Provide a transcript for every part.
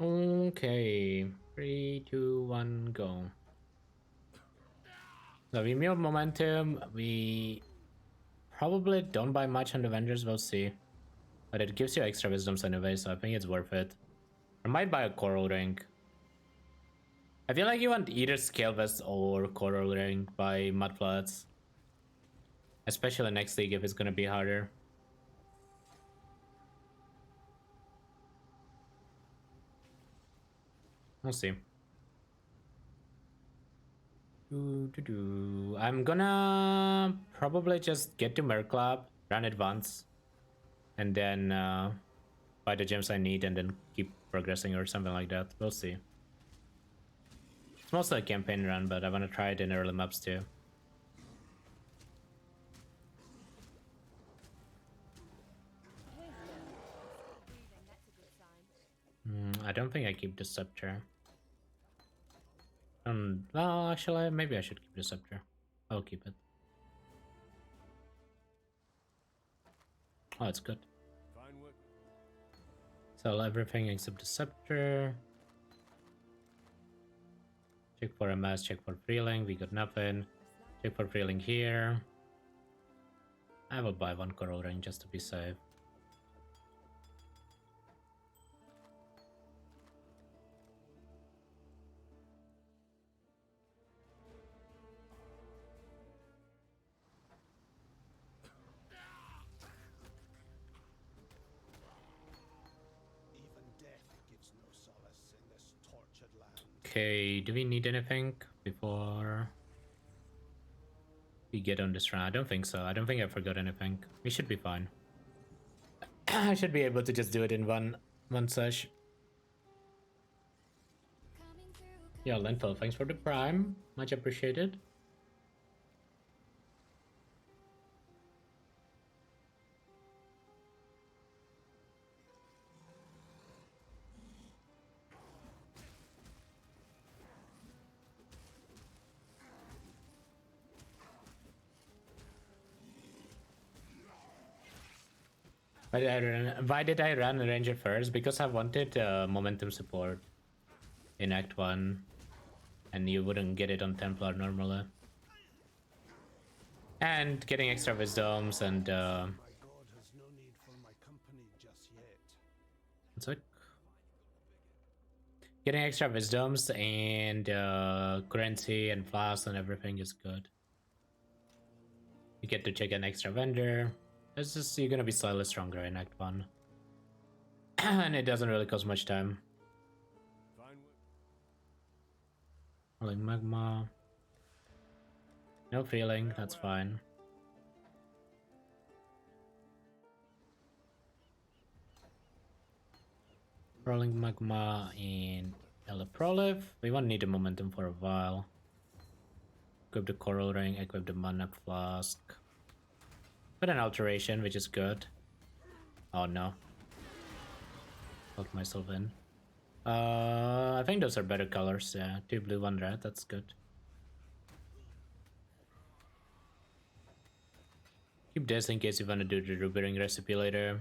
Okay, 3, 2, 1, go. So we move momentum. We probably don't buy much on the Avengers, we'll see. But it gives you extra wisdoms anyway, so I think it's worth it. I might buy a coral ring. I feel like you want either scale vest or coral ring by mudflats. Especially next league if it's gonna be harder. We'll see. I'm gonna probably just get to Merclap, run it once, and then buy the gems I need and then keep progressing or something like that. We'll see. It's mostly a campaign run, but I want to try it in early maps too. I don't think I keep the scepter. Well, actually, maybe I should keep the scepter. I'll keep it. Oh, it's good. Sell everything except the scepter. Check for a mass, check for freeling. We got nothing. Check for freeling here. I will buy one coral ring just to be safe. Okay, do we need anything before we get on this run? I don't think so. I don't think I forgot anything. We should be fine. I should be able to just do it in one sesh. Yeah, Lentil, thanks for the prime. Much appreciated. Why did I run Ranger first? Because I wanted momentum support in Act 1. And you wouldn't get it on Templar normally. And getting extra wisdoms and... One sec. Getting extra wisdoms and currency and flasks and everything is good. You get to check an extra vendor. It's just you're gonna be slightly stronger in Act 1. And it doesn't really cost much time. Like magma. No feeling, that's fine. Rolling magma and Eleprolive. We won't need the momentum for a while. Equip the coral ring, equip the mana flask. Put an alteration, which is good. Oh no. Locked myself in. I think those are better colors, yeah. 2 blue, 1 red, that's good. Keep this in case you want to do the ruby ring recipe later.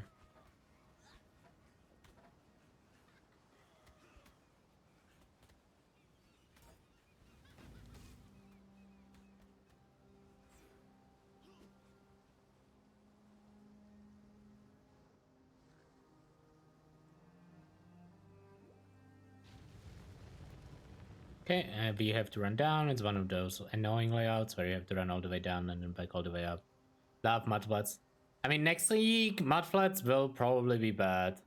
Okay, we have to run down. It's one of those annoying layouts where you have to run all the way down and then back all the way up. Love mudflats. I mean, next league, mudflats will probably be bad.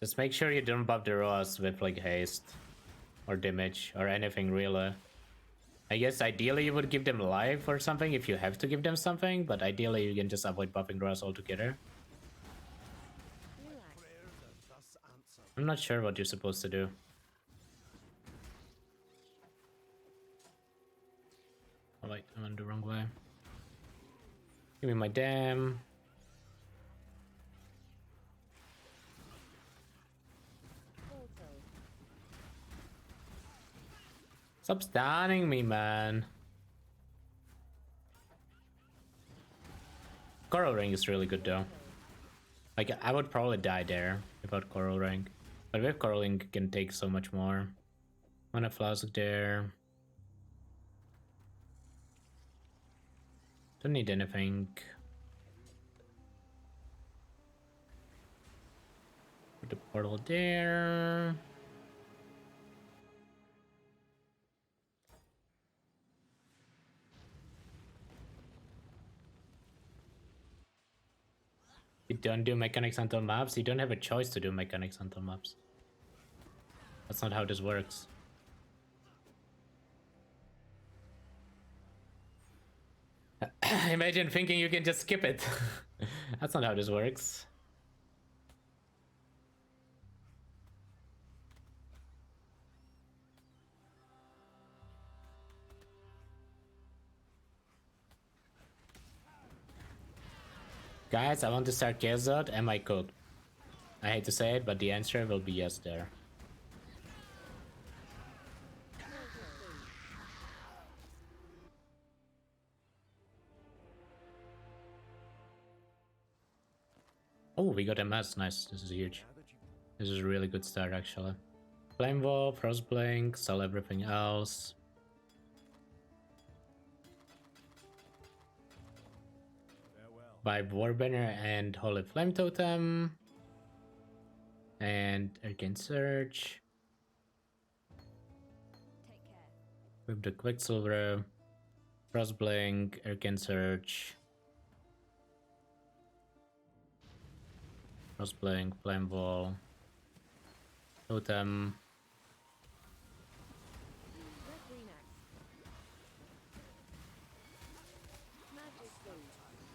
Just make sure you don't buff the Roas with like haste or damage or anything really. I guess ideally you would give them life or something if you have to give them something, but ideally you can just avoid buffing Roas altogether. I'm not sure what you're supposed to do. Oh wait, I went the wrong way. Give me my dam. Stop stunning me, man. Coral ring is really good though. Like, I would probably die there without Coral Ring. But with Coral Ring, it can take so much more. Mana Flask there. Don't need anything. Put the portal there. You don't do mechanics until maps. You don't have a choice to do mechanics until maps. That's not how this works. Imagine thinking you can just skip it. That's not how this works. Guys, I want to start Chaos. Am I cooked? I hate to say it, but the answer will be yes there. Oh, we got MS. Nice. This is huge. This is a really good start, actually. Flame Wall, Frostblink, sell everything else. Buy Warbanner and Holy Flame Totem. And Arcane Surge. With the Quicksilver, Frostblink, Arcane Surge. Frostblink, Flame Wall, Totem.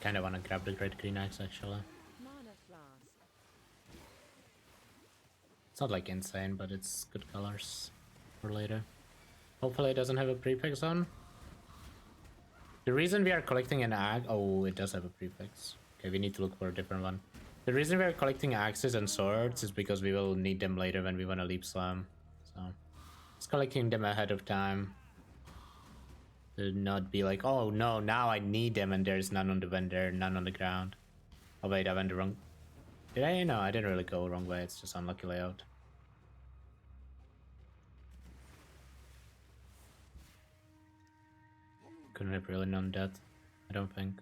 Kinda wanna grab the Great Green Axe actually. It's not like insane, but it's good colors for later. Hopefully it doesn't have a prefix on. The reason we are collecting an axe... Oh, it does have a prefix. Okay, we need to look for a different one. The reason we are collecting axes and swords is because we will need them later when we want to leap slam. So, just collecting them ahead of time. To not be like, oh no, now I need them and there's none on the vendor, none on the ground. Oh wait, I went the wrong... Did I? No, I didn't really go the wrong way, it's just unlucky layout. Couldn't have really known that, I don't think.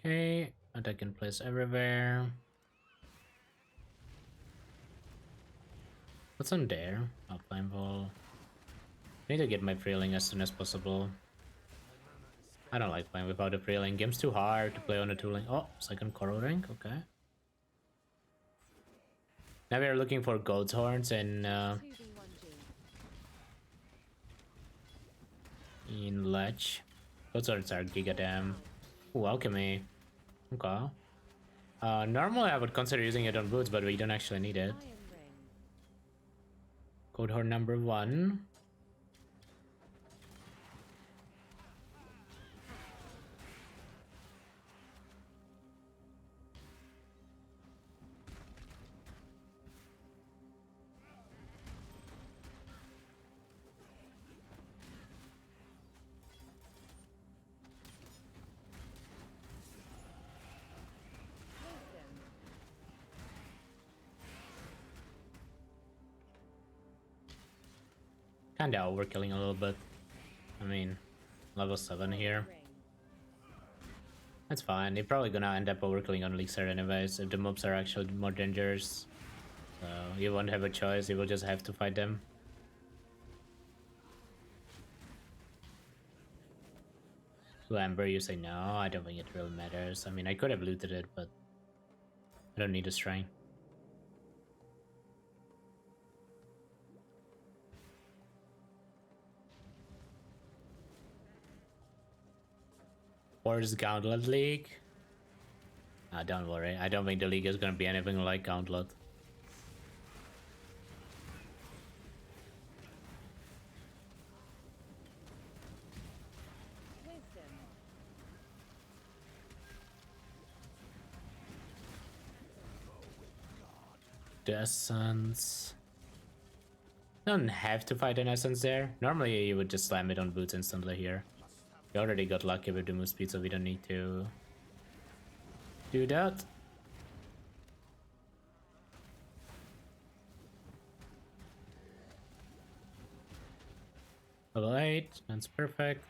Okay, attack in place everywhere. What's on there? Oh, Flame Ball. I need to get my Freeling as soon as possible. I don't like playing without a Freeling. Game's too hard to play on a tooling. Oh, second Coral Ring, okay. Now we are looking for Goat's Horns in Ledge. Goat's Horns are gigadam. Ooh, Alchemy. Okay. Normally I would consider using it on boots, but we don't actually need it. Goat Horn number 1. Kinda overkilling a little bit. I mean, level 7 here. That's fine. You're probably gonna end up overkilling on Elixir anyways, if the mobs are actually more dangerous. So you won't have a choice, you will just have to fight them. To Amber, you say no, I don't think it really matters. I mean, I could have looted it, but I don't need a shrine. Force Gauntlet League? Don't worry, I don't think the league is gonna be anything like Gauntlet. the essence. Don't have to fight an essence there. Normally you would just slam it on boots instantly here. We already got lucky with the move speed, so we don't need to do that. Level 8, that's perfect.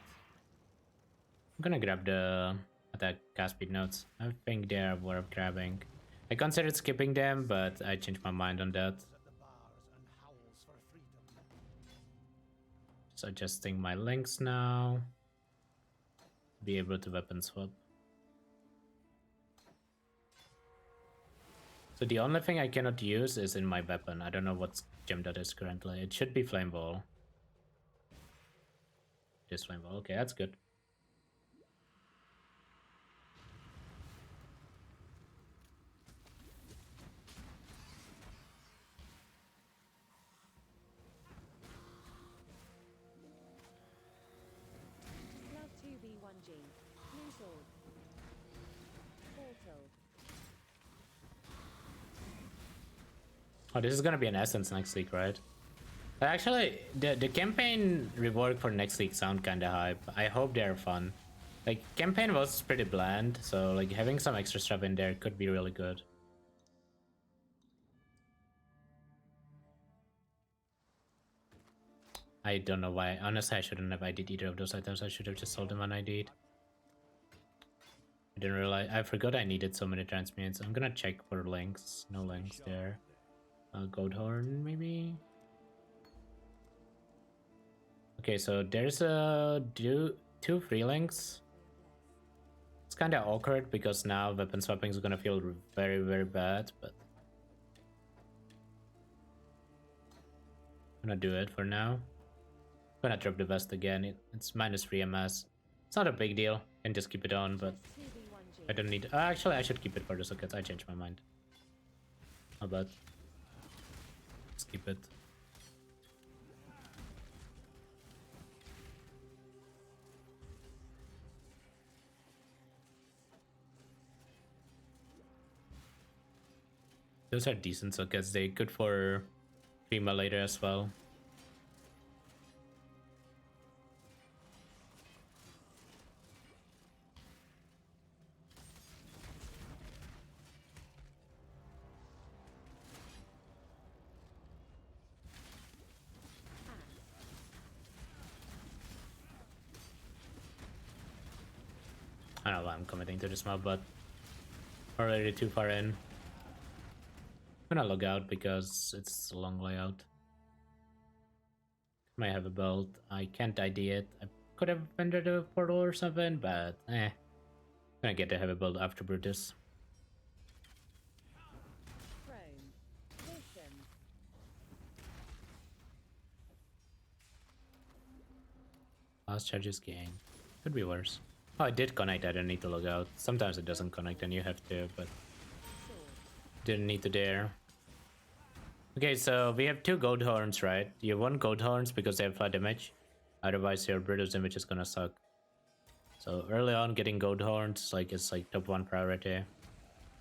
I'm gonna grab the attack cast speed notes. I think they are worth grabbing. I considered skipping them, but I changed my mind on that. Just adjusting my links now. Be able to weapon swap. So the only thing I cannot use is in my weapon. I don't know what gem that is currently. It should be flame ball. Just flame ball. Okay, that's good. Oh, this is gonna be an essence next week, right? Actually, the campaign rework for next week sound kinda hype. I hope they're fun. Like, campaign was pretty bland, so like having some extra stuff in there could be really good. I don't know why. Honestly, I shouldn't have ID'd either of those items. I should have just sold them on ID'd. I didn't realize. I forgot I needed so many transmutes. I'm gonna check for links. No links there. Goat horn, maybe? Okay, so there's two free links. It's kind of awkward because now weapon swapping is gonna feel very, very bad, but I'm gonna do it for now. I'm gonna drop the vest again. It's minus 3 MS. It's not a big deal. Can just keep it on, but I don't need. Actually, I should keep it for the sockets. I changed my mind. How about? Let's keep it. Those are decent sockets. They're good for Prima later as well. I don't know why I'm committing to this mob, but already too far in. I'm gonna log out because it's a long layout. Might have a belt. I can't ID it. I could have entered a portal or something, but I'm gonna get the heavy build after Brutus. Last charges gain. Could be worse. Oh, it did connect. I don't need to log out. Sometimes it doesn't connect and you have to, but didn't need to dare. Okay, so we have 2 gold horns, right? You have 1 gold horns because they have flat damage. Otherwise, your Brutus damage is gonna suck. So early on, getting gold horns is like top 1 priority.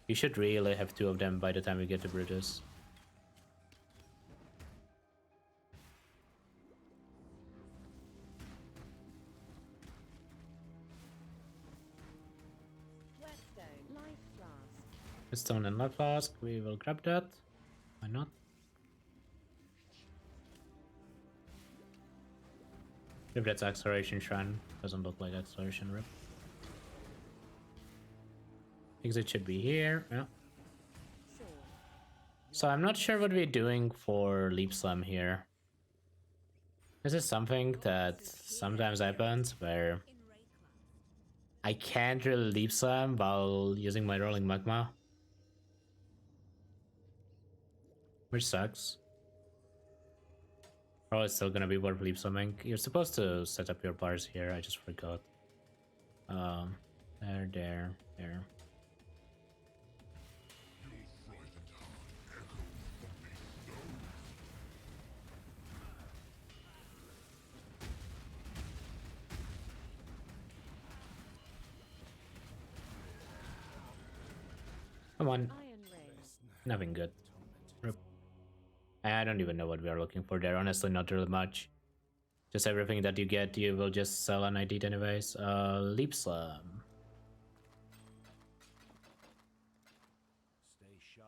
You should really have 2 of them by the time we get to Brutus. Stone and life flask. We will grab that. Why not? If that's acceleration shrine, doesn't look like acceleration rip. Exit should be here. Yeah. So I'm not sure what we're doing for leap slam here. This is something that sometimes happens where I can't really leap slam while using my rolling magma, which sucks. Probably still gonna be worth leap slamming. You're supposed to set up your bars here. I just forgot. There. Come on. Nothing good. Rip. I don't even know what we are looking for there. Honestly, not really much. Just everything that you get, you will just sell on ID anyways. Leap Slam.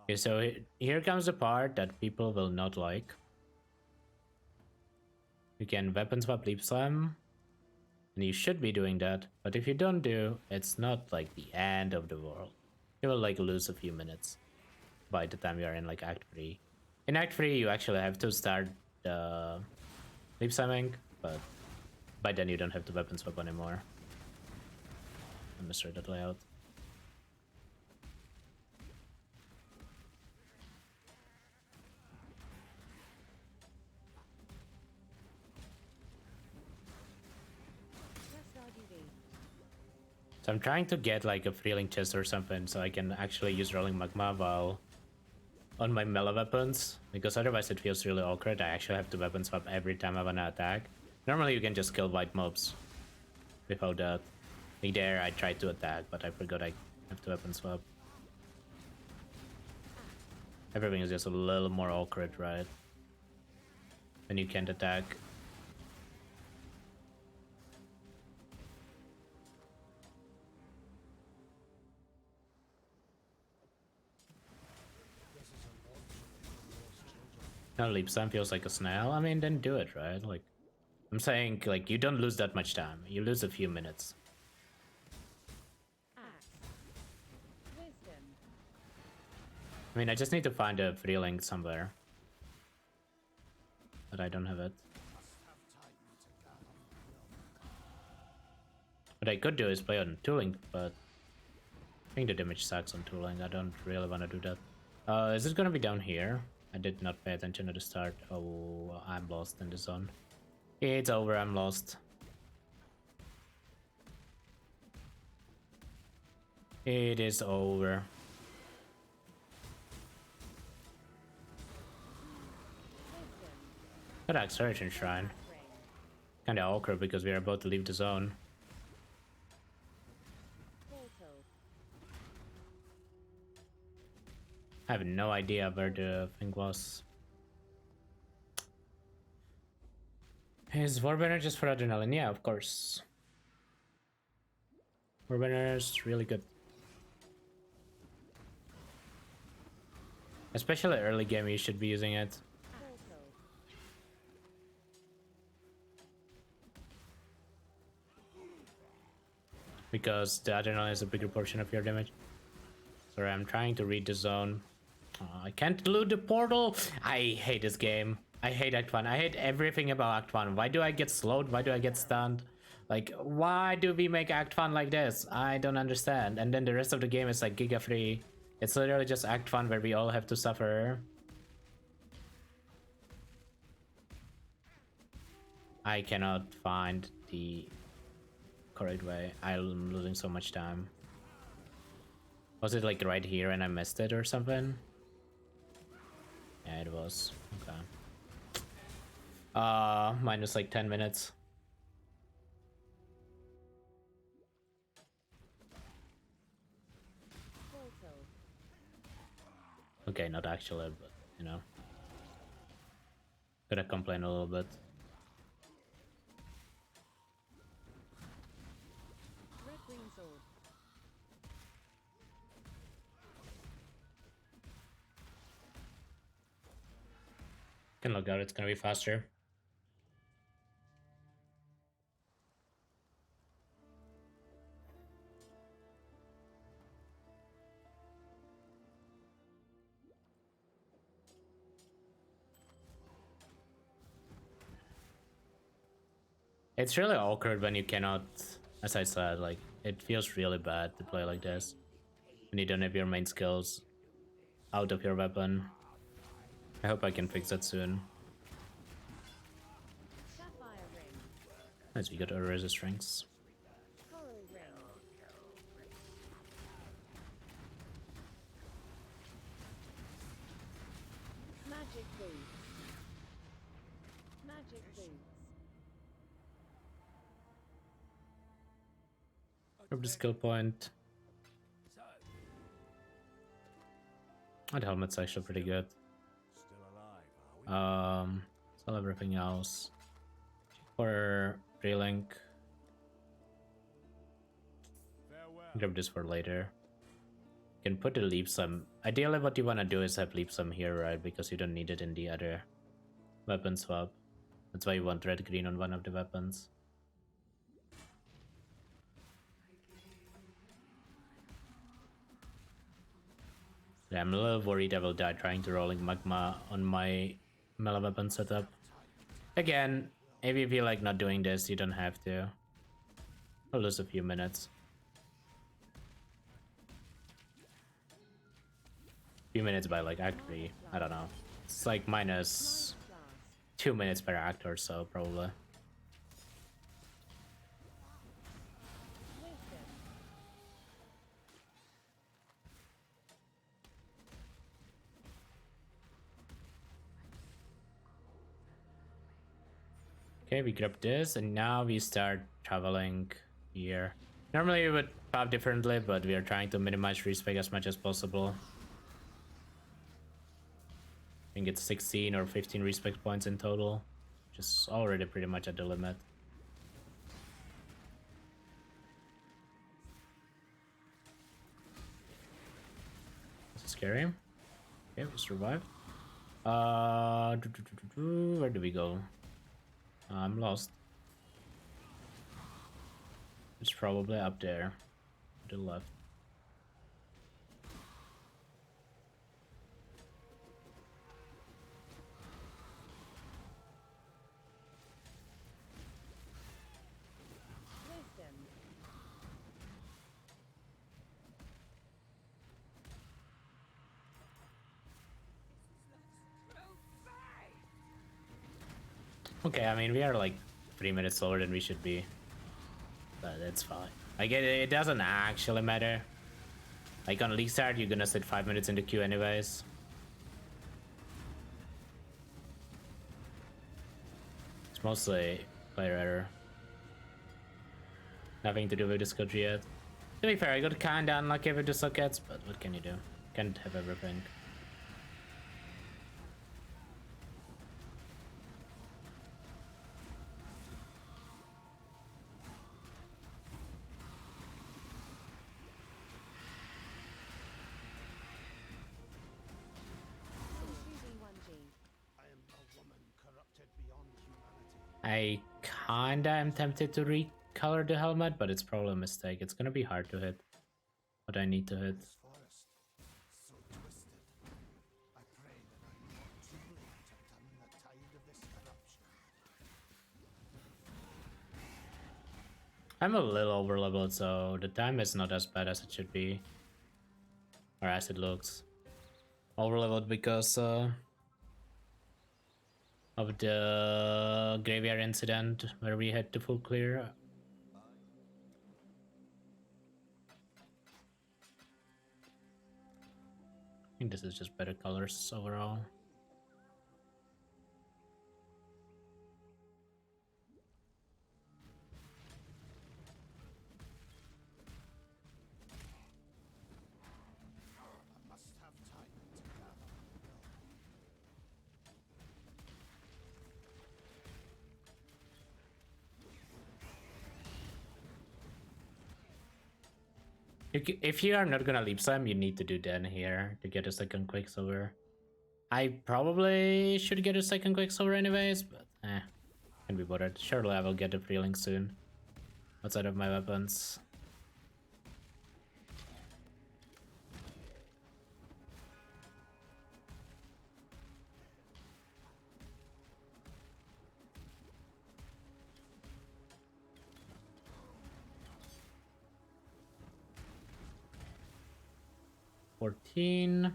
Okay, so here comes the part that people will not like. You can weapon swap Leap Slam, and you should be doing that. But if you don't do, it's not like the end of the world. You will like lose a few minutes by the time you are in like Act 3. In Act 3, you actually have to start Leap Slamming, but by then you don't have to weapon swap anymore. I misread that layout. So I'm trying to get like a Freeling chest or something so I can actually use Rolling Magma while on my melee weapons, because otherwise it feels really awkward. I actually have to weapon swap every time I wanna attack. Normally you can just kill white mobs without that. Like there I tried to attack, but I forgot I have to weapon swap. Everything is just a little more awkward, right? When you can't attack. Now Leap Slam feels like a snail. I mean, then do it, right? Like, I'm saying, like, you don't lose that much time. You lose a few minutes. I mean, I just need to find a free link somewhere. But I don't have it. What I could do is play on tooling, but I think the damage sucks on tooling. I don't really want to do that. Is it gonna be down here? I did not pay attention at the start. Oh, I'm lost in the zone. It's over, I'm lost. It is over. Good Acceleration Shrine. Kinda awkward because we are about to leave the zone. I have no idea where the thing was. Is Warbanner just for adrenaline? Yeah, of course. Warbanner is really good. Especially early game, you should be using it. Because the adrenaline is a bigger portion of your damage. Sorry, I'm trying to read the zone. I can't loot the portal. I hate this game. I hate Act 1. I hate everything about Act 1. Why do I get slowed? Why do I get stunned? Like, why do we make Act 1 like this? I don't understand. And then the rest of the game is like giga free. It's literally just Act 1 where we all have to suffer. I cannot find the correct way. I'm losing so much time. Was it like right here and I missed it or something? Yeah, it was. Okay. Minus like 10 minutes. Okay, not actually, but you know. Gotta complain a little bit. Can log out, it's gonna be faster. It's really awkward when you cannot, as I said, like, it feels really bad to play like this. When you don't have your main skills out of your weapon. I hope I can fix that soon. Nice, we got our resist strengths. Grab the skill point. That helmet's actually pretty good. Sell everything else. For relink. Grab this for later. You can put the leap sum. Ideally what you want to do is have leap sum here, right? Because you don't need it in the other weapon swap. That's why you want red green on one of the weapons. Yeah, I'm a little worried I will die trying to rolling magma on my melee weapon setup. Again, if you feel like not doing this, you don't have to. I'll lose a few minutes. Few minutes by like act 3, I don't know. It's like minus 2 minutes per act or so, probably. Okay, we grab this, and now we start traveling here. Normally we would pop differently, but we are trying to minimize respec as much as possible. I think it's 16 or 15 respect points in total, which is already pretty much at the limit. This is scary. Okay, we survived. Where do we go? I'm lost. It's probably up there, to the left. Okay, I mean, we are like 3 minutes slower than we should be. But it's fine. Like, it doesn't actually matter. Like, on league start, you're gonna sit 5 minutes in the queue anyways. It's mostly player error. Nothing to do with the skill yet. To be fair, I got kinda unlucky with the sockets, but what can you do? Can't have everything. I kinda am tempted to recolor the helmet, but it's probably a mistake. It's gonna be hard to hit what I need to hit. I'm a little overleveled, so the time is not as bad as it should be. Or as it looks. Overleveled because of the graveyard incident where we had to full clear. I think this is just better colors overall. If you are not gonna leap slam, you need to do Den here to get a second Quicksilver. I probably should get a second Quicksilver anyways, but can't be bothered. Surely I will get a free link soon. Outside of my weapons. $14.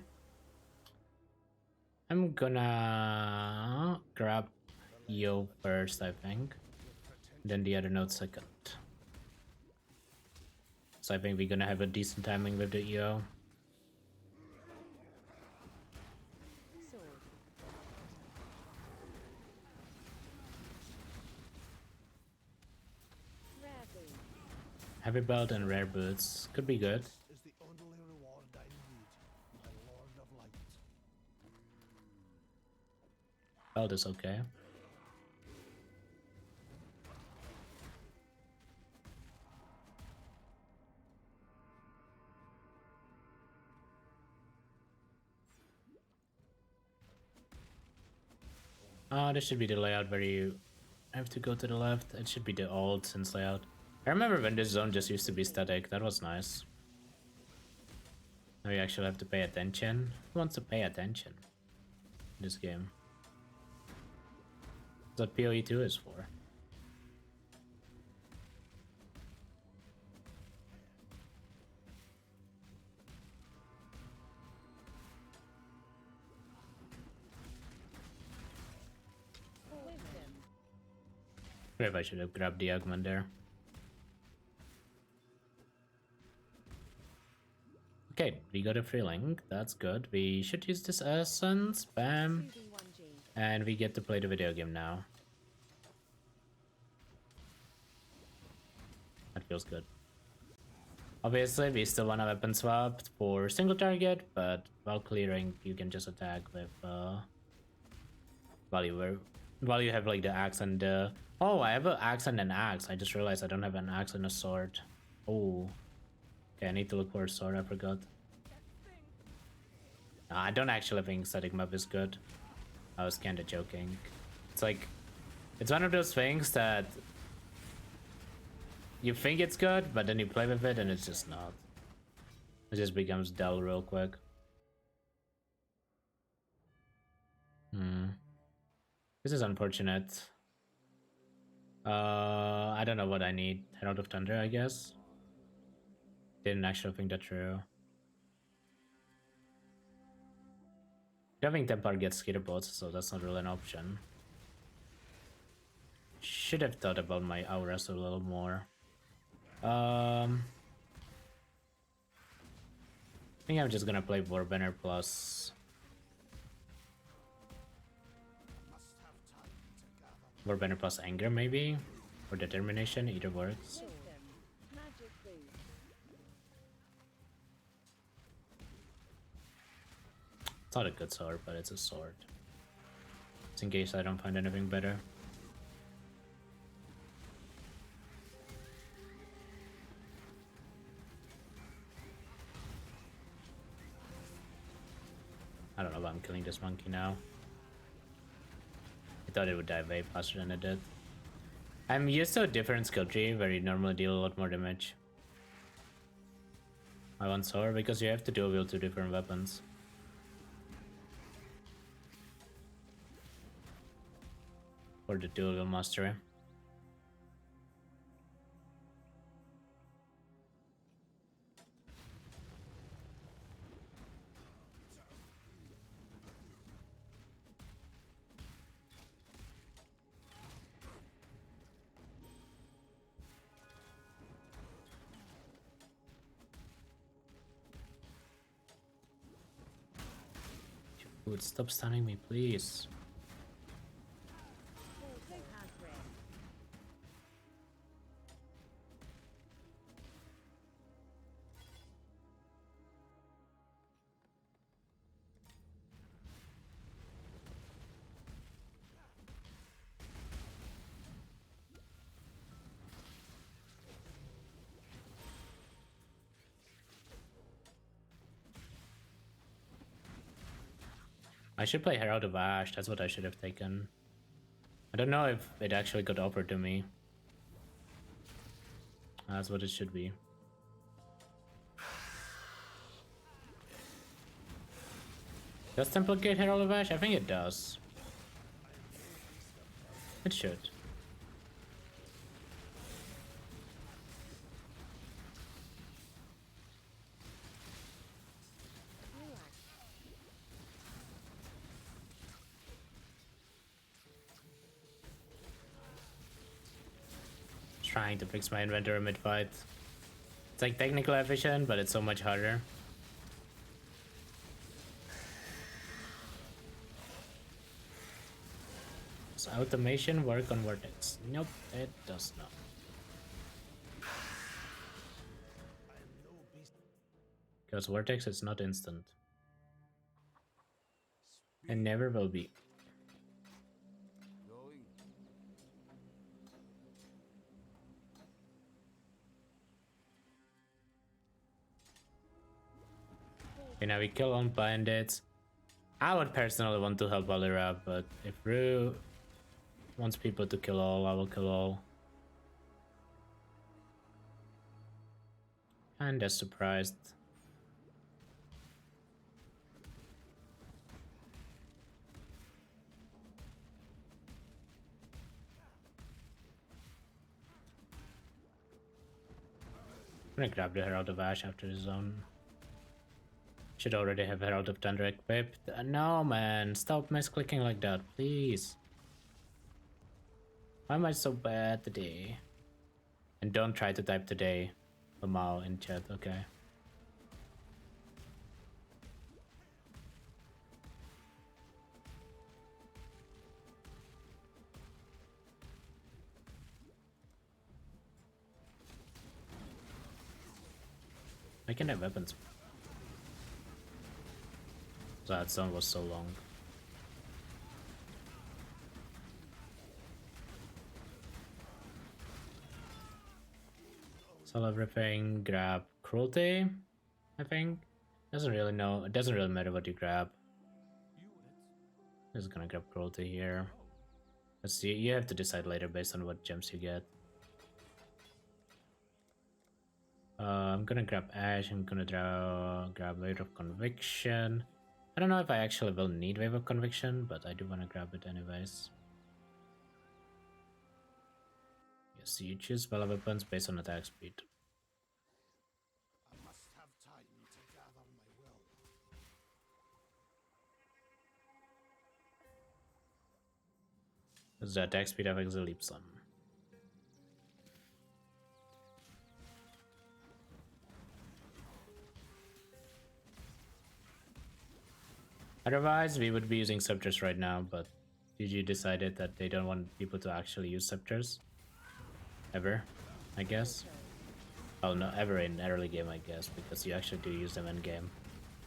I'm gonna grab Yo first, I think. Then the other node second. So I think we're gonna have a decent timing with the EO. Heavy belt and rare boots could be good. Belt is okay. This should be the layout where you have to go to the left. It should be the old Since layout. I remember when this zone just used to be static. That was nice. Now you actually have to pay attention. Who wants to pay attention in this game? That's what PoE 2 is for. Maybe I should have grabbed the augment there. Okay, we got a free link. That's good. We should use this essence. Bam. And we get to play the video game now. That feels good. Obviously, we still want a weapon swap for single target, but while clearing, you can just attack with while you have like the axe and the... Oh, I have an axe and an axe. I just realized I don't have an axe and a sword. Oh. Okay, I need to look for a sword, I forgot. I don't actually think static map is good. I was kinda joking. It's like... It's one of those things that... You think it's good, but then you play with it and it's just not. It just becomes dull real quick. This is unfortunate. I don't know what I need. Herald of Thunder, I guess. Didn't actually think that through. Having Templar gets skitter bots, so that's not really an option. Should have thought about my auras a little more. I think I'm just gonna play Warbanner plus... Warbanner plus Anger, maybe? Or Determination, either works. It's not a good sword, but it's a sword. Just in case I don't find anything better. I don't know why I'm killing this monkey now. I thought it would die way faster than it did. I'm used to a different skill tree where you normally deal a lot more damage. I want sword because you have to dual wield two different weapons. For the dual wield mastery. Dude, stop stunning me, please. I should play Herald of Ash, that's what I should have taken. I don't know if it actually got offered to me. That's what it should be. Does Templegate Herald of Ash? I think it does. It should. Trying to fix my inventory mid-fight. It's like technically efficient, but it's so much harder. Does automation work on Vortex? Nope, it does not. Because Vortex is not instant. And never will be. Okay, now we kill on bandits. I would personally want to help Valera, but if Rue wants people to kill all, I will kill all. And they're surprised. I'm gonna grab the Herald of Ash after the zone. Should already have Herald of Thunder equipped. No, man, stop misclicking like that, please. Why am I so bad today? And don't try to type today, Mao in chat, okay? I can have weapons. That zone was so long. Sell everything, grab cruelty, I think. Doesn't really know. It doesn't really matter what you grab. Just gonna grab cruelty here. Let's see. You have to decide later based on what gems you get. I'm gonna grab Ash. I'm gonna grab Wave of Conviction. I don't know if I actually will need Wave of Conviction, but I do want to grab it anyways. Yes, so you choose spell weapons based on attack speed. I must have time to gather my will. Because the attack speed affects the leap sum. Otherwise, we would be using scepters right now, but GG decided that they don't want people to actually use scepters. Ever, I guess. Oh, no, ever in early game, I guess, because you actually do use them in game.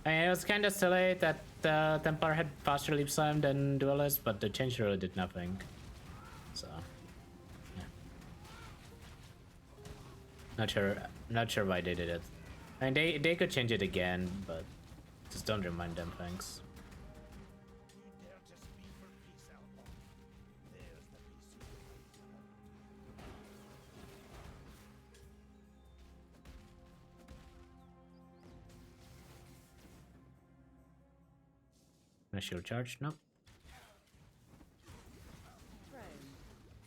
I mean, it was kind of silly that Templar had faster leap slam than Duelist, but the change really did nothing. So, yeah. Not sure why they did it. I mean, they could change it again, but just don't remind them, thanks. Shield charge? Nope.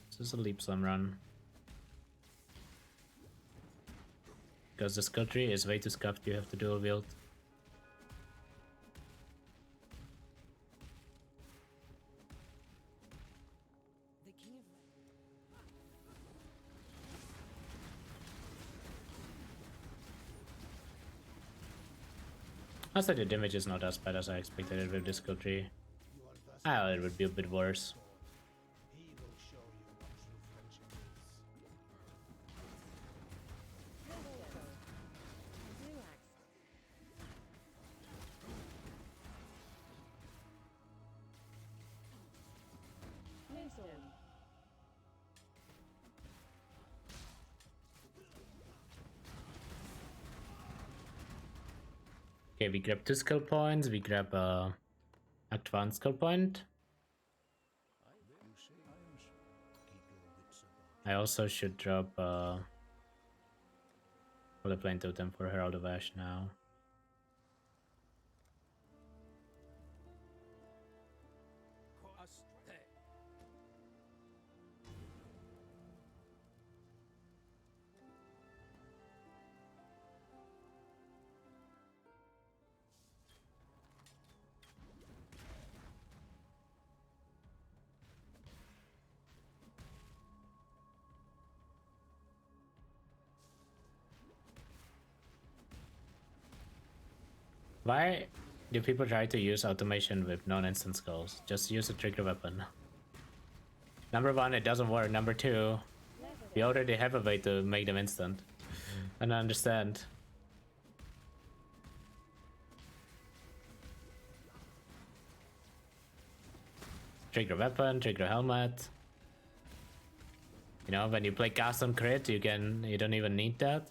This is a leap slam run. Because the skill tree is way too scuffed, you have to dual wield. Also, the damage is not as bad as I expected it with this skill tree. I thought it would be a bit worse. He will show you what true friendship is. Okay, we grab 2 skill points, we grab Act 1 skill point. I also should drop the plane totem for Herald of Ash now. Why do people try to use automation with non-instant skulls? Just use a trigger weapon. Number 1, it doesn't work. Number 2, we already have a way to make them instant. I don't understand. Trigger weapon, trigger helmet. You know, when you play custom crit, you don't even need that.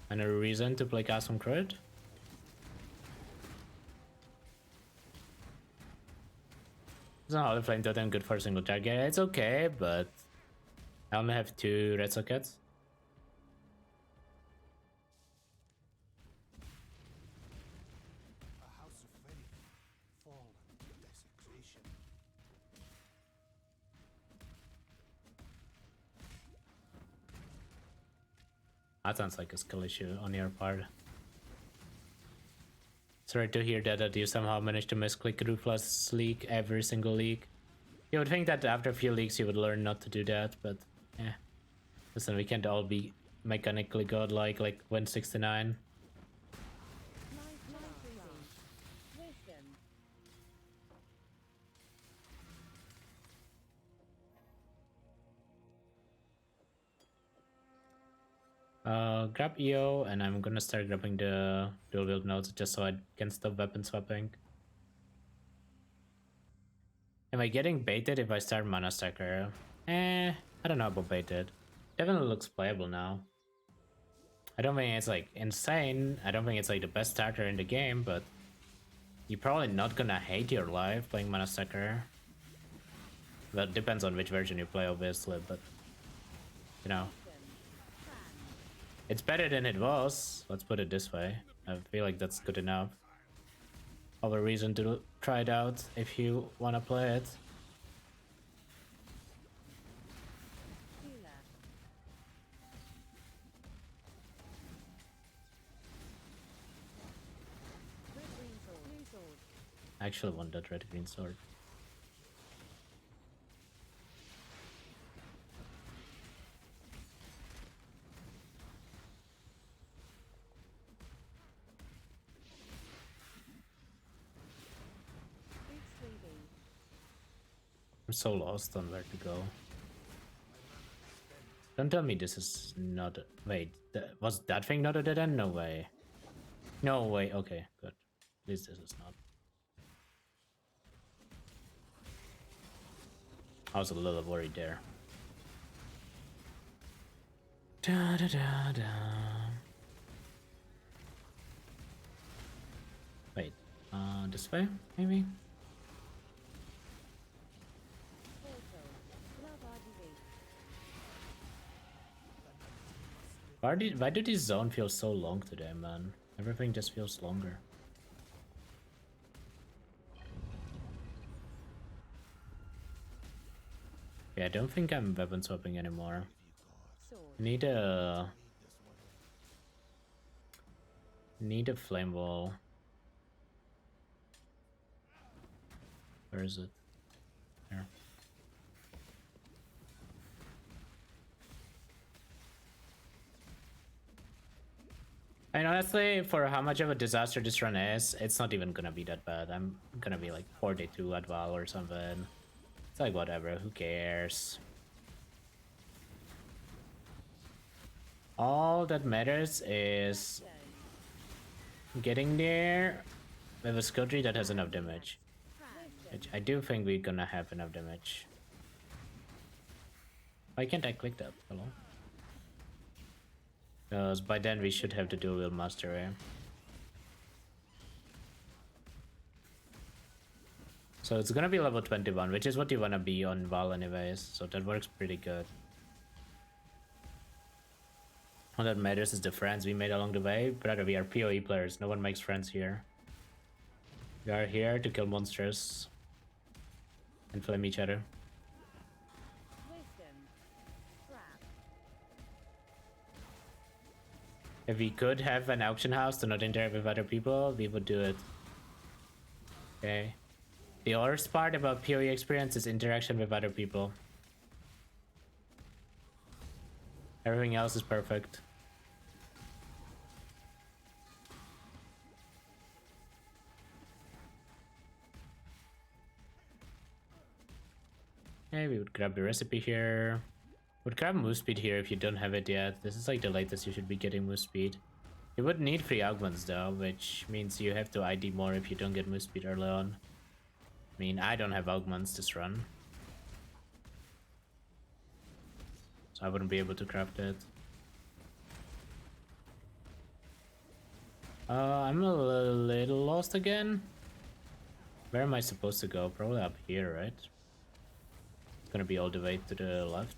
And a reason to play custom crit. It's not Holy Flame Totem good for a single target. It's okay, but I only have 2 red sockets. A house of faith, fallen to desecration. That sounds like a skill issue on your part. Sorry to hear that you somehow managed to misclick Ruthless League every single league. You would think that after a few leagues you would learn not to do that, but yeah. Listen, we can't all be mechanically godlike like 169. Grab EO, and I'm gonna start grabbing the dual wield nodes just so I can stop weapon swapping. Am I getting baited if I start Mana Stacker? I don't know about baited. Definitely looks playable now. I don't think it's like insane. I don't think it's like the best starter in the game, but you're probably not gonna hate your life playing Mana Stacker. Well, it depends on which version you play, obviously, but you know. It's better than it was, let's put it this way. I feel like that's good enough of a reason to try it out if you want to play it. I actually want that red green sword. I'm so lost on where to go. Don't tell me this is not... Wait, was that thing not a dead end? No way. No way, okay, good. At least this is not. I was a little worried there. Da da da da. Wait, this way, maybe? Why did this zone feel so long today, man? Everything just feels longer. Yeah, I don't think I'm weapon swapping anymore. Need a flame wall. Where is it? Here. And honestly, for how much of a disaster this run is, it's not even gonna be that bad. I'm gonna be like 42 at Val or something. It's like whatever, who cares? All that matters is getting there with a skill tree that has enough damage. Which I do think we're gonna have enough damage. Why can't I click that? Hello? Because by then we should have the dual wield mastery. So it's gonna be level 21, which is what you wanna be on Val anyways, so that works pretty good. All that matters is the friends we made along the way. Brother, we are PoE players, no one makes friends here. We are here to kill monsters and flame each other. If we could have an auction house to not interact with other people, we would do it. Okay. The worst part about PoE experience is interaction with other people. Everything else is perfect. Okay, we would grab the recipe here. Would grab move speed here if you don't have it yet. This is like the latest you should be getting move speed. You would need free augments though, which means you have to ID more if you don't get move speed early on. I mean, I don't have augments this run, so I wouldn't be able to craft it. I'm a little lost again. Where am I supposed to go? Probably up here, right? It's gonna be all the way to the left.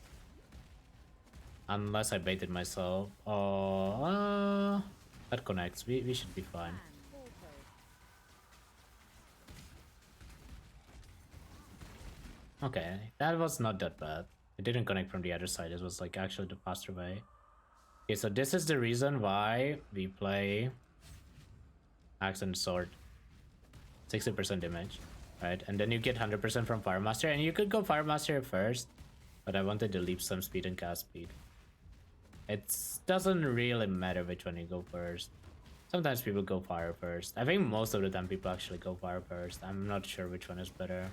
Unless I baited myself. Oh, that connects. We should be fine. Okay, that was not that bad. It didn't connect from the other side. It was like actually the faster way. Okay, so this is the reason why we play Axe and Sword. 60% damage, right? And then you get 100% from Firemaster, and you could go Firemaster first, but I wanted to leap some speed and cast speed. It doesn't really matter which one you go first. Sometimes people go fire first. I think most of the time people actually go fire first. I'm not sure which one is better.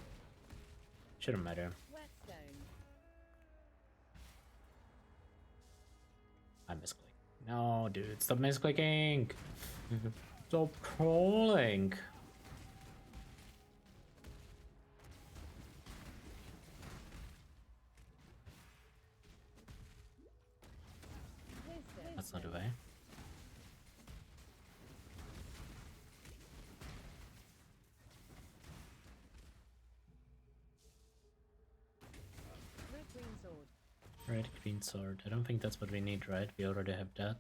Shouldn't matter. I misclicked. No, dude, stop misclicking. Stop crawling. That's not the way. Red green sword. I don't think that's what we need, right? We already have that.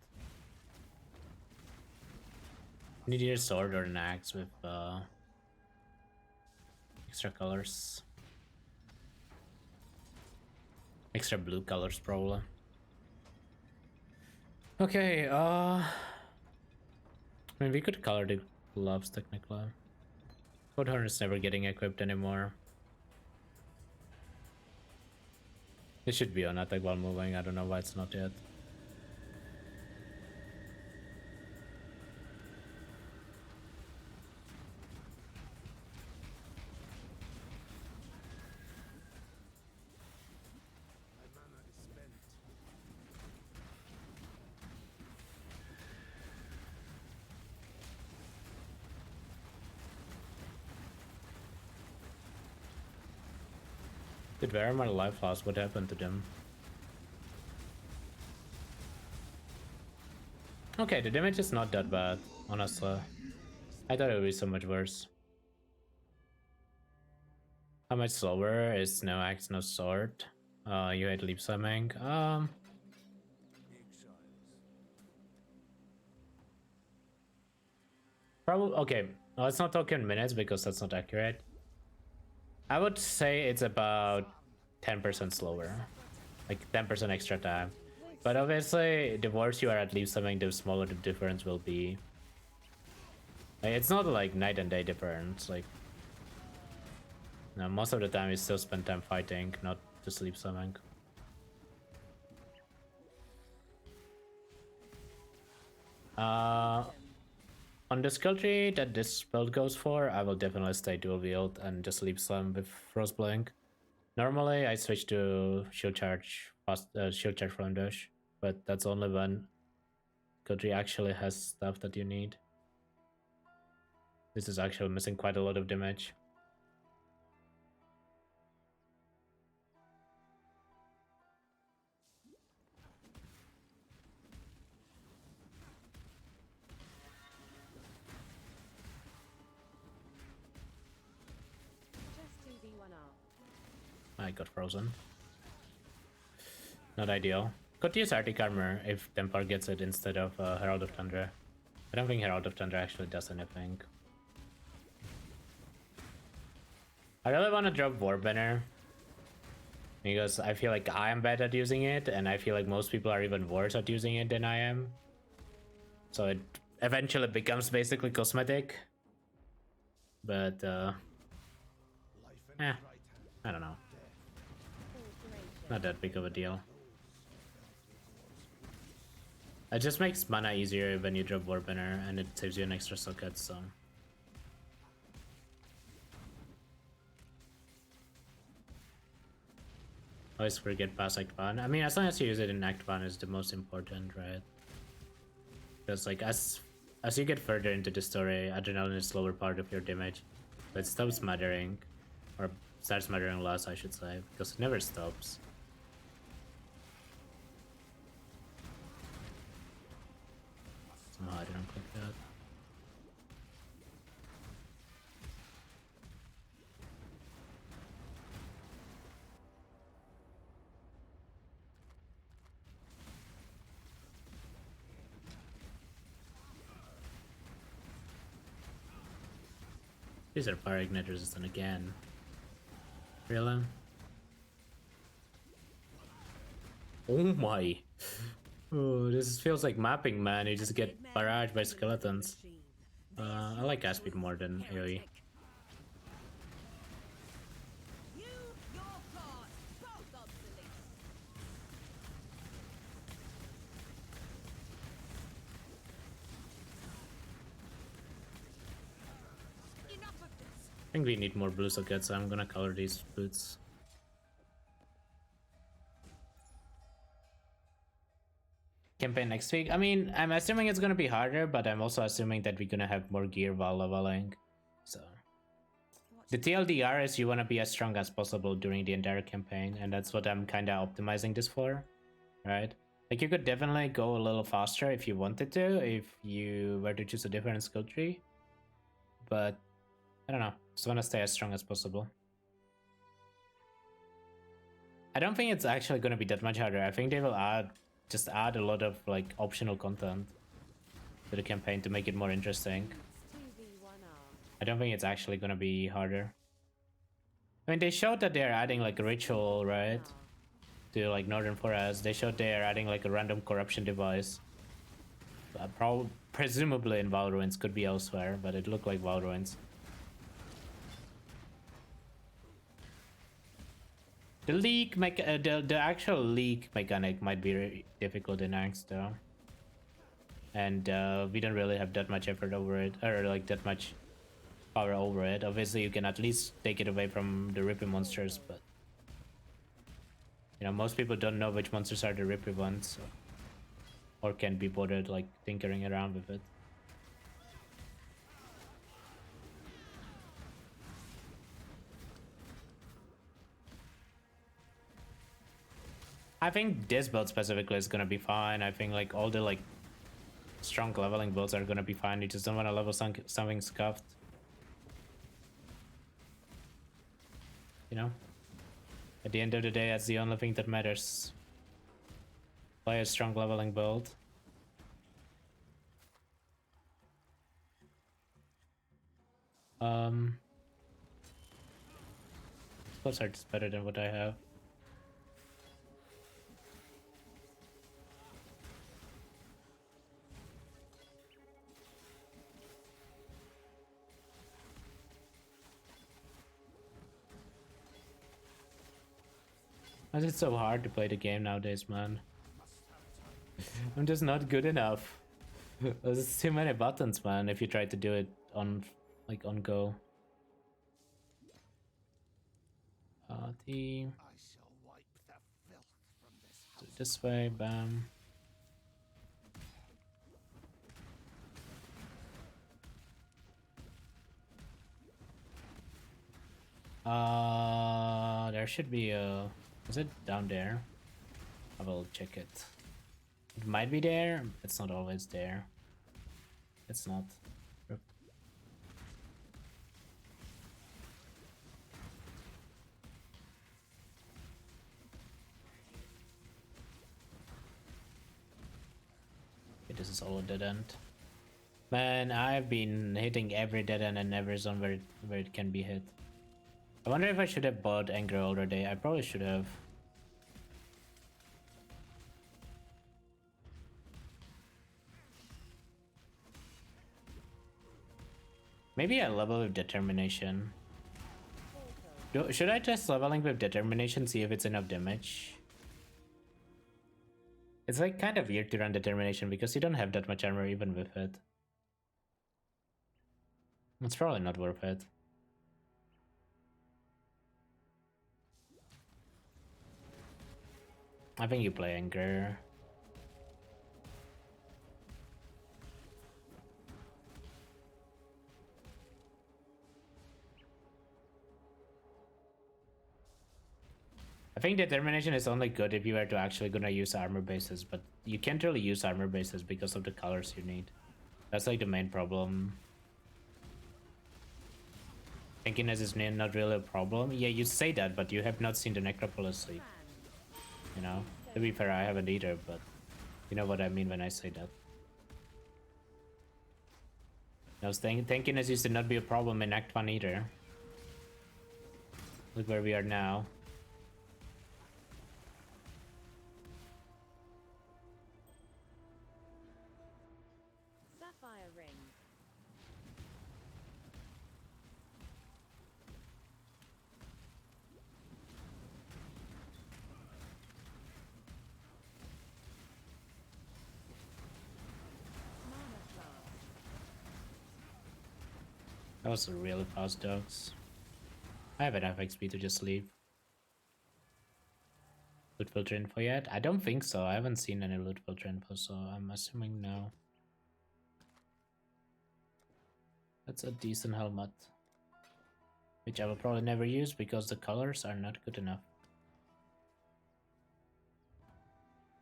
We need either a sword or an axe with extra colors. Extra blue colors, probably. Okay, I mean, we could color the gloves, technically. Code Horn is never getting equipped anymore. It should be on attack while moving. I don't know why it's not yet. My mana is spent. Dude, where are my life lost? What happened to them? Okay, the damage is not that bad, honestly. I thought it would be so much worse. How much slower is no axe, no sword? You had leap swimming. Probably okay. Let's not talk in minutes because that's not accurate. I would say it's about 10% slower, like 10% extra time. But obviously, the worse you are at leap swimming, the smaller the difference will be. Like, it's not like night and day difference. Like, no, most of the time you still spend time fighting, not just leap swimming. On the skill tree that this build goes for, I will definitely stay dual wield and just leap swim with Frostblink. Normally, I switch to shield charge, shield charge from dash, but that's only when skill tree actually has stuff that you need. This is actually missing quite a lot of damage. I got frozen. Not ideal. Could use Arctic Armor if Templar gets it instead of Herald of Thunder. I don't think Herald of Thunder actually does anything. I really want to drop Warbanner because I feel like I am bad at using it, and I feel like most people are even worse at using it than I am. So it eventually becomes basically cosmetic. But, I don't know. Not that big of a deal. It just makes mana easier when you drop Warbanner, and it saves you an extra socket, so... Always forget past Act 1. I mean, as long as you use it in Act 1 is the most important, right? Because, like, as you get further into the story, Adrenaline is slower part of your damage. So it stops mattering. Or starts mattering less, I should say. Because it never stops. Somehow I didn't click that. These are fire ignite resistant again. Really? Oh my. Oh, this feels like mapping, man. You just get barraged by skeletons. I like gas speed more than AoE. I think we need more blue sockets, so I'm gonna color these boots. Campaign next week. I mean, I'm assuming it's gonna be harder, but I'm also assuming that we're gonna have more gear while leveling. So the TLDR is you wanna be as strong as possible during the entire campaign, and that's what I'm kinda optimizing this for, right? Like you could definitely go a little faster if you wanted to, if you were to choose a different skill tree. But I don't know, just wanna stay as strong as possible. I don't think it's actually gonna be that much harder. I think they will just add a lot of like optional content to the campaign to make it more interesting. I don't think it's actually gonna be harder. I mean, they showed that they're adding like a ritual, right? To like Northern Forest. They showed they're adding like a random corruption device. Presumably in Valruins, could be elsewhere, but it looked like Valruins. The leak the actual leak mechanic might be difficult in Angst though. And we don't really have that much effort over it, or like that much power over it. Obviously you can at least take it away from the Rippy monsters, but you know, most people don't know which monsters are the Rippy ones, so, or can be bothered like tinkering around with it. I think this build specifically is gonna be fine. I think like all the like strong leveling builds are gonna be fine. You just don't want to level something scuffed. You know? At the end of the day, that's the only thing that matters. Play a strong leveling build. Plus art is better than what I have. Why is it so hard to play the game nowadays, man? I'm just not good enough. There's too many buttons, man, if you try to do it on, like, on go. I shall wipe the filth from this house. This way, bam. There should be a... Is it down there? I will check it. It might be there. It's not always there. It's not. Oop. Okay, this is all a dead end. Man, I've been hitting every dead end and every zone where it can be hit. I wonder if I should have bought Anger already. I probably should have. Maybe I level with Determination. Should I test leveling with Determination, see if it's enough damage? It's like kind of weird to run Determination because you don't have that much armor even with it. It's probably not worth it. I think you play Anger. I think Determination is only good if you are to actually gonna use armor bases, but you can't really use armor bases because of the colors you need. That's like the main problem. Tankiness is not really a problem. Yeah, you say that, but you have not seen the Necropolis League. You know? To be fair, I haven't either, but you know what I mean when I say that. I was tankiness used to not be a problem in Act 1 either. Look where we are now. Sapphire ring. Mana flask. That was a really fast dogs. I have enough XP to just leave. Loot filter info yet? I don't think so. I haven't seen any loot filter info, so I'm assuming no. That's a decent helmet, which I will probably never use because the colors are not good enough.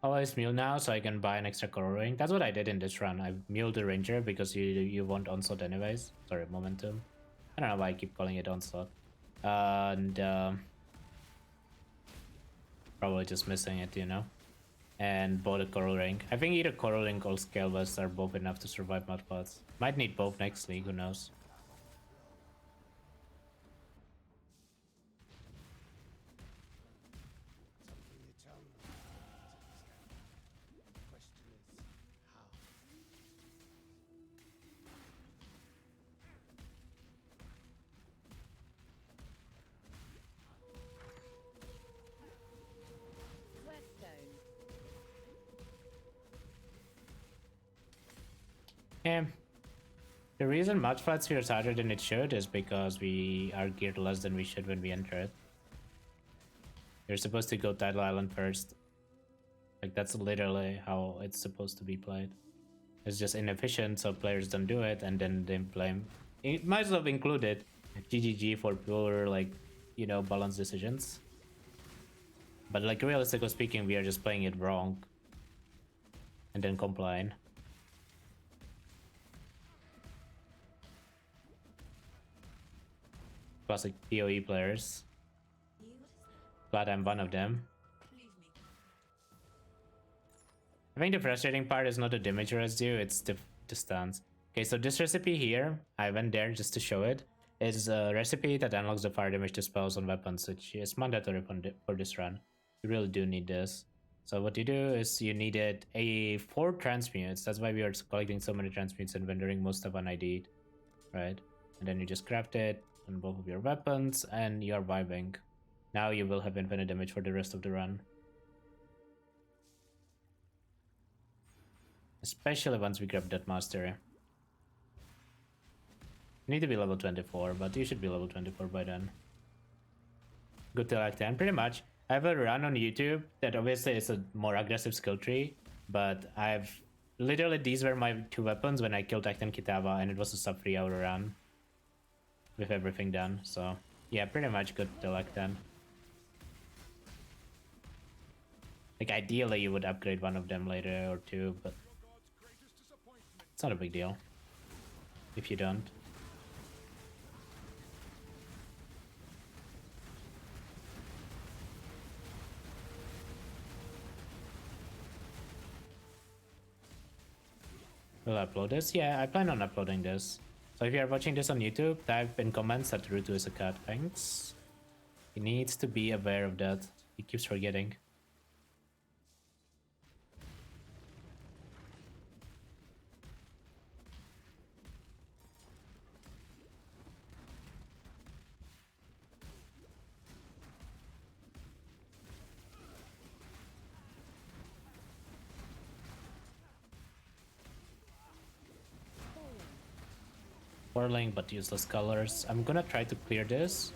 Always mule now so I can buy an extra coral ring. That's what I did in this run. I muled the ranger because you want onslaught anyways. Sorry, momentum. I don't know why I keep calling it onslaught. And probably just missing it, you know. And bought a coral ring. I think either coral ring or scale vests are both enough to survive mudfloods. Might need both next league, who knows. Something eternal. The question is, how? Sweatstone. Yeah. The reason mudfloods feels harder than it should is because we are geared less than we should when we enter it. You're supposed to go Tidal Island first. Like, that's literally how it's supposed to be played. It's just inefficient, so players don't do it, and then they blame. It might as well have included GGG for poor, like, you know, balanced decisions. But, like, realistically speaking, we are just playing it wrong. And then complain. Classic PoE players. Glad I'm one of them. I think the frustrating part is not the damage residue, it's the stance. Okay, so this recipe here, I went there just to show it, is a recipe that unlocks the fire damage to spells on weapons, which is mandatory for this run. You really do need this. So what you do is you needed 4 transmutes. That's why we are collecting so many transmutes and rendering most of unID'd, right? And then you just craft it on both of your weapons and you're vibing. Now you will have infinite damage for the rest of the run. Especially once we grab that mastery. You need to be level 24, but you should be level 24 by then. Good till like 10, pretty much. I have a run on YouTube that obviously is a more aggressive skill tree, but I've literally, these were my 2 weapons when I killed Acton Kitava, and it was a sub 3 hour run with everything done. So yeah, pretty much good till like 10. Like, ideally you would upgrade one of them later or 2, but it's not a big deal if you don't. Will I upload this? Yeah, I plan on uploading this. So if you are watching this on YouTube, type in comments that Rue is a cat. Thanks. He needs to be aware of that. He keeps forgetting. Whirling but useless colors. I'm gonna try to clear this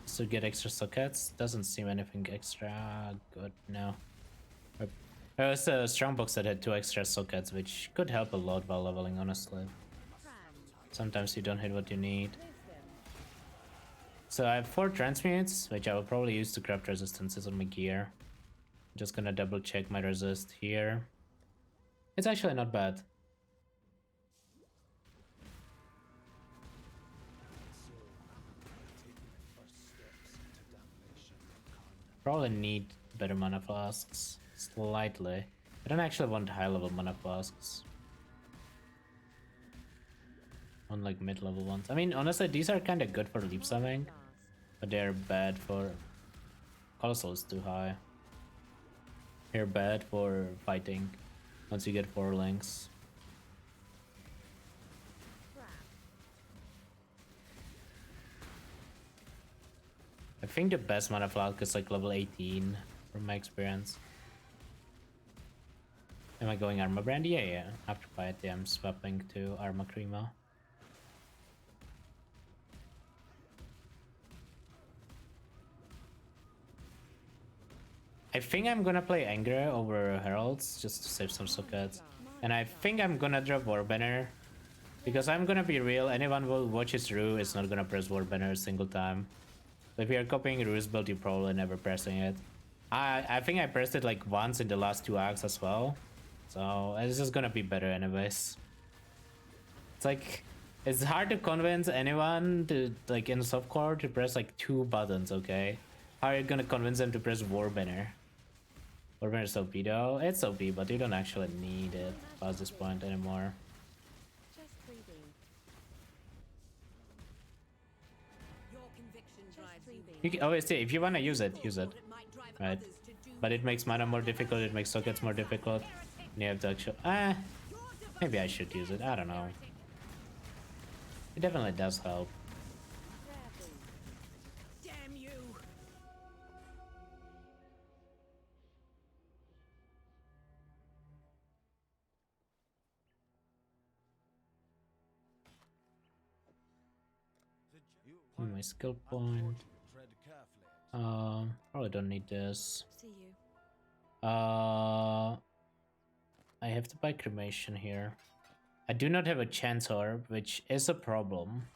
just to get extra sockets. Doesn't seem anything extra good now. There was a strongbox that had 2 extra sockets, which could help a lot while leveling, honestly. Sometimes you don't hit what you need. So I have 4 transmutes, which I will probably use to craft resistances on my gear. Just gonna double check my resist here. It's actually not bad. Probably need better mana flasks, slightly. I don't actually want high level mana flasks. on like mid-level ones. I mean, honestly, these are kind of good for leap summing, but they're bad for... Colossal is too high. They're bad for fighting once you get 4 links. I think the best mana flask is like level 18 from my experience. Am I going Arma Brand? Yeah. After Piety, I'm swapping to Arma Crema. I think I'm gonna play Anger over Heralds just to save some sockets. And I think I'm gonna drop Warbanner. Because I'm gonna be real, anyone who watches Rue is not gonna press Warbanner a single time. So if you're copying Rue's build, you're probably never pressing it. I think I pressed it like once in the last 2 acts as well. So it's just gonna be better anyways. It's like, it's hard to convince anyone to, like in softcore, to press like 2 buttons, okay? How are you gonna convince them to press Warbanner? Warbanner is OP though. It's OP, but you don't actually need it past this point anymore. Just 3D. You can always say, if you wanna use it, right? But it makes mana more difficult, it makes sockets more difficult. And you have to actually... maybe I should use it, I don't know. It definitely does help. Damn you! My skill point. Tread carefully. Probably don't need this. See you. I have to buy cremation here. I do not have a chance orb, which is a problem.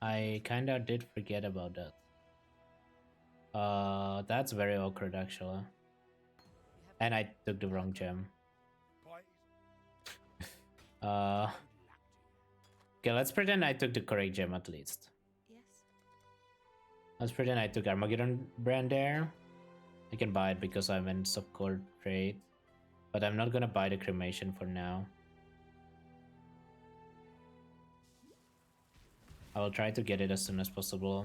I kinda did forget about that. That's very awkward actually. And I took the wrong gem. Okay, let's pretend I took the correct gem at least. Yes. Let's pretend I took Armageddon brand there. I can buy it because I'm in subcore trade. But I'm not gonna buy the cremation for now. I will try to get it as soon as possible.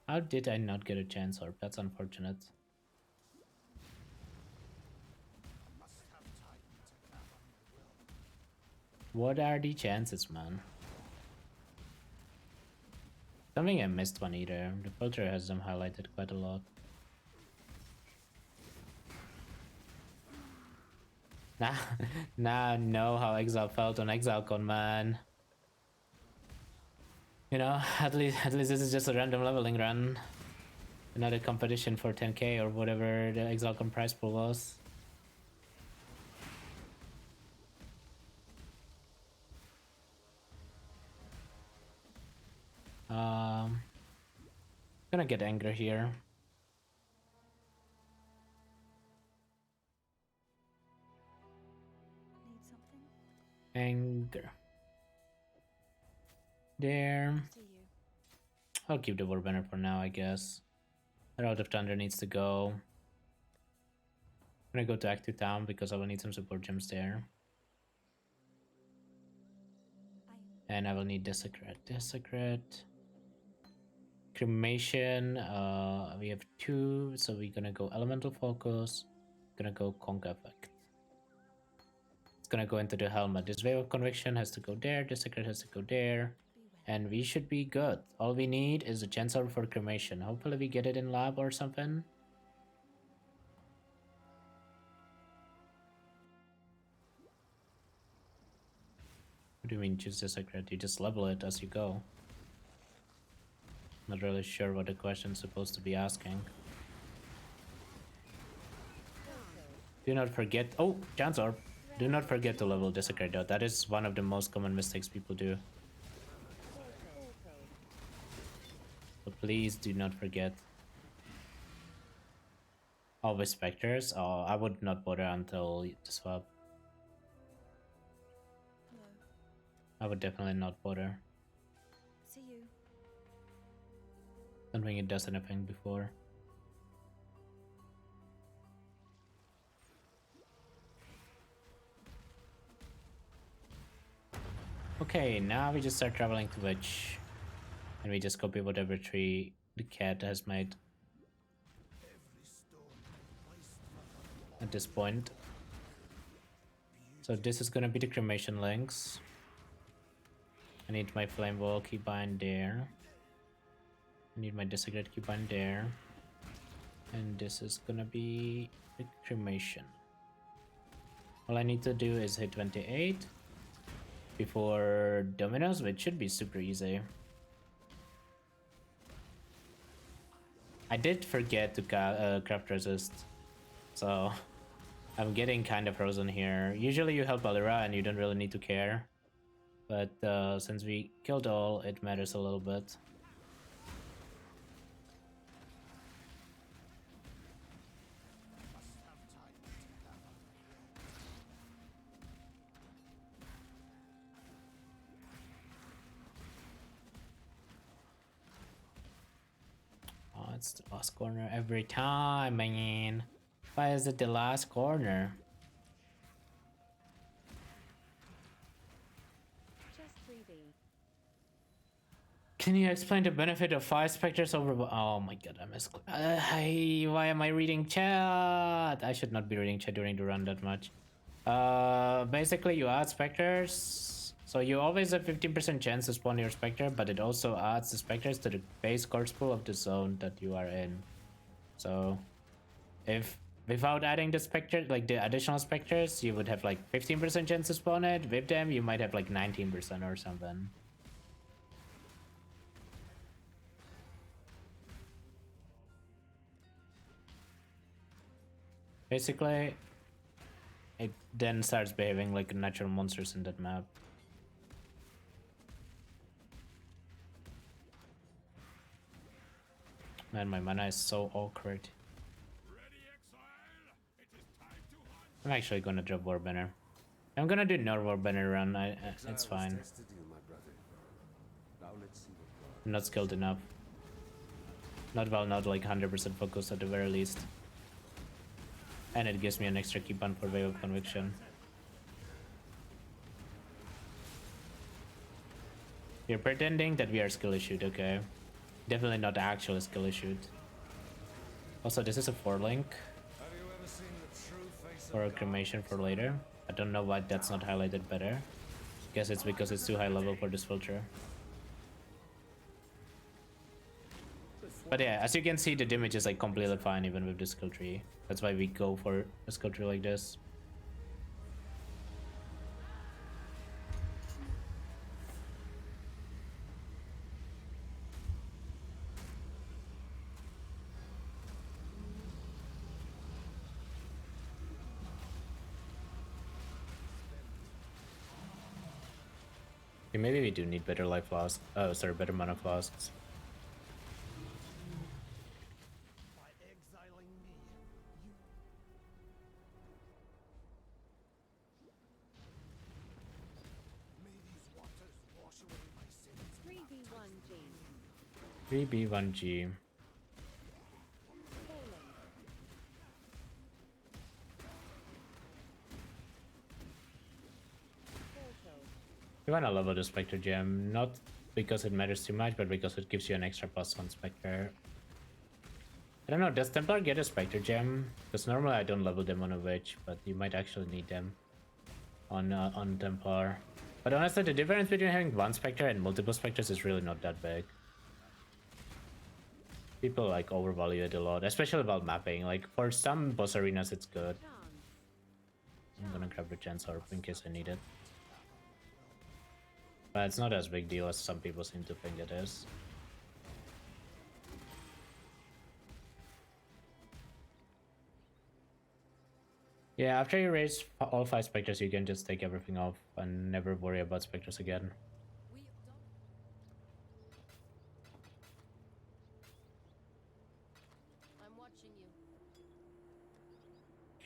How did I not get a chance orb? That's unfortunate. What are the chances, man? Don't think I missed one either. The filter has them highlighted quite a lot. Now I know how Exile felt on ExileCon, man. You know, at least this is just a random leveling run. Another competition for 10k or whatever the ExileCon prize pool was. Gonna get Anger here. Need something? Anger. There. See you. I'll keep the Warbanner for now, I guess. Herald of Thunder needs to go. I'm gonna go to Active Town because I will need some support gems there. And I will need Desecrate. Cremation, we have 2, so we're gonna go Elemental Focus, gonna go CoC Effect. It's gonna go into the helmet. This Wave of Conviction has to go there, Desecrate has to go there, and we should be good. All we need is a chance orb for cremation. Hopefully we get it in lab or something. What do you mean choose Desecrate? You just level it as you go. Not really sure what the question's supposed to be asking. Do not forget... Oh! Chance orb! Do not forget to level Desecrate though. That is one of the most common mistakes people do. So please do not forget. Always Spectres? Oh, I would not bother until the swap. No. I would definitely not bother. See you. Don't think it does anything before. Okay, now we just start traveling to which, and we just copy whatever tree the cat has made at this point. So this is gonna be the cremation links. I need my flame wall keybind there. I need my disintegrate keybind there. And this is gonna be the cremation. All I need to do is hit 28 before dominoes, which should be super easy. I did forget to craft resist, so I'm getting kind of frozen here. Usually you help Alira and you don't really need to care, but since we killed all, it matters a little bit. Oh, it's the last corner every time, man. Why is it the last corner? Just 3D. Can you explain the benefit of 5 specters over? Oh my god, I missed. Hey, why am I reading chat? I should not be reading chat during the run that much. Basically, you add specters, so you always have 15% chance to spawn your specter, but it also adds the specters to the base corpse pool of the zone that you are in. So, if without adding the specter, like the additional specters, you would have like 15% chance to spawn it. With them, you might have like 19% or something. Basically, it then starts behaving like natural monsters in that map. Man, my mana is so awkward. I'm actually gonna drop Warbanner. I'm gonna do no Warbanner run. It's fine. I'm not skilled enough. Not like 100% focused at the very least. And it gives me an extra keep on for Wave of Conviction. You're pretending that we are skill issued, okay? Definitely not actual skill issued. Also, this is a 4-link. For a cremation for later. I don't know why that's not highlighted better. Guess it's because it's too high level for this filter. But yeah, as you can see, the damage is like completely fine even with the skill tree. That's why we go for a skill tree like this. Okay, maybe we do need better life flasks. Oh, sorry, better mana flasks. G. 3B1G. You wanna level the Spectre gem, not because it matters too much, but because it gives you an extra +1 Spectre. I don't know, does Templar get a Spectre gem? Because normally I don't level them on a witch, but you might actually need them on Templar. But honestly, the difference between having one Spectre and multiple Spectres is really not that big. People like overvalue it a lot, especially about mapping. Like for some boss arenas it's good. I'm gonna grab the chance orb in case I need it. But it's not as big deal as some people seem to think it is. Yeah, after you raise all 5 specters, you can just take everything off and never worry about specters again. I'm watching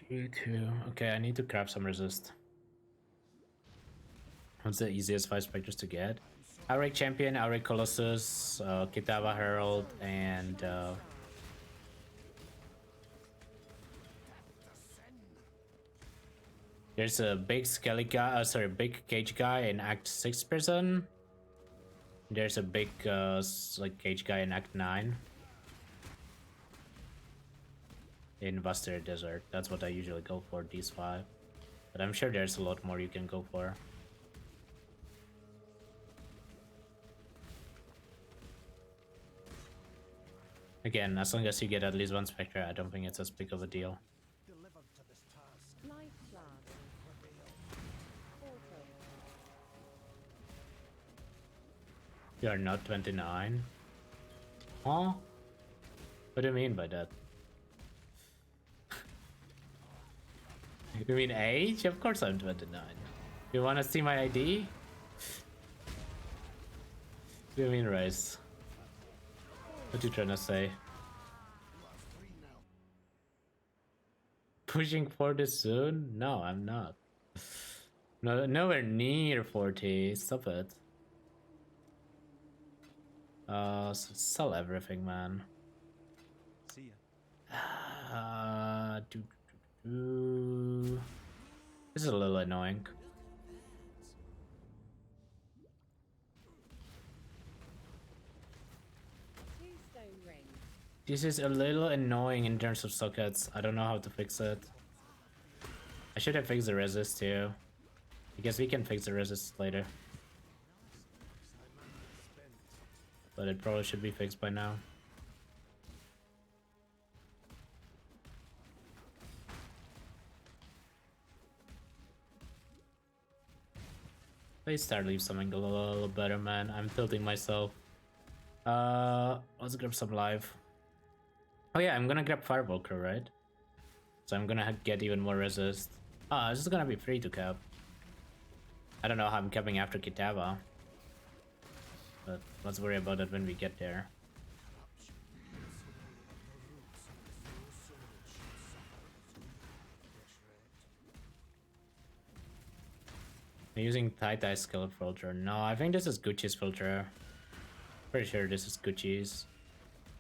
you. Q2. Okay, I need to craft some resist. What's the easiest 5 specters to get? Auric Champion, Auric Colossus, Kitava Herald, and There's a big skelly guy, big cage guy in Act 6 prison. There's a big like cage guy in Act 9. In Buster Desert. That's what I usually go for, these 5. But I'm sure there's a lot more you can go for. Again, as long as you get at least 1 Spectre, I don't think it's as big of a deal. Delivered to this task. Life flask. Auto. You are not 29. Huh? What do you mean by that? You mean age? Of course I'm 29. You wanna see my ID? What do you mean race? What you trying to say? You are free now. Pushing 40 soon? No, I'm not. No, nowhere near 40. Stop it. Sell everything, man. See ya. This is a little annoying. Two stone rings. This is a little annoying in terms of sockets. I don't know how to fix it. I should have fixed the resist too. I guess we can fix the resist later. But it probably should be fixed by now. Please start leave something a little better, man. I'm tilting myself. Let's grab some live. Oh yeah, I'm gonna grab Fireball Crew, right? So I'm gonna get even more resist. Ah, this is gonna be free to cap. I don't know how I'm capping after Kitava. But let's worry about it when we get there. I'm using tie-dye skill filter. No, I think this is Gucci's filter. Pretty sure this is Gucci's.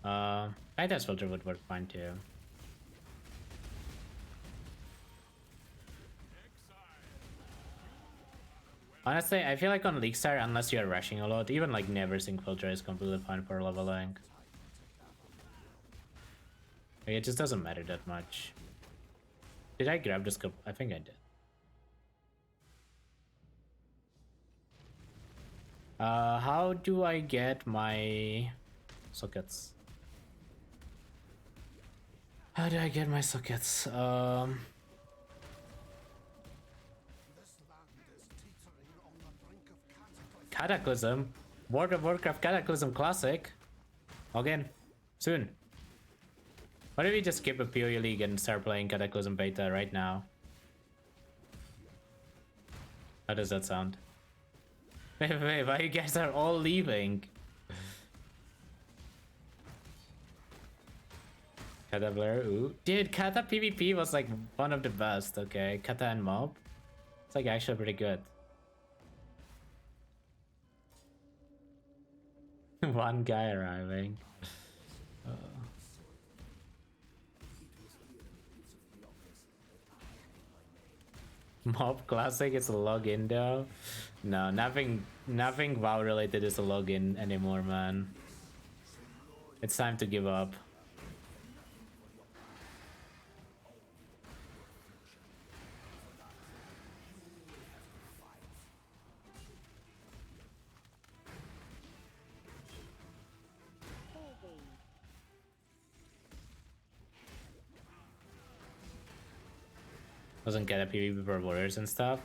Tie-dye filter would work fine too. Honestly, I feel like on League Star, unless you're rushing a lot, even like never sync filter is completely fine for leveling. Like, it just doesn't matter that much. Did I grab the scope? I think I did. How do I get my sockets? How do I get my sockets? This land is teetering on the brink of cataclysm. Cataclysm? World of Warcraft Cataclysm Classic? Again, soon. Why don't we just skip a PoE League and start playing Cataclysm Beta right now? How does that sound? Wait, why you guys are all leaving? Kata Blair, ooh. Dude, Kata PvP was like one of the best, okay? Kata and Mob. It's like actually pretty good. One guy arriving. Mob Classic is a login though. No, nothing WoW related is a login anymore, man. It's time to give up. Doesn't get a PvP for warriors and stuff.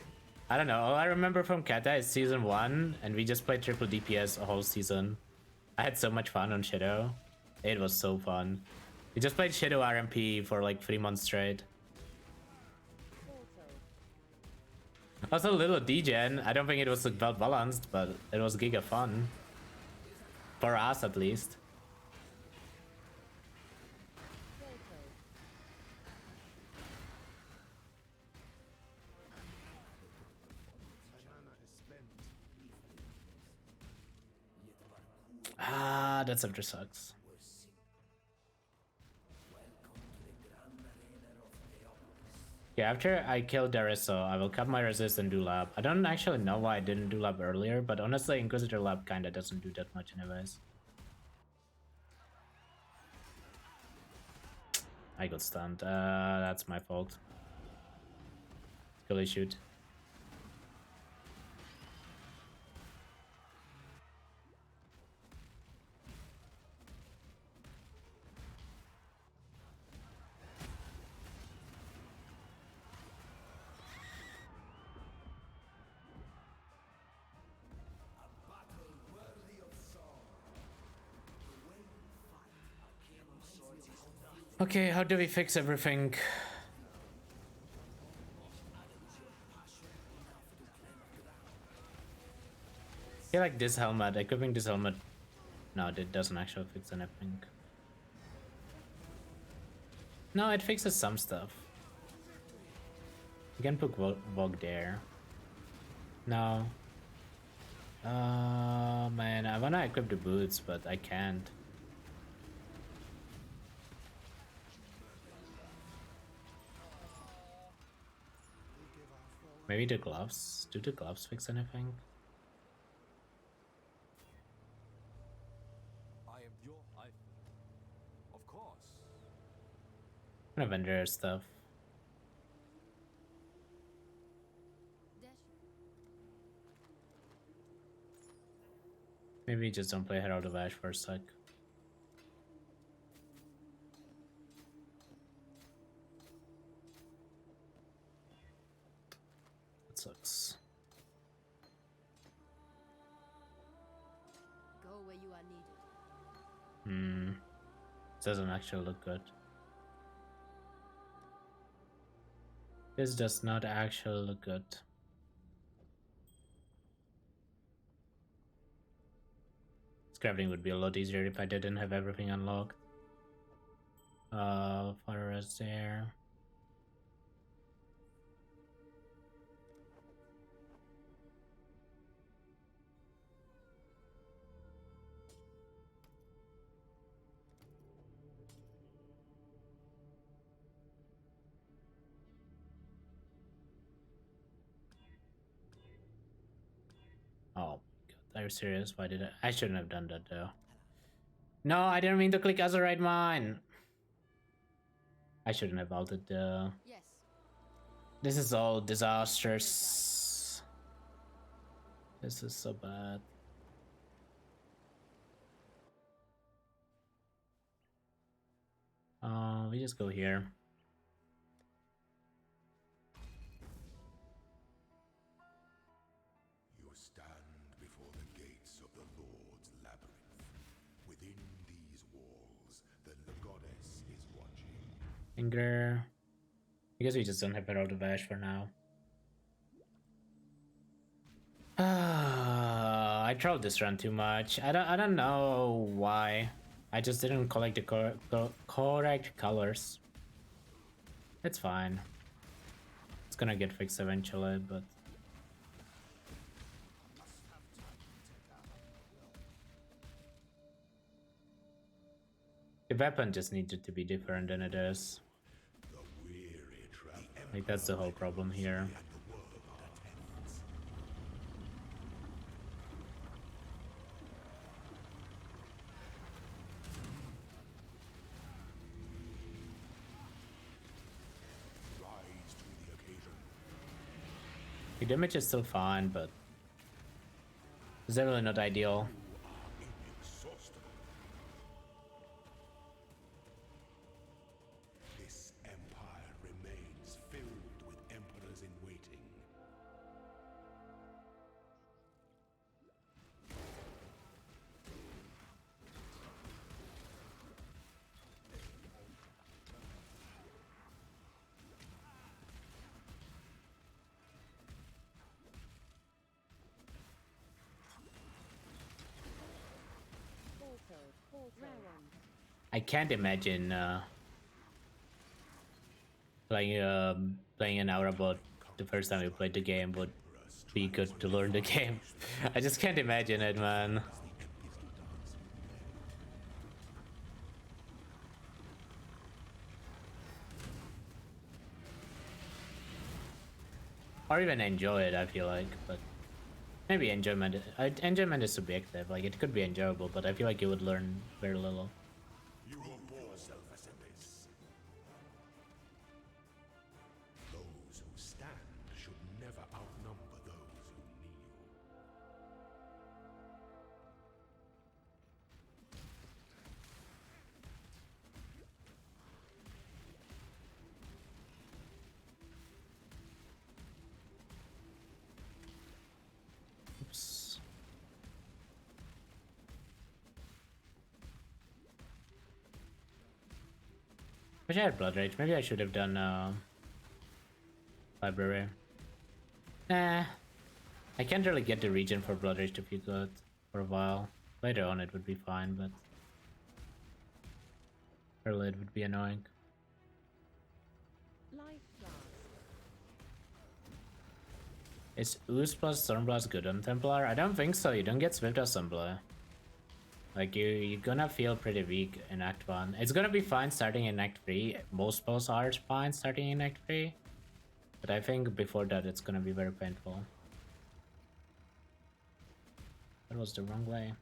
I don't know. All I remember from Kata is season 1, and we just played triple DPS a whole season. I had so much fun on Shadow. It was so fun. We just played Shadow RMP for like 3 months straight. Also a little degen. I don't think it was like well balanced, but it was giga fun. For us at least. Ah, that scepter sucks. Yeah, after I kill Dariso, I will cut my resist and do lab. I don't actually know why I didn't do lab earlier, but honestly, Inquisitor lab kinda doesn't do that much anyways. I got stunned. That's my fault. Skill shoot. Okay, how do we fix everything? I feel like this helmet, equipping this helmet, no, it doesn't actually fix anything. No, it fixes some stuff. You can put Vogue there. No. Man, I wanna equip the boots, but I can't. Maybe the gloves? Do the gloves fix anything? I am your I. Of course. Kind of vendor stuff. Maybe just don't play Herald of Ash for a sec. That sucks. Go where you are needed. Doesn't actually look good. This does not actually look good. Scrapping would be a lot easier if I didn't have everything unlocked. Fire is there. Oh my god, are you serious? Why did I shouldn't have done that though. No, I didn't mean to click Azurite Mine. I shouldn't have ulted though. Yes. This is all disastrous. This is so bad. We just go here. You stand before the gates of the Lord's labyrinth. Within these walls, the goddess is watching. Anger. I guess we just don't have Herald of Ash for now. I trolled this run too much. I don't know why. I just didn't collect the correct colors. It's fine. It's gonna get fixed eventually, but the weapon just needed to be different than it is. Like that's the whole problem here. The damage is still fine, but it's definitely not ideal. This empire remains filled with emperors in waiting. I can't imagine playing an hour about the first time we played the game would be good to learn the game. I just can't imagine it, man. or even enjoy it. I feel like, but maybe enjoyment. Enjoyment is subjective. Like it could be enjoyable, but I feel like you would learn very little. You will bore yourself as abyss. Those who stand should never outnumber those who kneel. Oops. Wish I had Blood Rage. Maybe I should have done Library. Nah. I can't really get the region for Blood Rage to be good for a while. Later on it would be fine, but early it would be annoying. Life flask. Is Ooze plus Stormblast good on Templar? I don't think so. You don't get Swift Assembler. Like you're gonna feel pretty weak in Act 1. It's gonna be fine starting in Act 3. Most spells are fine starting in Act 3. But I think before that it's gonna be very painful. That was the wrong way.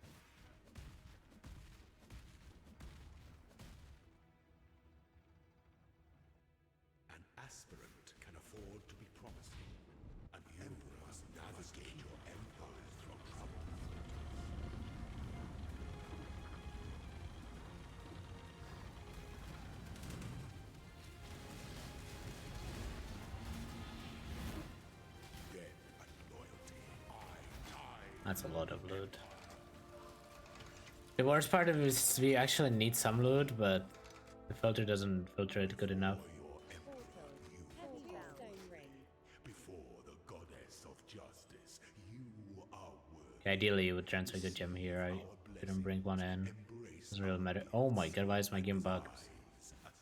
An aspirant can afford to be promising, and you must navigate your empire through trouble. Death and loyalty. That's a lot of loot. The worst part of it is we actually need some loot, but the filter doesn't filter it good enough. Before the goddess of justice, you are worthy. Okay, ideally you would transfer good gem here. I couldn't bring one in. Doesn't really matter. Oh my god, why is my game bugged?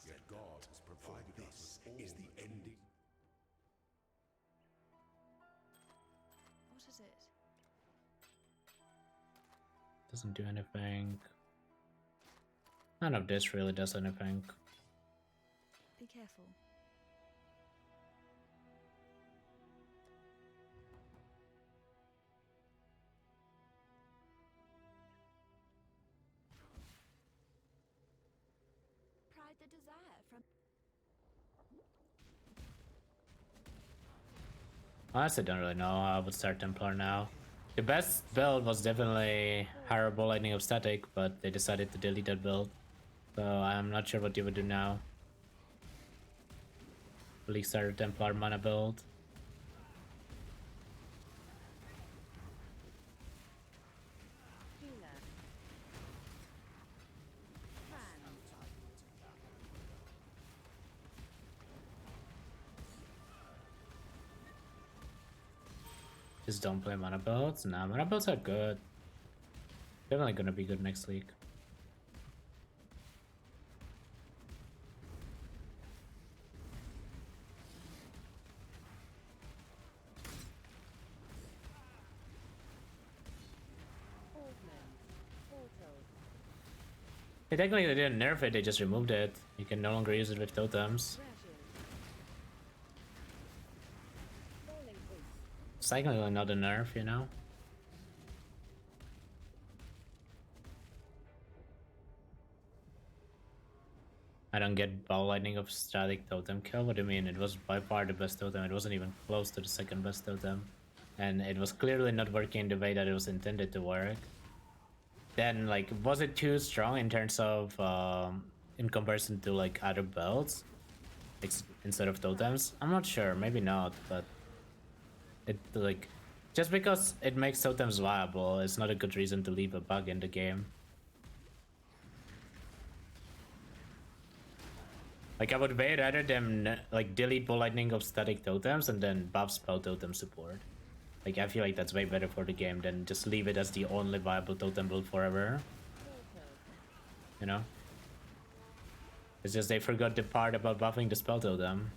Yet God has provided this is the ending. What is it? Doesn't do anything. None of this really does anything. Be careful. Pride the desire from Honestly, don't really know how I would start Templar now. The best build was definitely Horrible Lightning of Static, but they decided to delete that build. So I'm not sure what you would do now. Really start a Templar mana build. healer. Fan. Just don't play mana builds. Nah, mana builds are good. Definitely gonna be good next week. They technically didn't nerf it, they just removed it. You can no longer use it with totems. It's technically not a nerf, you know? I don't get Ball Lightning of Static Totem kill. What do you mean? It was by far the best totem. It wasn't even close to the second best totem. And it was clearly not working the way that it was intended to work. Then, like, was it too strong in terms of, in comparison to, like, other builds? Instead of totems? I'm not sure, maybe not, but it, like, just because it makes totems viable, it's not a good reason to leave a bug in the game. Like, I would way rather them, like, delete Ball Lightning of Static Totems and then buff Spell Totem support. Like, I feel like that's way better for the game than just leave it as the only viable totem build forever. You know? It's just they forgot the part about buffing the Spell Totem.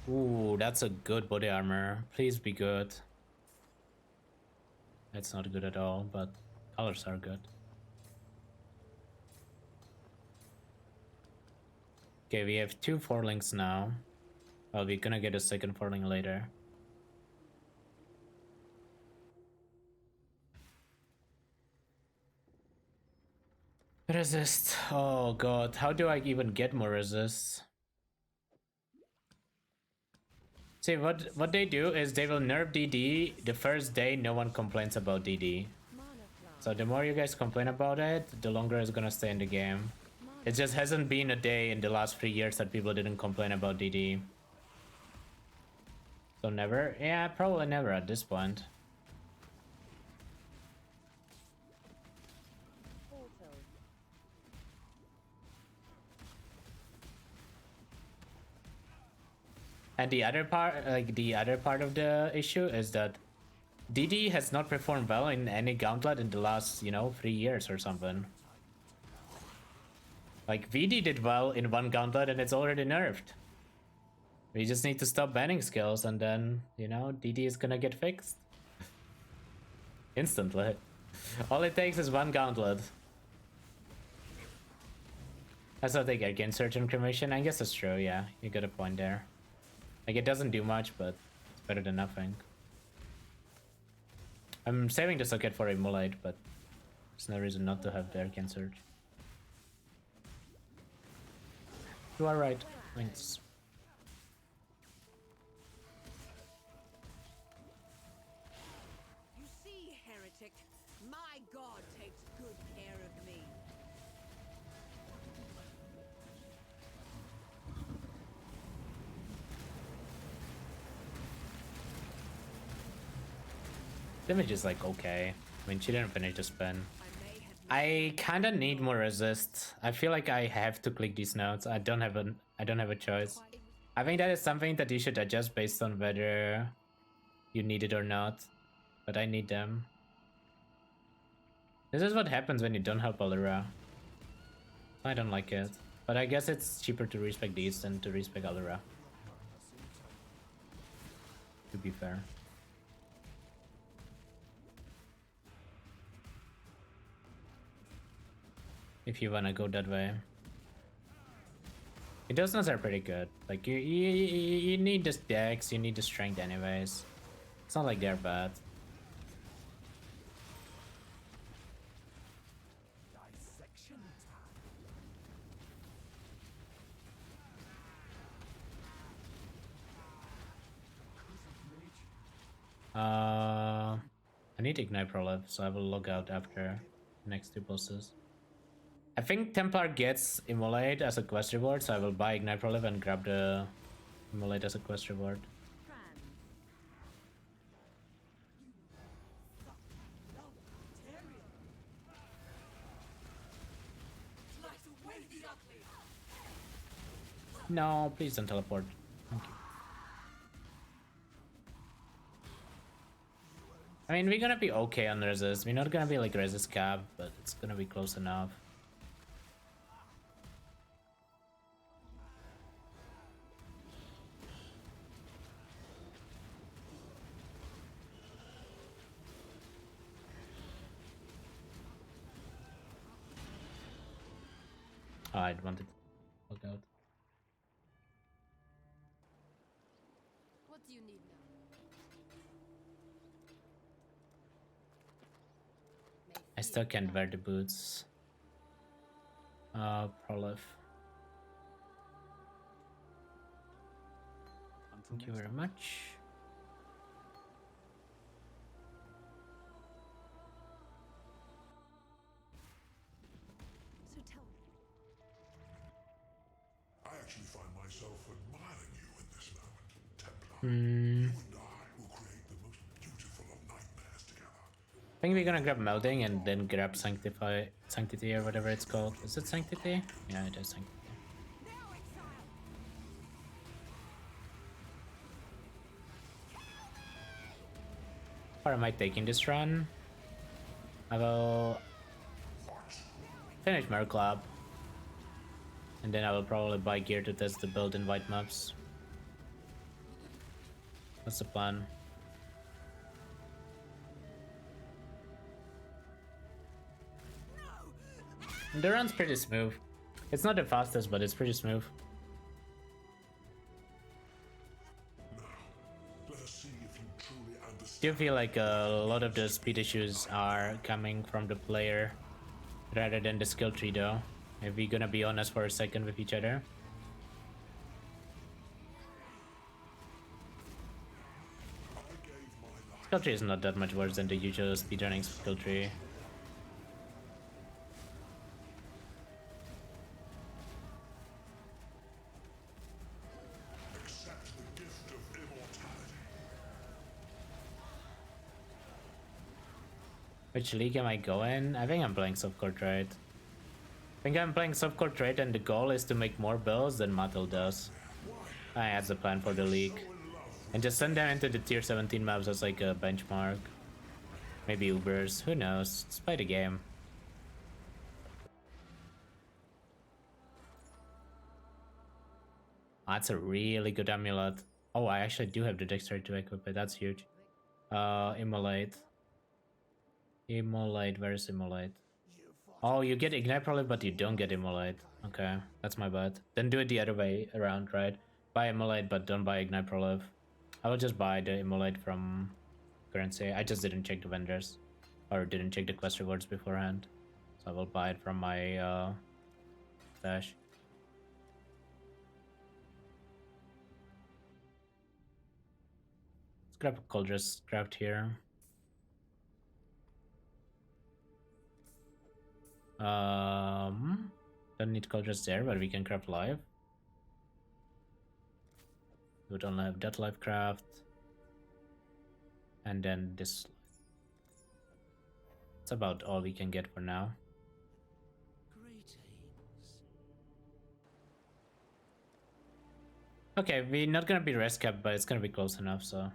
Ooh, that's a good body armor. Please be good. It's not good at all, but colors are good. Okay, we have 2 forlings now. Well, we're gonna get a second forling later. Resist. Oh god, how do I even get more resist? See, what they do is they will nerf DD the first day no one complains about DD. So the more you guys complain about it, the longer it's gonna stay in the game. It just hasn't been a day in the last 3 years that people didn't complain about DD. So never? Yeah, probably never at this point. And the other part, of the issue is that DD has not performed well in any gauntlet in the last, 3 years or something. Like, VD did well in one gauntlet and it's already nerfed. We just need to stop banning skills and then, DD is gonna get fixed. Instantly. All it takes is one gauntlet. That's what they get against Search and Cremation. I guess that's true, yeah. You got a point there. Like, it doesn't do much, but it's better than nothing. I'm saving the socket for Immolate, but there's no reason not to have the Arcane Surge. You are right. Thanks. You see, heretic, my god takes good care of me. Damage is like okay. I mean, she didn't finish the spin. I kind of need more resist. I feel like I have to click these nodes. I don't have a choice. I think that is something that you should adjust based on whether you need it or not. But I need them. This is what happens when you don't help Allura. I don't like it. But I guess it's cheaper to respec these than to respec Allura. To be fair. If you wanna go that way. Those nodes are pretty good. Like you need the dex, you need the strength anyways. It's not like they're bad. I need Ignite Prolif, so I will log out after the next 2 bosses. I think Templar gets Immolate as a quest reward, so I will buy Ignite Prolif and grab the Immolate as a quest reward. No, please don't teleport. Thank you. I mean, we're gonna be okay on resist. We're not gonna be like resist cap, but it's gonna be close enough. Oh, I wanted to look out. What do you need now? I still can't wear the boots. Prolif. Thank you very much. So tell me. I actually find myself admiring you in this moment, Templar. You and I will create the most beautiful of nightmares together. I think we're gonna grab Melding and then grab Sanctity or whatever it's called. Is it Sanctity? Yeah, it is Sanctity. Or am I taking this run? I will finish Mirror Club. And then I will probably buy gear to test the build in white maps. That's the plan. And the run's pretty smooth. It's not the fastest, but it's pretty smooth. Let us see if you truly understand. Do you feel like a lot of the speed issues are coming from the player rather than the skill tree though? If we're gonna be honest for a second with each other. Skill tree is not that much worse than the usual speedrunning skill tree. Accept the gift of immortality. Which league am I going? I think I'm playing softcore trade. I think I'm playing softcore trade and the goal is to make more bills than Matel does. I think that's the plan for the league. And just send them into the tier 17 maps as like a benchmark. Maybe Ubers, who knows? Let's play the game. That's a really good amulet. Oh, I actually do have the dexterity to equip it, that's huge. Immolate. Immolate, where's Immolate? Oh, you get Ignite probably, but you don't get Immolate. Okay, that's my bad. Then do it the other way around, right? Buy Immolate, but don't buy Ignite Prolive. I will just buy the Immolate from currency. I just didn't check the vendors. Or didn't check the quest rewards beforehand. So I will buy it from my stash. Let's grab a Coldress craft here. Don't need Coldress there, but we can craft live. We would only have that live craft. And then this. That's about all we can get for now. Okay, we're not gonna be rest capped, but it's gonna be close enough, so.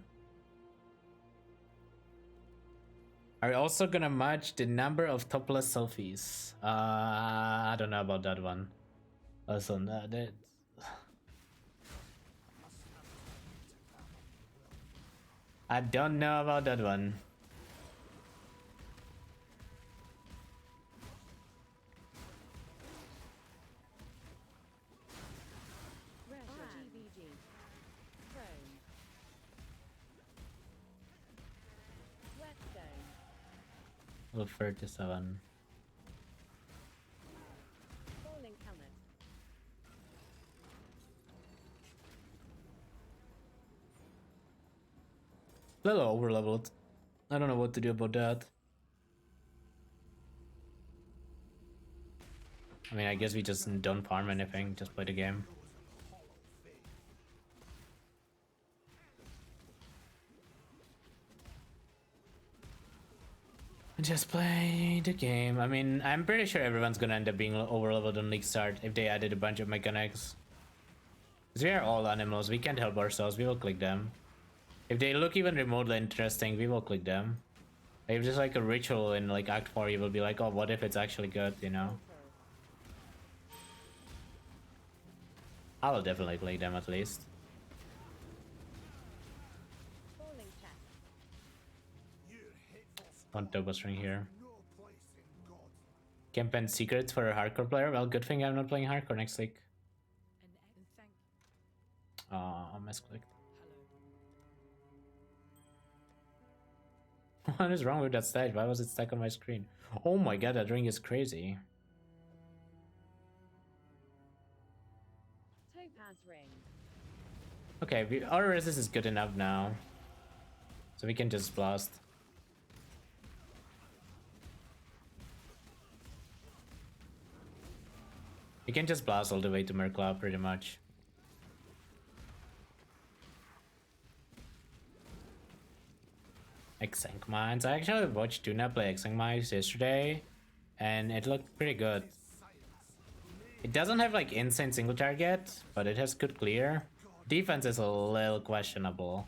Are we also gonna match the number of topless selfies? I don't know about that one. Listen, I don't know about that one. Level 37. Little over leveled. I don't know what to do about that. I mean, I guess we just don't farm anything, just play the game. Just play the game. I mean, I'm pretty sure everyone's gonna end up being over leveled on League Start if they added a bunch of mechanics. Because we are all animals, we can't help ourselves, we will click them. If they look even remotely interesting, we will click them. If there's like a ritual in like Act 4, you will be like, oh, what if it's actually good, you know? I will definitely click them at least. One turbo string here. Campaign secrets for a hardcore player? Well, good thing I'm not playing hardcore next week. I misclicked. What is wrong with that stage? Why was it stuck on my screen? Oh my god, that ring is crazy. Topaz ring. Okay, our resist is good enough now. So we can just blast. We can just blast all the way to Merkla pretty much. Exank Mines. I actually watched Tuna play Exank Mines yesterday and it looked pretty good. It doesn't have like insane single target, but it has good clear. Defense is a little questionable.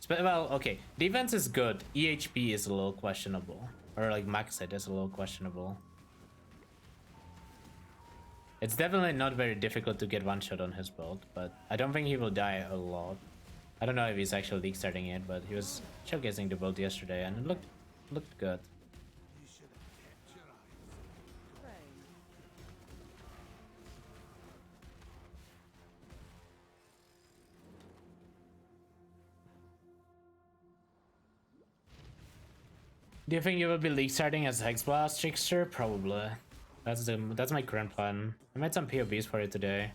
Well, okay, defense is good. EHP is a little questionable. Or like max hit is a little questionable. It's definitely not very difficult to get one shot on his build, but I don't think he will die a lot. I don't know if he's actually league starting it, but he was showcasing the build yesterday and it looked good. Do you think you will be league starting as Hexblast Trickster? Probably. That's my current plan. I made some POBs for it today.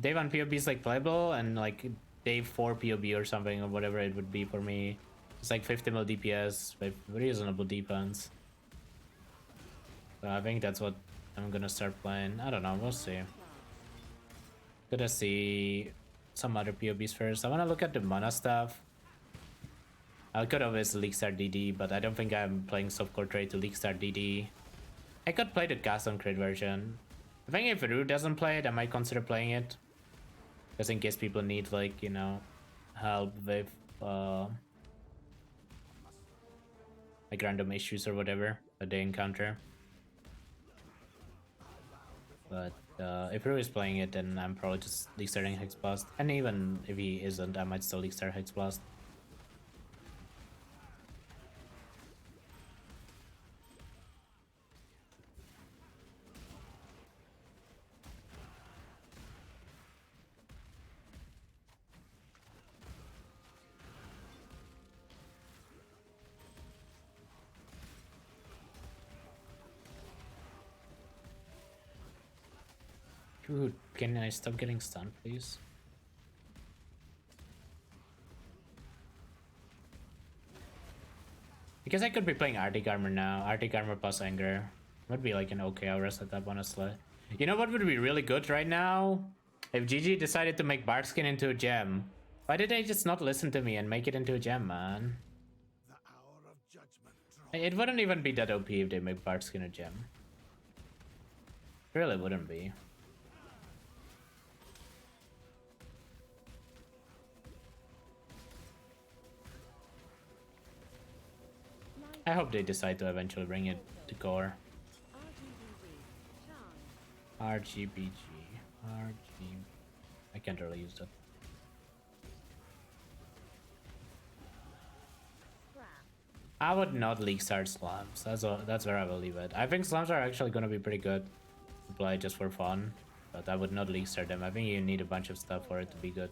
Day 1 POB is like playable, and like day 4 POB or something, or whatever it would be for me. It's like 50 mil DPS with reasonable defense. So I think that's what I'm gonna start playing. I don't know, we'll see. Gotta see some other POBs first. I wanna look at the mana stuff. I could always league start DD, but I don't think I'm playing softcore trade to league start DD. I could play the custom crit version. I think if Rue doesn't play it, I might consider playing it. Just in case people need, like, you know, help with like random issues or whatever that they encounter. But if Rue is playing it, then I'm probably just league starting Hexblast. And even if he isn't, I might still league start Hexblast. Dude, can I stop getting stunned, please? Because I could be playing Arctic Armor now. Arctic Armor plus Anger. Would be like an okay aura setup, honestly. You know what would be really good right now? If GG decided to make Barkskin into a gem. Why did they just not listen to me and make it into a gem, man? The hour of judgment It wouldn't even be that OP if they make Barkskin a gem. It really wouldn't be. I hope they decide to eventually bring it to core. RGBG. I can't really use that. I would not league start slams. That's where I will leave it. I think slams are actually gonna be pretty good to play just for fun, but I would not league start them. I think you need a bunch of stuff for it to be good.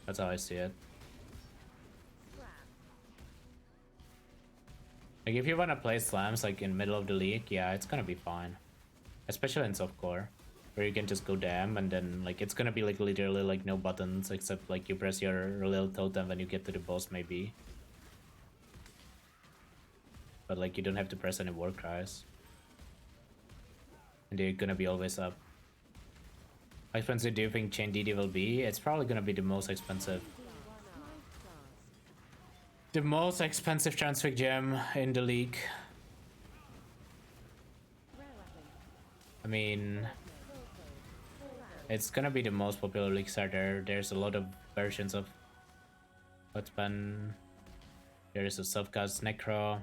That's how I see it. Like if you wanna play slams like in middle of the league, yeah, it's gonna be fine. Especially in softcore, where you can just go damn and then like it's gonna be like literally like no buttons except like you press your little totem when you get to the boss maybe. But like you don't have to press any war cries. And they're gonna be always up. How expensive do you think Chain DD will be? It's probably gonna be the most expensive. The most expensive transfig gem in the league. I mean, it's gonna be the most popular league starter. There's a lot of versions of what's been. There is a self-cast Necro.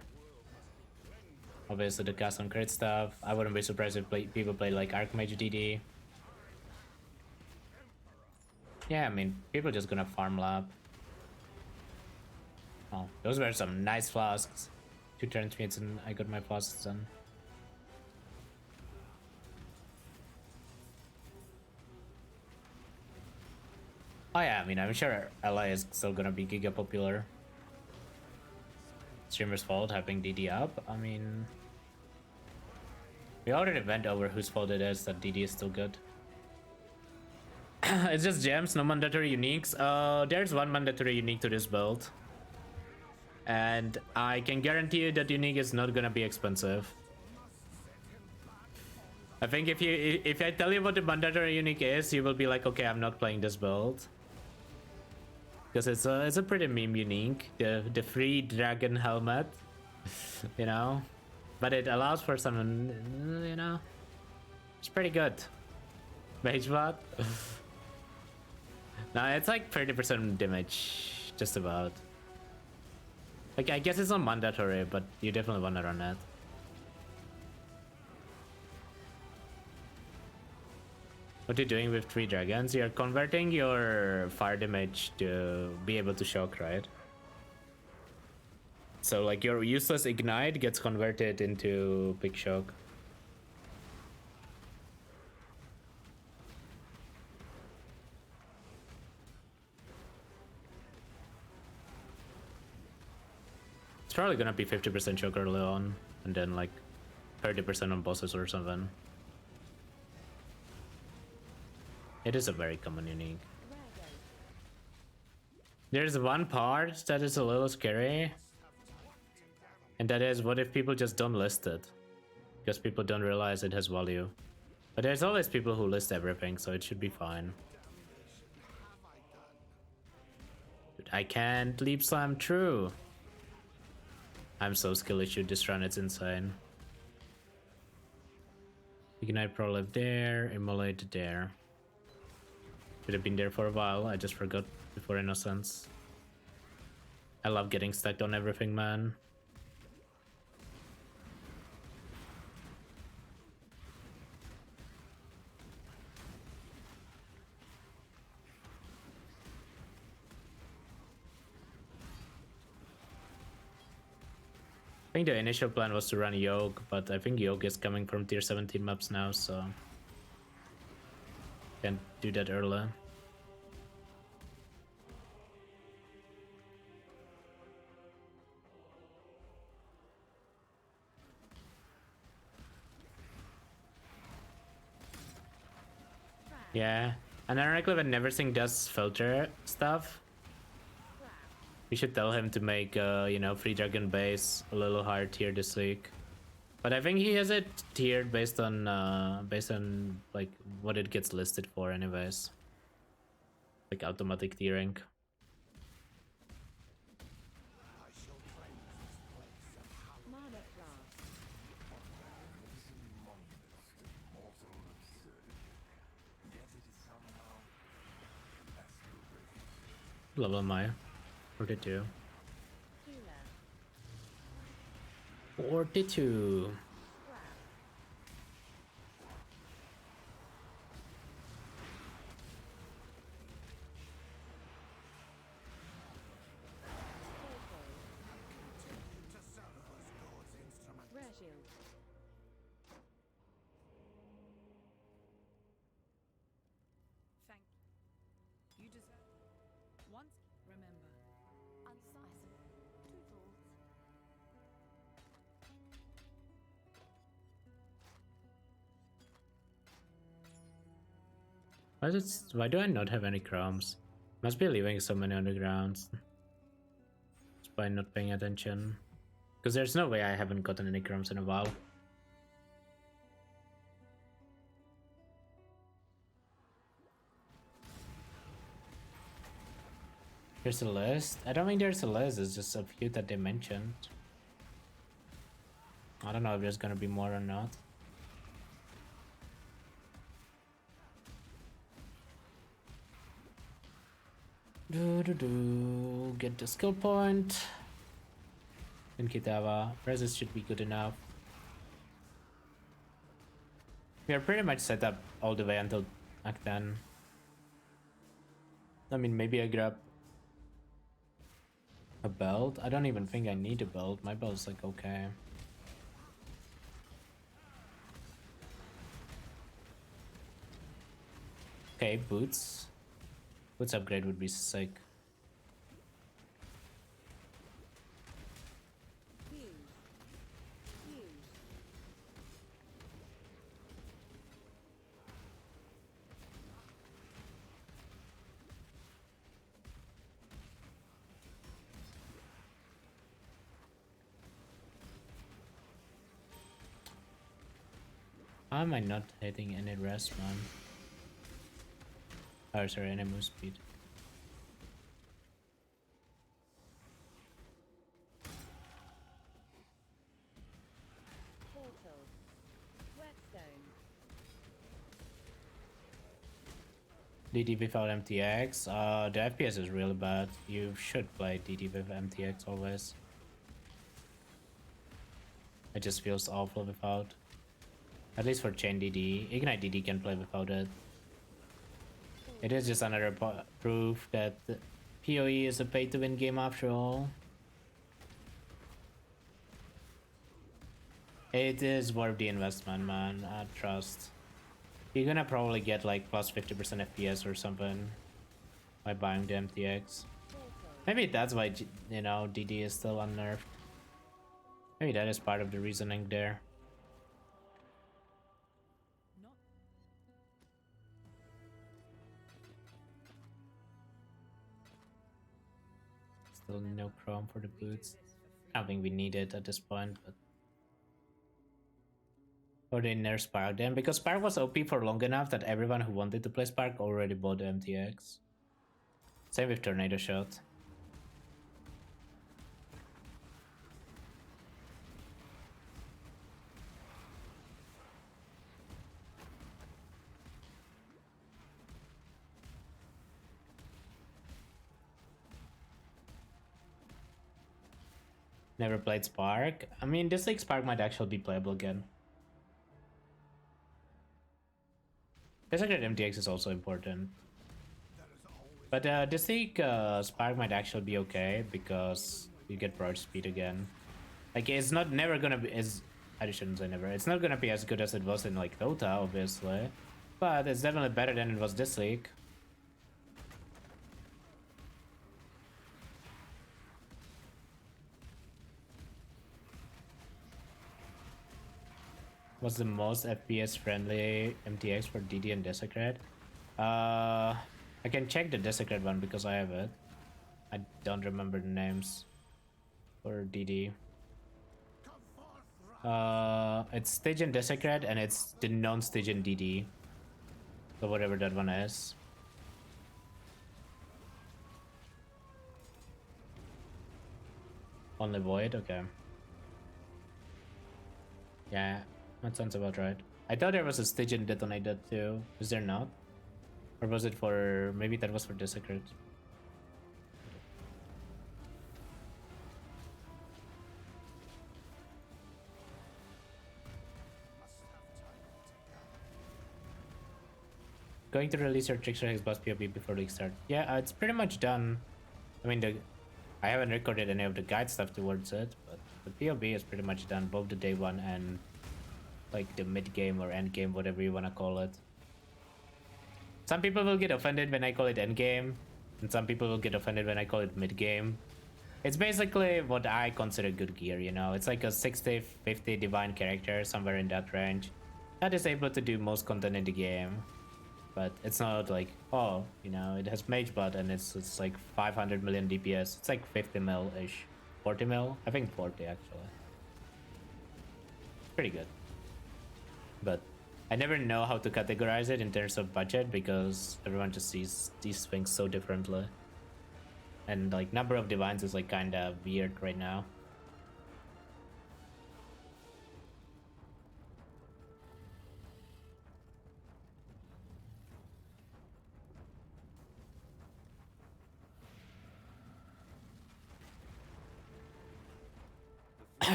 Obviously the custom crit stuff. I wouldn't be surprised if people play like Archmage DD. Yeah, I mean, people just gonna farm lab. Oh, those were some nice flasks. 2 transmutes and I got my flasks done. Oh yeah, I mean, I'm sure LA is still gonna be giga popular. Streamer's fault having DD up. I mean, we already went over whose fault it is that DD is still good. It's just gems, no mandatory uniques. There's one mandatory unique to this build. And I can guarantee you that unique is not gonna be expensive. I think if I tell you what the mandatory unique is, you will be like, okay, I'm not playing this build. Because it's a pretty meme unique, the free dragon helmet, you know, but it allows for some, you know, it's pretty good. Mage bot. No, it's like 30% damage, just about. Like, I guess it's not mandatory, but you definitely want to run that. What you're doing with 3 dragons, you're converting your fire damage to be able to shock, right? So like your useless ignite gets converted into big shock. It's probably gonna be 50% shock early on, and then like 30% on bosses or something. It is a very common unique. There's one part that is a little scary, and that is, what if people just don't list it? Because people don't realize it has value. But there's always people who list everything, so it should be fine. Dude, I can't leap slam through. I'm so skill issued this run, it's insane. Ignite Pro live there, Immolate there. Should have been there for a while, I just forgot before Innocence. I love getting stuck on everything, man. I think the initial plan was to run Yoke, but I think Yoke is coming from tier 17 maps now, so can't do that early. Yeah, and ironically when Neversing does filter stuff, we should tell him to make, you know, free dragon base a little higher tier this week. But I think he has it tiered based on like what it gets listed for, anyways. Like automatic tiering. Level Maya. 42. 42. Thank you. You deserve. Once, remember. Unsighted. Toodles. Why do I not have any crumbs? Must be leaving so many on the ground. Just by not paying attention. Because there's no way I haven't gotten any crumbs in a while. There's a list? I don't think there's a list, it's just a few that they mentioned. I don't know if there's gonna be more or not. Get the skill point. In Kitava. Resist should be good enough. We are pretty much set up all the way until Act 10. I mean, maybe I grab a belt. I don't even think I need a belt. My belt's like okay. Okay, boots. Boots upgrade would be sick. How am I not hitting any rest, man? Oh, sorry, any move speed. DD without MTX. The FPS is really bad. You should play DD with MTX always. It just feels awful without. At least for chain DD. Ignite DD can play without it. It is just another proof that the PoE is a pay-to-win game after all. It is worth the investment, man. I trust. You're gonna probably get like plus 50% FPS or something by buying the MTX. Maybe that's why, you know, DD is still unnerved. Maybe that is part of the reasoning there. Still no chrome for the boots. I don't think we need it at this point, but... Or they nerf Spark then, because Spark was OP for long enough that everyone who wanted to play Spark already bought the MTX. Same with Tornado Shot. Never played Spark. I mean, this like Spark might actually be playable again. Desecrated MTX is also important. But this week, Spark might actually be okay because you get broad speed again. Like, it's not never gonna be as... I shouldn't say never. It's not gonna be as good as it was in like Dota, obviously. But it's definitely better than it was this week. What's the most FPS friendly MTX for DD and Desecrate? I can check the Desecrate one because I have it. I don't remember the names for DD. It's Stygian Desecrate and it's the non-Stygian DD. So whatever that one is. Only Void? Okay. Yeah. That sounds about right. I thought there was a Stygian Detonator too. Is there not? Or was it for... maybe that was for Desecrate. Going to release your Trickster Hex Boss POB before league start. Yeah, it's pretty much done. I mean, I haven't recorded any of the guide stuff towards it, but the POB is pretty much done, both the day one and like the mid game or end game, whatever you want to call it. Some people will get offended when I call it end game, and some people will get offended when I call it mid game. It's basically what I consider good gear, you know. It's like a 60-50 divine character, somewhere in that range, that is able to do most content in the game. But it's not like, oh, you know, it has mage butt and it's like 500 million DPS. It's like 50 mil-ish. 40 mil? I think 40 actually. Pretty good. But I never know how to categorize it in terms of budget because everyone just sees these things so differently. And like number of divines is like kinda weird right now.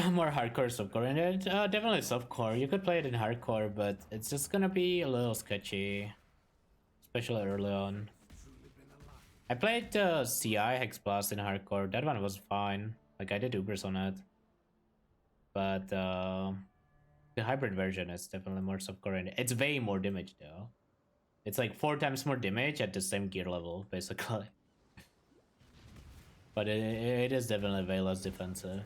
More hardcore softcore in it. Definitely softcore. You could play it in hardcore, but it's just gonna be a little sketchy, especially early on. I played CI Hex Blast in hardcore. That one was fine. Like I did Ubers on it, but the hybrid version is definitely more softcore in it. It's way more damage though. It's like 4 times more damage at the same gear level, basically. But it is definitely way less defensive.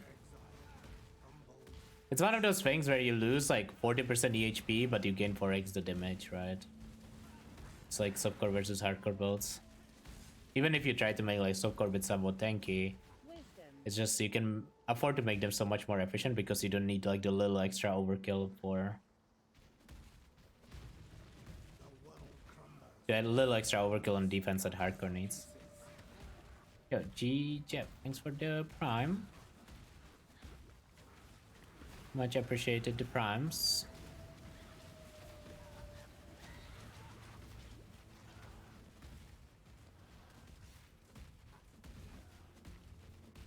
It's one of those things where you lose like 40% EHP, but you gain 4x the damage, right? It's like softcore versus hardcore builds. Even if you try to make like softcore bits somewhat tanky, it's just you can afford to make them so much more efficient because you don't need like the little extra overkill for... Yeah, a little extra overkill on defense that hardcore needs. Yo, G Jeff, thanks for the prime. Much appreciated the primes.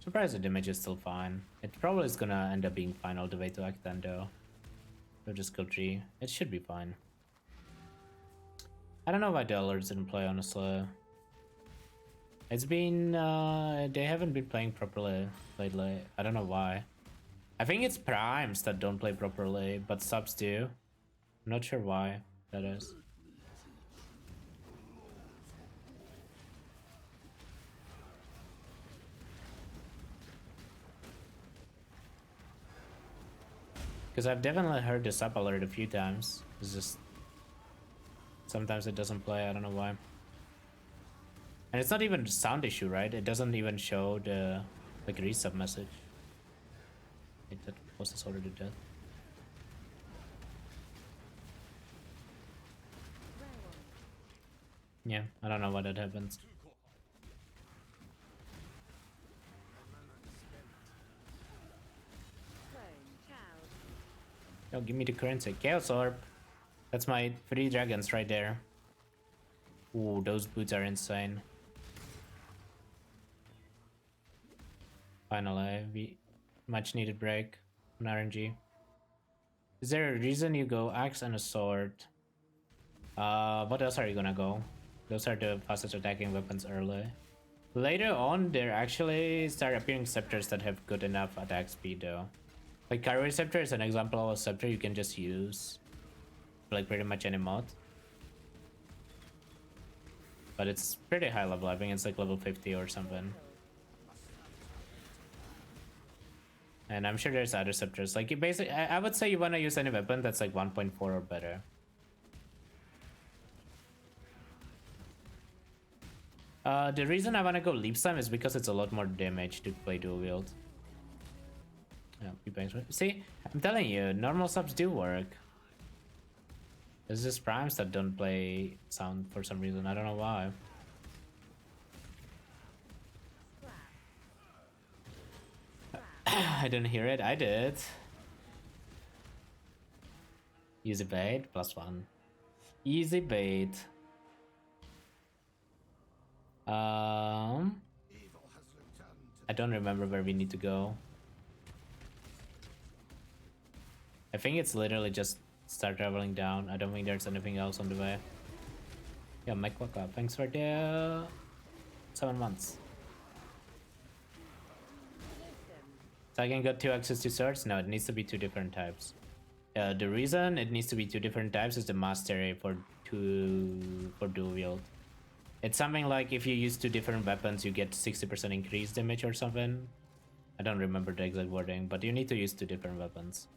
Surprised the damage is still fine. It probably is gonna end up being fine all the way to Actando. So just kill tree. It should be fine. I don't know why the alerts didn't play, honestly. It's been, they haven't been playing properly lately. I don't know why. I think it's primes that don't play properly, but subs do. I'm not sure why that is. Because I've definitely heard the sub alert a few times. It's just sometimes it doesn't play. I don't know why. And it's not even a sound issue, right? It doesn't even show the like resub message. I think that boss is already dead. Yeah, I don't know why that happens. Oh, give me the currency. Chaos Orb. That's my 3 dragons right there. Ooh, those boots are insane. Finally, we much needed break on RNG. Is there a reason you go axe and a sword? What else are you gonna go? Those are the fastest attacking weapons early. Later on, there actually start appearing scepters that have good enough attack speed though. Like Carry Scepter is an example of a scepter you can just use for like pretty much any mod. But it's pretty high level, I think it's like level 50 or something. And I'm sure there's other scepters. Like you basically, I would say you want to use any weapon that's like 1.4 or better. The reason I want to go Leap Slime is because it's a lot more damage to play dual wield. Yeah, see, I'm telling you, normal subs do work. It's just primes that don't play sound for some reason. I don't know why. I didn't hear it. I did. Easy bait, +1. Easy bait. I don't remember where we need to go. I think it's literally just start traveling down. I don't think there's anything else on the way. Yeah, Mike Waka, thanks for the 7 months. So I can get 2 access to swords? No, it needs to be 2 different types. The reason it needs to be 2 different types is the mastery for dual wield. It's something like if you use 2 different weapons, you get 60% increased damage or something. I don't remember the exact wording, but you need to use 2 different weapons.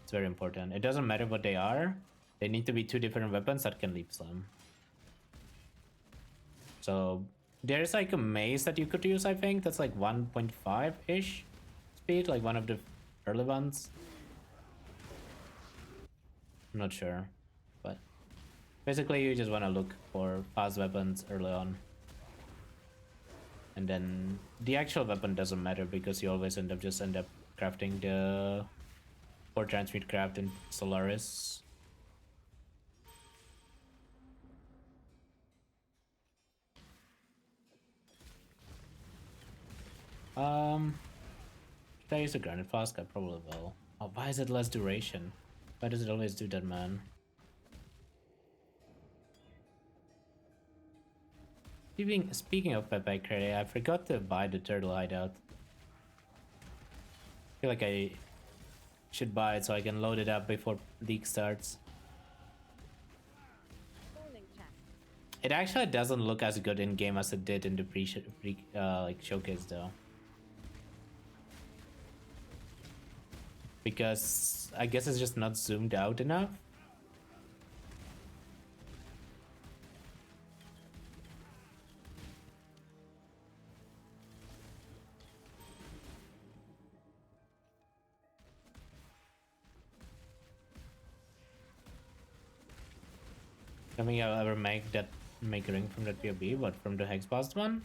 It's very important. It doesn't matter what they are. They need to be 2 different weapons that can leap slam. So there's like a mace that you could use, I think. That's like 1.5-ish speed, like one of the early ones. I'm not sure, but basically you just want to look for fast weapons early on. And then the actual weapon doesn't matter because you always end up crafting the 4 transmute craft in Solaris. Should I use a granite flask? I probably will. Oh, why is it less duration? Why does it always do that, man? Speaking of Pepe Credit, I forgot to buy the turtle hideout. I feel like I should buy it so I can load it up before league starts. It actually doesn't look as good in game as it did in the like showcase though. Because I guess it's just not zoomed out enough. I don't think I'll ever make a ring from that POB, but from the Hexblast one?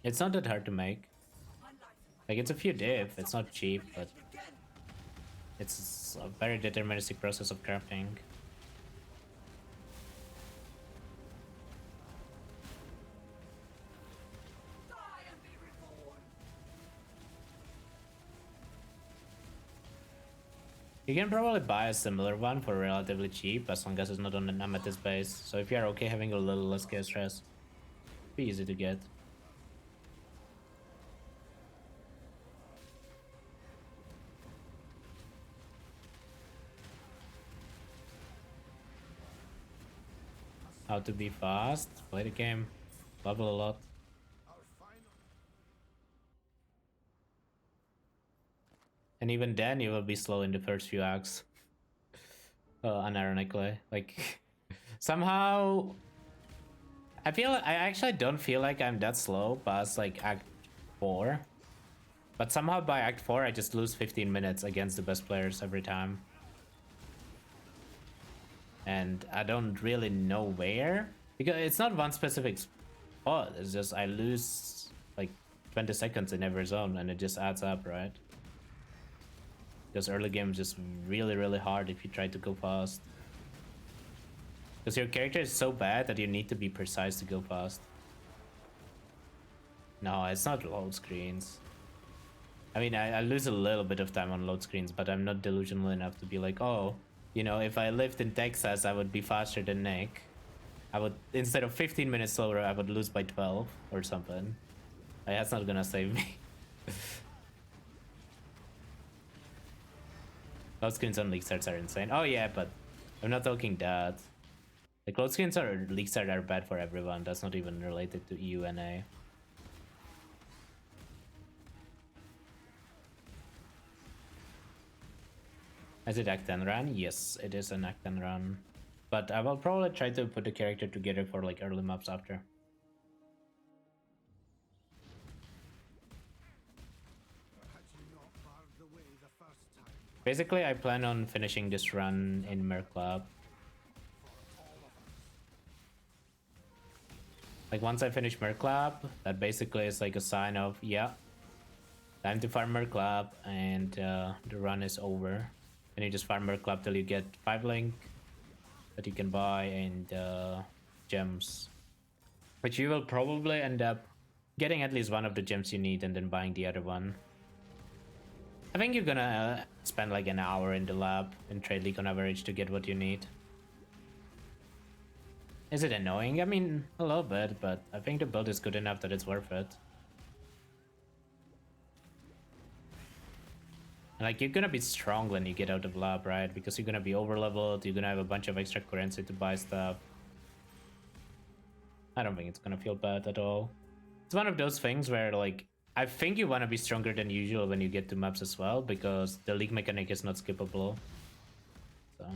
It's not that hard to make. Like, it's a few div, it's not cheap, but it's a very deterministic process of crafting. You can probably buy a similar one for relatively cheap as long as it's not on an amethyst base. So if you're okay having a little less chaos stress, be easy to get. How to be fast, play the game, level a lot. And even then you will be slow in the first few acts. Unironically. Like somehow I actually don't feel like I'm that slow past like act 4. But somehow by act 4 I just lose 15 minutes against the best players every time. And I don't really know where, because it's not one specific spot, it's just I lose like 20 seconds in every zone and it just adds up, right? Because early game is just really hard if you try to go fast. Because your character is so bad that you need to be precise to go fast. No, it's not load screens. I mean, I lose a little bit of time on load screens, but I'm not delusional enough to be like, oh, you know, if I lived in Texas, I would be faster than Nick. I would, instead of 15 minutes slower, I would lose by 12 or something. Like, that's not gonna save me. Load screens on league starts are insane. Oh yeah, but I'm not talking that. Like, load screens or league start are bad for everyone. That's not even related to EUNA. Is it Act 10 run? Yes, it is an Act 10 run. But I will probably try to put the character together for like early maps after. Basically, I plan on finishing this run in Merclub. Like once I finish Merclub, that basically is like a sign of, yeah, time to farm Merclub and the run is over. And you just farm Merclub till you get 5 link that you can buy and gems. Which you will probably end up getting at least one of the gems you need and then buying the other one. I think you're gonna spend like an hour in the lab in Trade League on average to get what you need. Is it annoying? I mean, a little bit, but I think the build is good enough that it's worth it. Like, you're gonna be strong when you get out of lab, right? Because you're gonna be over leveled, you're gonna have a bunch of extra currency to buy stuff. I don't think it's gonna feel bad at all. It's one of those things where, like, I think you wanna be stronger than usual when you get to maps as well, because the league mechanic is not skippable. So.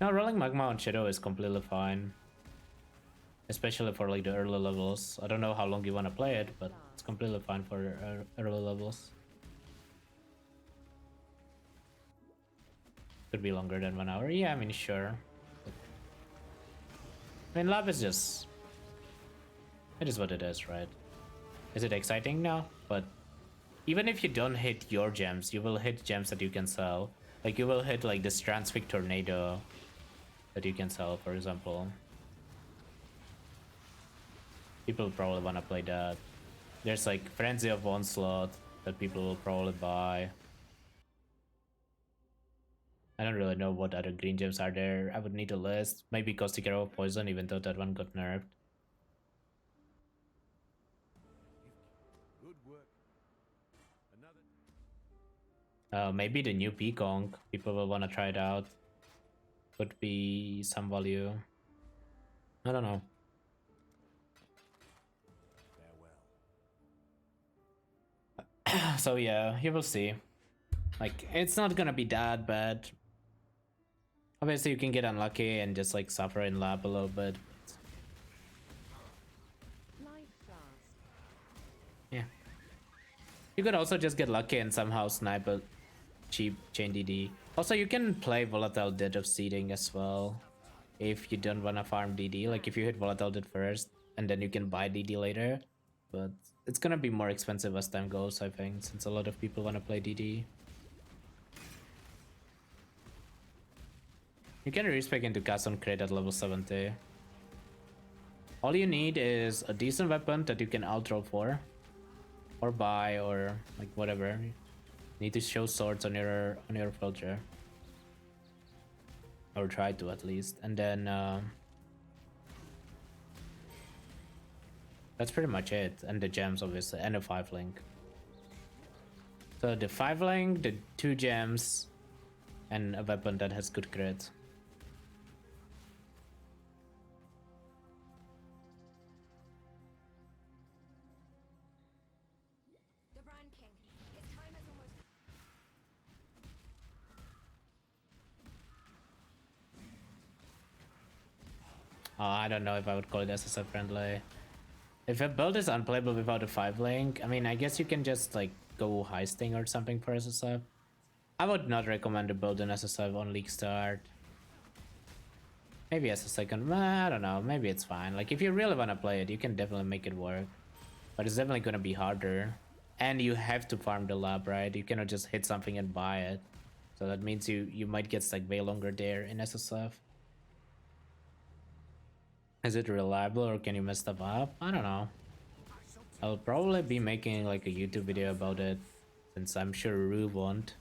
No, rolling Magma on Shadow is completely fine. Especially for like the early levels. I don't know how long you wanna play it, but it's completely fine for early levels. Could be longer than 1 hour. Yeah, I mean, sure. I mean, lab is just... it is what it is, right? Is it exciting? No, but even if you don't hit your gems, you will hit gems that you can sell. Like, you will hit like this Transfix Tornado that you can sell, for example. People probably want to play that. There's like Frenzy of Onslaught that people will probably buy. I don't really know what other green gems are there. I would need a list. Maybe Caustic Arrow of Poison, even though that one got nerfed. Good work. Another. Maybe the new Peaconk. People will want to try it out. Could be some value. I don't know. So yeah, you will see. Like, it's not gonna be that bad. Obviously you can get unlucky and just like suffer in lab a little bit. Yeah. You could also just get lucky and somehow snipe a cheap chain DD. Also, you can play Volatile Dead of Seeding as well. If you don't wanna farm DD, like if you hit Volatile Dead first and then you can buy DD later. But it's gonna be more expensive as time goes, I think, since a lot of people wanna play DD. You can respec into cast on crit at level 70. All you need is a decent weapon that you can outroll for. Or buy, or like whatever. Need to show swords on your filter. Or try to at least. And then that's pretty much it. And the gems obviously. And a 5-link. So the 5-link, the 2 gems, and a weapon that has good crit. The Brand King. His time is almost. I don't know if I would call it SSF friendly. If a build is unplayable without a 5-link, I mean, I guess you can just like go heisting or something for SSF. I would not recommend a build in SSF on League Start. Maybe as a second, I don't know, maybe it's fine. Like if you really want to play it, you can definitely make it work. But it's definitely going to be harder. And you have to farm the lab, right? You cannot just hit something and buy it. So that means you might get stuck way longer there in SSF. Is it reliable or can you mess stuff up? I don't know. I'll probably be making like a YouTube video about it, since I'm sure Rue won't.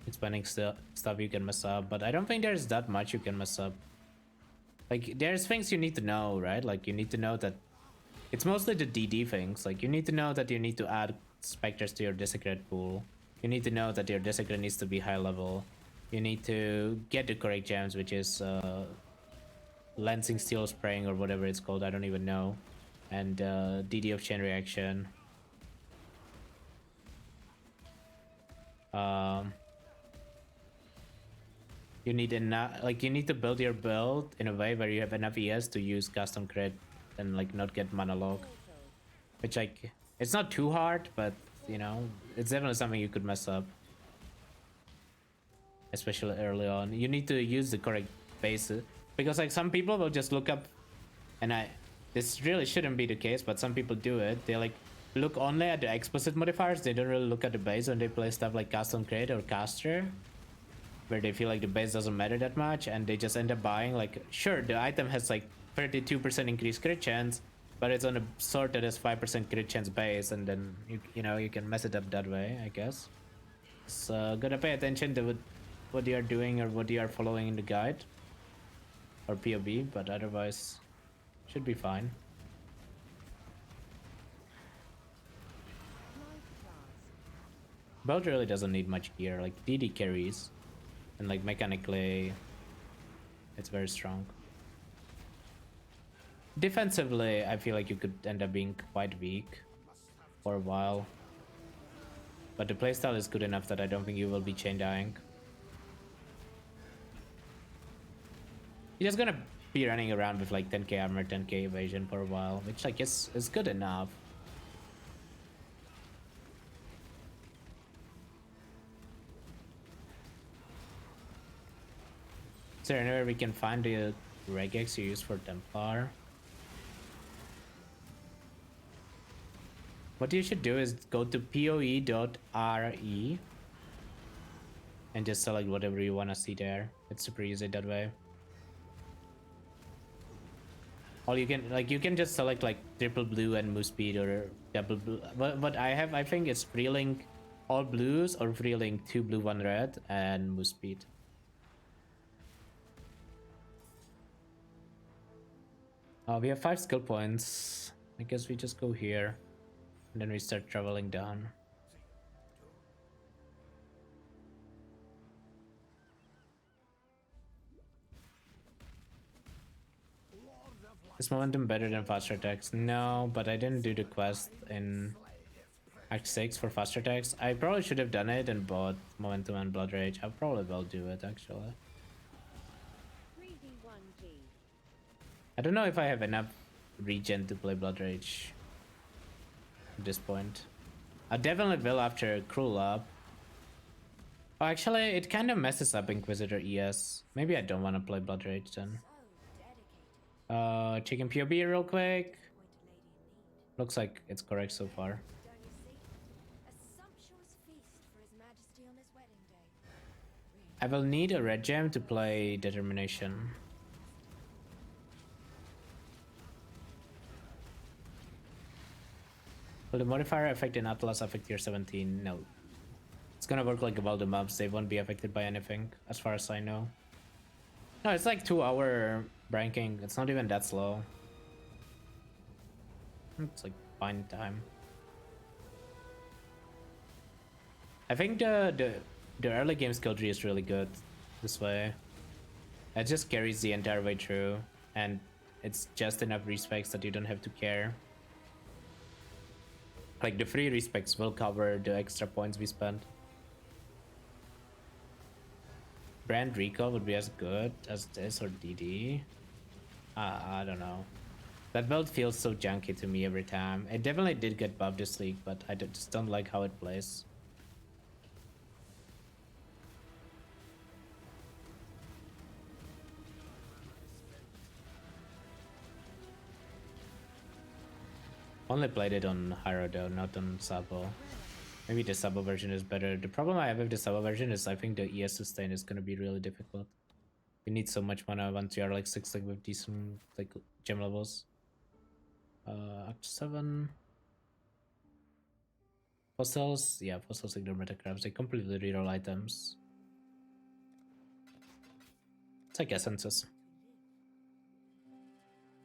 Explaining stuff you can mess up, but I don't think there's that much you can mess up. Like there's things you need to know, right? Like you need to know that it's mostly the DD things. Like you need to know that you need to add specters to your desecrate pool. You need to know that your desecrate needs to be high level. You need to get the correct gems, which is Lancing Steel Spraying or whatever it's called, I don't even know. And DD of Chain Reaction. You need enough, like you need to build your build in a way where you have enough ES to use custom crit and like not get mana log. Which like, it's not too hard, but you know, it's definitely something you could mess up. Especially early on. You need to use the correct bases. Because like some people will just look up, and this really shouldn't be the case, but some people do it. They like look only at the explicit modifiers. They don't really look at the base when they play stuff like custom crate or caster, where they feel like the base doesn't matter that much, and they just end up buying like, sure, the item has like 32% increased crit chance, but it's on a sword that has 5% crit chance base, and then you know you can mess it up that way, I guess. So gotta pay attention to what you are doing or what you are following in the guide. Or POB, but otherwise should be fine. Build really doesn't need much gear, like DD carries, and like mechanically it's very strong. Defensively, I feel like you could end up being quite weak for a while, but the playstyle is good enough that I don't think you will be chain dying. You're just gonna be running around with like 10k armor, 10k evasion for a while, which like is good enough. Is there anywhere we can find the regex you use for Templar? What you should do is go to poe.re and just select whatever you want to see there. It's super easy that way. Or you can just select like triple blue and move speed or double blue. What I have, I think, is free link all blues or free link 2 blue 1 red and move speed. We have 5 skill points. I guess we just go here and then we start traveling down. Is momentum better than faster attacks? No, but I didn't do the quest in Act 6 for faster attacks. I probably should have done it and bought momentum and blood rage. I probably will do it actually. 3v1G. I don't know if I have enough regen to play blood rage at this point. I definitely will after Cruel Up. Oh, actually, it kind of messes up Inquisitor ES. Maybe I don't want to play blood rage then. Chicken POB real quick. Looks like it's correct so far. Don't you see? A sumptuous feast for His Majesty on his wedding day. I will need a red gem to play Determination. Will the modifier effect in Atlas affect tier 17? No. It's gonna work like about the mobs. They won't be affected by anything, as far as I know. No, it's like 2-hour ranking. It's not even that slow. It's like fine time. I think the early game skill tree is really good this way. It just carries the entire way through, and it's just enough respects that you don't have to care. Like the free respects will cover the extra points we spent. Brand recall would be as good as this or DD. I don't know. That build feels so junky to me every time. It definitely did get buffed this league, but I just don't like how it plays. Only played it on Hyro though, not on Sabo. Maybe the Sabo version is better. The problem I have with the Sabo version is I think the ES sustain is gonna be really difficult. You need so much mana once you are like 6 like with decent like gem levels. Act 7. Fossils, yeah, fossils ignore metacrabs. They completely reroll items. It's like essences.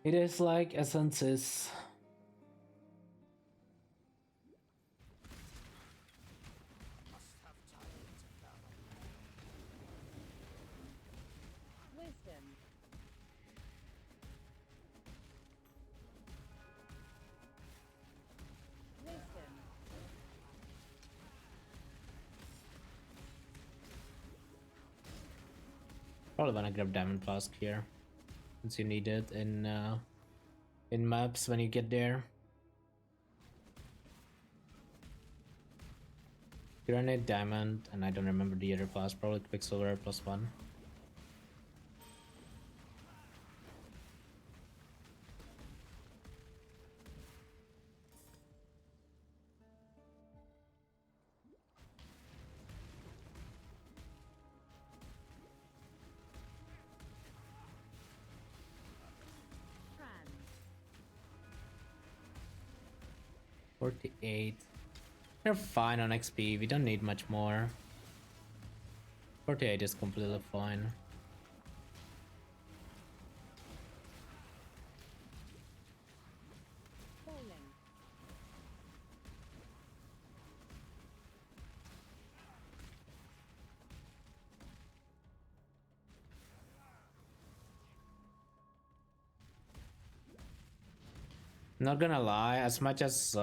It is like essences. Wisdom. Wisdom. Probably wanna grab Diamond Flask here, since you need it in maps when you get there. Granite, Diamond, and I don't remember the other class. Probably Quicksilver +1. Fran. 48. We're fine on XP. We don't need much more. 48 is completely fine. Falling. Not gonna lie, as much as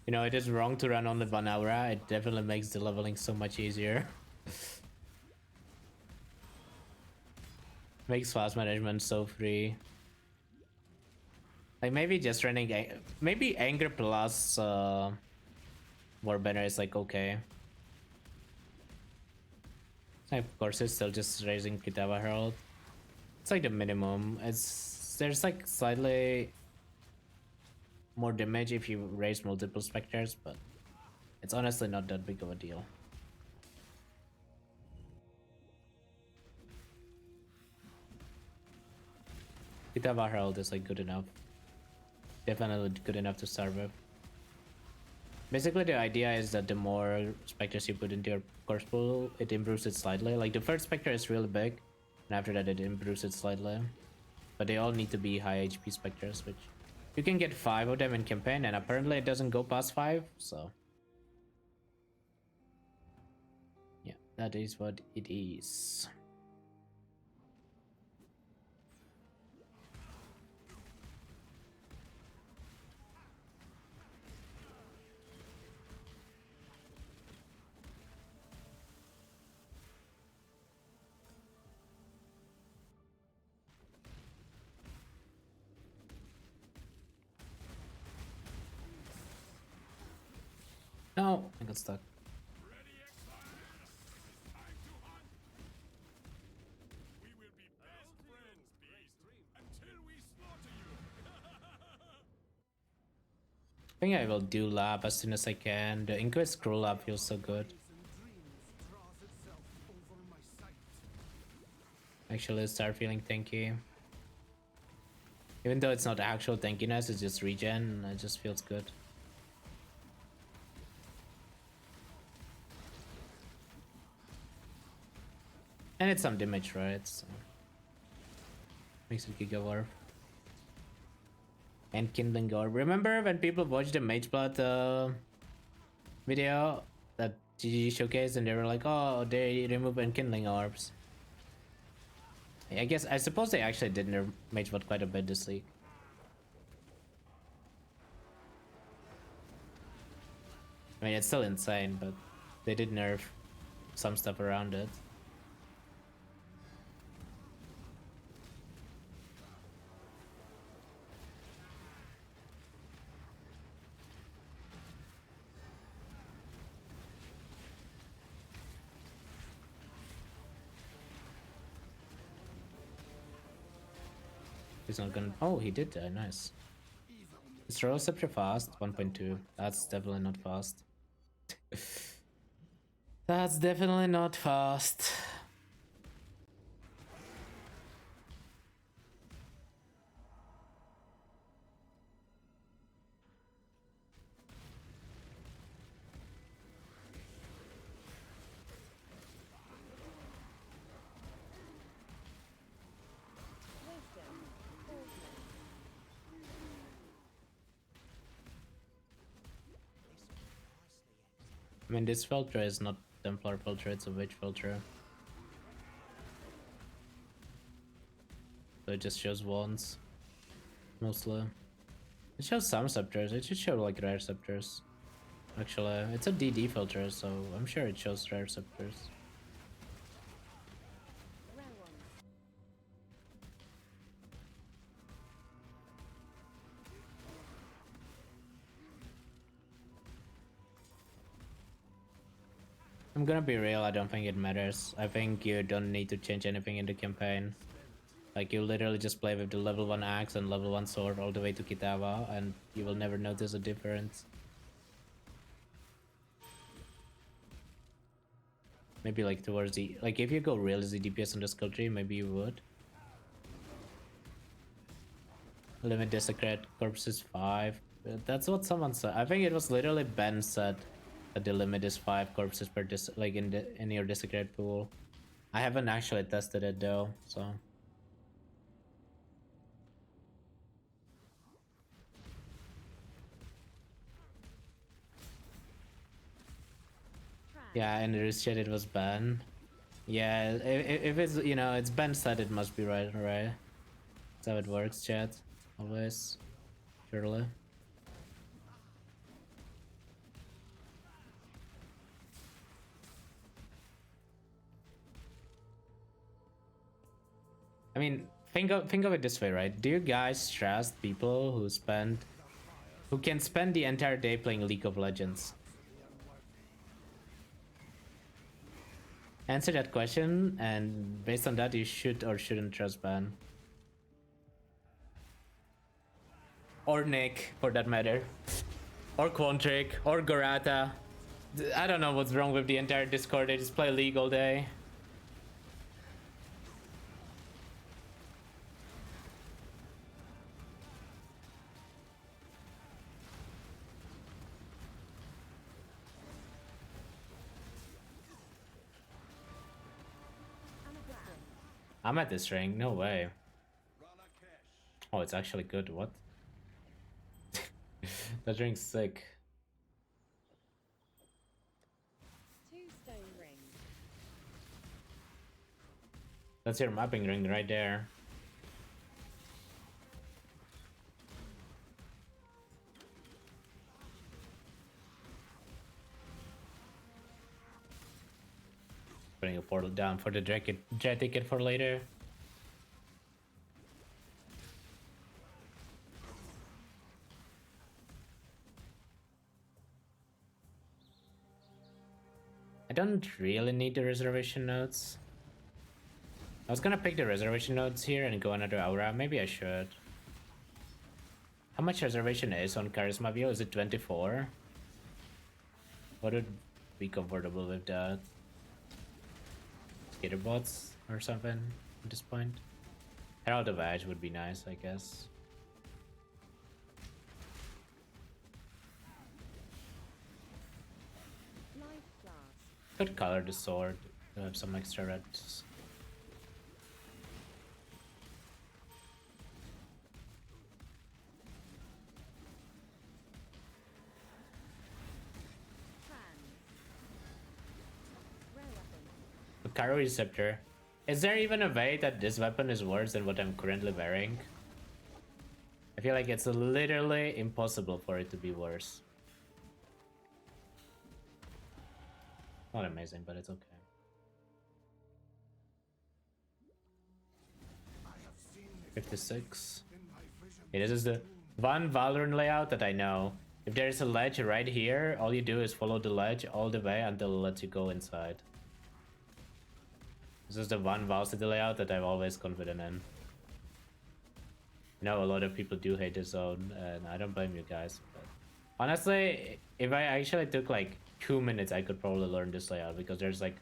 you know, it is wrong to run on the 1 hour, it definitely makes the leveling so much easier. Makes fast management so free. Like maybe just running maybe anger plus Warbanner is like okay. Of course it's still just raising Kitava Herald. It's like the minimum. There's like slightly more damage if you raise multiple specters, but it's honestly not that big of a deal. Kitava Herald is like good enough. Definitely good enough to start with. Basically the idea is that the more specters you put into your corpse pool, it improves it slightly. Like the first specter is really big, and after that it improves it slightly. But they all need to be high HP specters, which you can get 5 of them in campaign, and apparently it doesn't go past 5, so yeah, that is what it is. No, I got stuck. Ready, exile! Time to hunt! We will be best friends, beast, until we slaughter you! I think I will do lab as soon as I can. The Inquisitor scroll lab feels so good. Actually start feeling tanky. Even though it's not actual tankiness, it's just regen, it just feels good. And it's some damage, right? So makes it Giga Warp. And Kindling Orb. Remember when people watched the Mageblood video that GG showcased and they were like, oh, they remove Enkindling Orbs. I suppose they actually did nerf Mageblood quite a bit this league. I mean, it's still insane, but they did nerf some stuff around it. He's not gonna. Oh, he did die. Nice. Is Roll Scepter fast? 1.2. That's definitely not fast. That's definitely not fast. I mean, this filter is not Templar filter, it's a Witch filter. So it just shows wands. Mostly. It shows some scepters, it should show like rare scepters. Actually, it's a DD filter, so I'm sure it shows rare scepters. I'm gonna be real, I don't think it matters. I think you don't need to change anything in the campaign. Like, you literally just play with the level 1 axe and level 1 sword all the way to Kitawa, and you will never notice a difference. Maybe like towards the... Like, if you go real easy DPS on the skill tree, maybe you would. Limit Desecrate Corpses 5. That's what someone said. I think it was literally Ben said that the limit is 5 corpses per in your Desecrate pool. I haven't actually tested it though, so... Yeah, in the chat it was Ben. Yeah, if it's, you know, it's Ben said, it must be right, right? That's how it works, chat. Always. Surely. I mean, think of it this way, right? Do you guys trust people who can spend the entire day playing League of Legends? Answer that question, and based on that, you should or shouldn't trust Ben. Or Nick, for that matter. Or Quantric, or Gorata. I don't know what's wrong with the entire Discord, they just play League all day. I'm at this rank, no way. Oh, it's actually good, what? That drink's sick. 2 stone rings. That's your mapping ring right there. Putting a portal down for the jet ticket for later. I don't really need the reservation notes. I was gonna pick the reservation notes here and go another aura. Maybe I should. How much reservation is on Charisma View? Is it 24? What would be comfortable with that? Skater bots or something at this point? Herald of Ash would be nice, I guess. Could color the sword to have some extra reds. Karui Scepter. Is there even a way that this weapon is worse than what I'm currently wearing? I feel like it's literally impossible for it to be worse. Not amazing, but it's okay. I have seen it 56. in my vision. Okay, this is the one Valorant layout that I know. If there is a ledge right here, all you do is follow the ledge all the way until it lets you go inside. This is the one Val City layout that I'm always confident in. I know a lot of people do hate this zone, and I don't blame you guys. But honestly, if I actually took like 2 minutes, I could probably learn this layout because there's like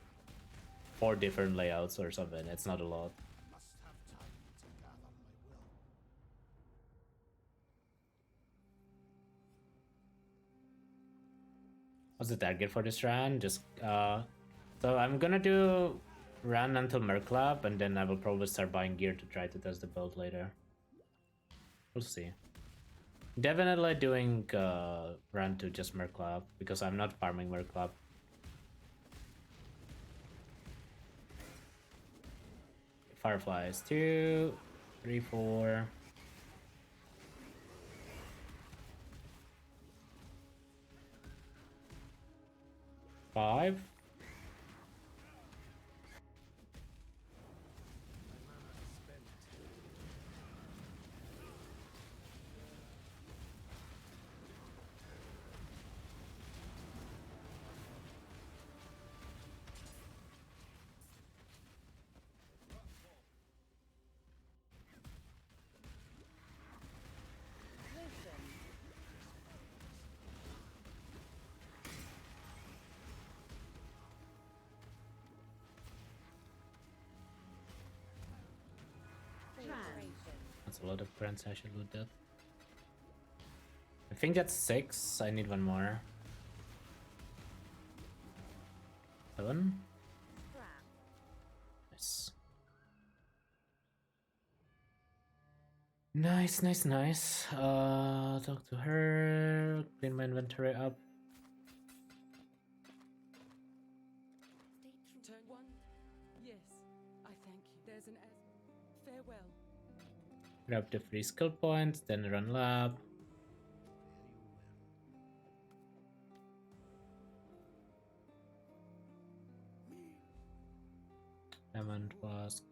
4 different layouts or something. It's not a lot. Must have time to gather my will. What's the target for this run? Just so I'm gonna do run until Merc Lab, and then I will probably start buying gear to try to test the build later. We'll see. Definitely doing run to just Merc Lab because I'm not farming Merc Lab. Fireflies 2, 3, 4. 5. That's a lot of grants. I should loot that. I think that's 6. I need one more. 7. Nice. Nice, nice, nice. Talk to her. Clean my inventory up. Turn one. Yes, I thank you. There's an farewell. Grab the free skill points, then run lab. Diamond flask.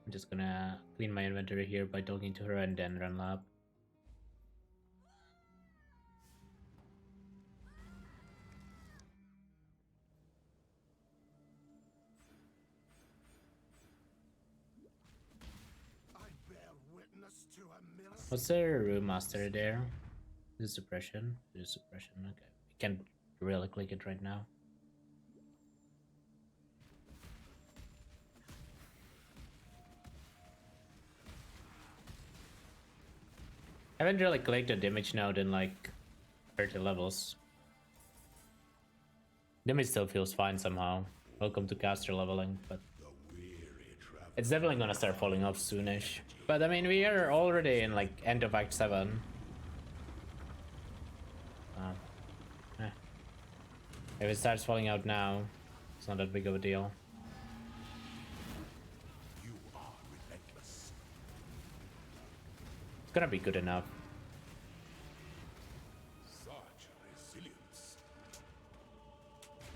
I'm just gonna clean my inventory here by talking to her and then run lab. I bear witness to a miracle. What's the Rue Master there? This is suppression. This is suppression. Okay. We can't really click it right now. I haven't really clicked a damage node in like 30 levels. Damage still feels fine somehow. Welcome to caster leveling, but it's definitely gonna start falling off soonish. But I mean, we are already in like end of Act 7. If it starts falling out now, it's not that big of a deal. You are relentless. It's gonna be good enough. Such resilience.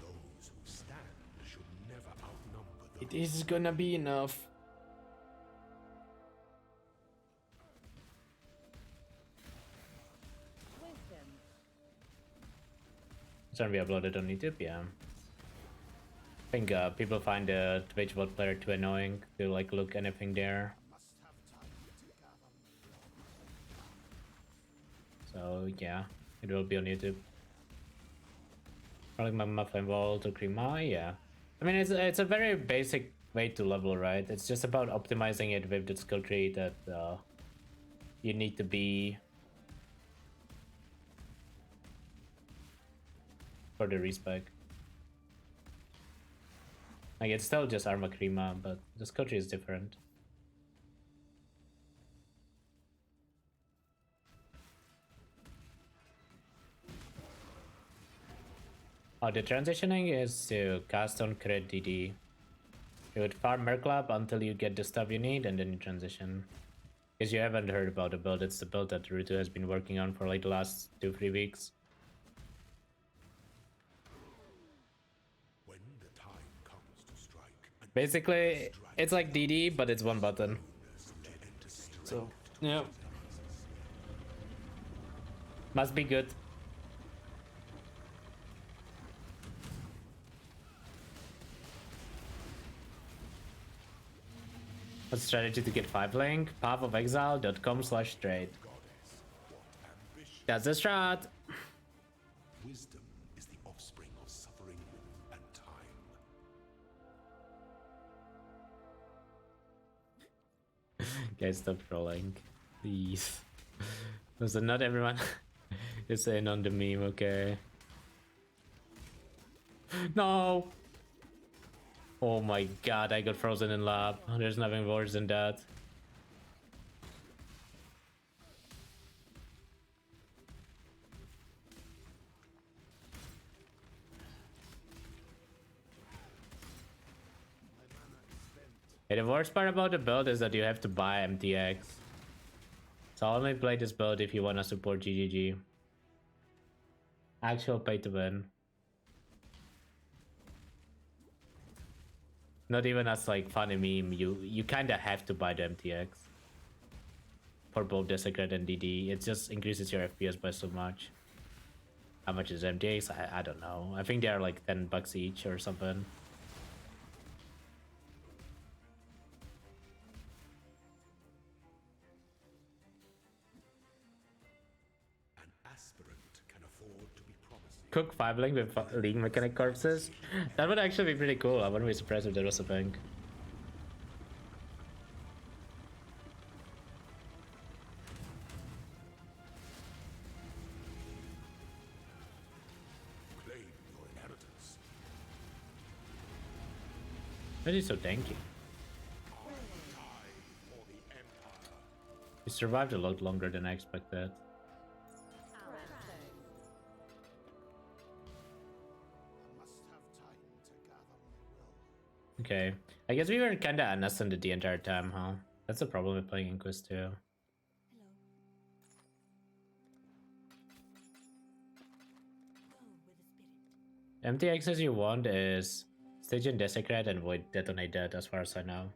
Those who stand should never outnumber those. It is gonna be enough. It's gonna be uploaded on YouTube, yeah. I think people find the Twitch bot player too annoying to like look anything there. Must have time to gather my will. So yeah, it will be on YouTube. Rolling my muffin wall to Krima, yeah. I mean, it's a very basic way to level, right? It's just about optimizing it with the skill tree that you need to be for the respec. Like, it's still just Arma Krima, but the skill tree is different. Oh, the transitioning is to cast on crit DD. You would farm Merclap until you get the stuff you need, and then you transition. Because you haven't heard about the build, it's the build that Rue has been working on for like the last 2-3 weeks. When the time comes to strike, Basically, it's like DD, but it's one button. So, yeah. Must be good. A strategy to get 5 link? pathofexile.com/trade. That's the strat. wisdom is the offspring of suffering and time. Guys, stop trolling. Please. Listen, not everyone is in on the meme, okay? No! Oh my god, I got frozen in lab. There's nothing worse than that. Hey, the worst part about the build is that you have to buy MTX. So only play this build if you want to support GGG. Actual pay to win. Not even as like funny meme, you kinda have to buy the MTX. For both Desecrate and DD. It just increases your FPS by so much. How much is MTX? I don't know. I think they are like $10 each or something. Cook 5 link with League Mechanic corpses? That would actually be pretty cool. I wouldn't be surprised if there was a thing. Claim your inheritance. That is so tanky. He survived a lot longer than I expected. Okay, I guess we were kinda unassisted the entire time, huh? That's the problem with playing Inquisitor. MTXs you want is Stygian Desecrate and Void Detonate Dead, as far as I know.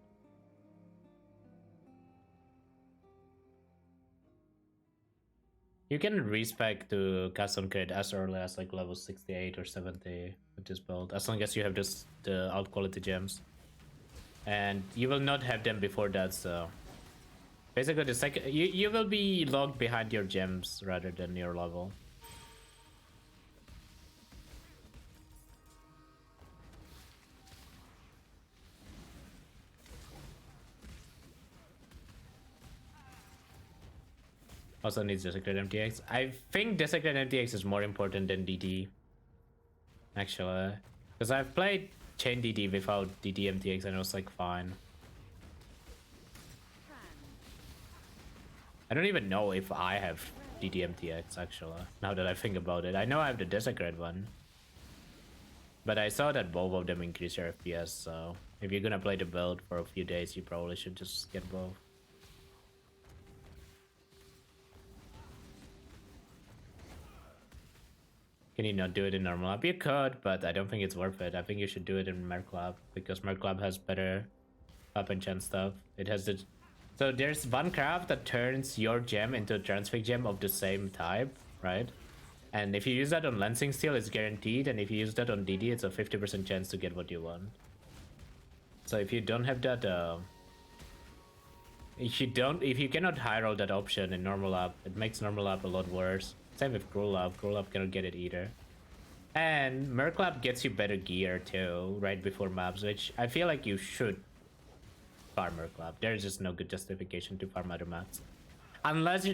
You can respec to cast on crit as early as like level 68 or 70 with this build, as long as you have the alt quality gems. And you will not have them before that, so basically the second you will be logged behind your gems rather than your level. Also needs Desecrate MTX. I think Desecrate MTX is more important than DD. Actually. Because I've played Chain DD without DD MTX and it was like fine. I don't even know if I have DD MTX actually, now that I think about it. I know I have the Desecrate one. But I saw that both of them increase your FPS, so if you're gonna play the build for a few days, you probably should just get both. Can you not do it in normal lab? You could, but I don't think it's worth it. I think you should do it in Merc Lab because Merc Lab has better up and chance stuff. It has the... So there's one craft that turns your gem into a transfix gem of the same type, right? And if you use that on Lancing Steel, it's guaranteed. And if you use that on DD, it's a 50% chance to get what you want. So if you don't have that... if you cannot high roll that option in normal lab, it makes normal lab a lot worse. Same with Cruel Lab. Cruel Lab cannot get it either. And Merc Lab gets you better gear too, right before maps, which I feel like you should farm Merc Lab. There's just no good justification to farm other maps. Unless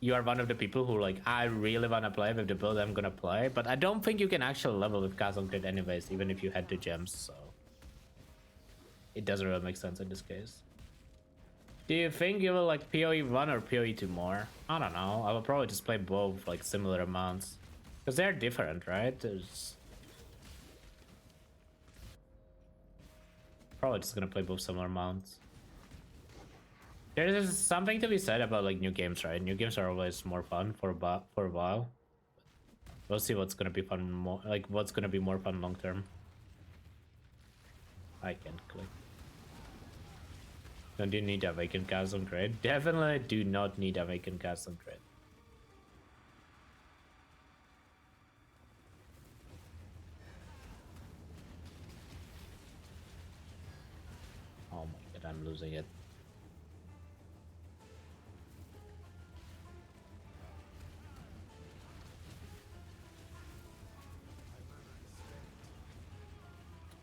you are one of the people who I really wanna play with the build I'm gonna play, but I don't think you can actually level with Castle Grid anyways, even if you had the gems, so it doesn't really make sense in this case. Do you think you will PoE 1 or PoE 2 more? I don't know. I will probably just play both similar amounts. Because they're different, right? probably just gonna play both similar mounts. There is something to be said about like new games, right? New games are always more fun for a while. We'll see what's gonna be fun more, like what's gonna be more fun long term. I can click. Don't you need Awakened Chasm Trade? Definitely do not need Awakened Chasm Trade. Oh my god, I'm losing it.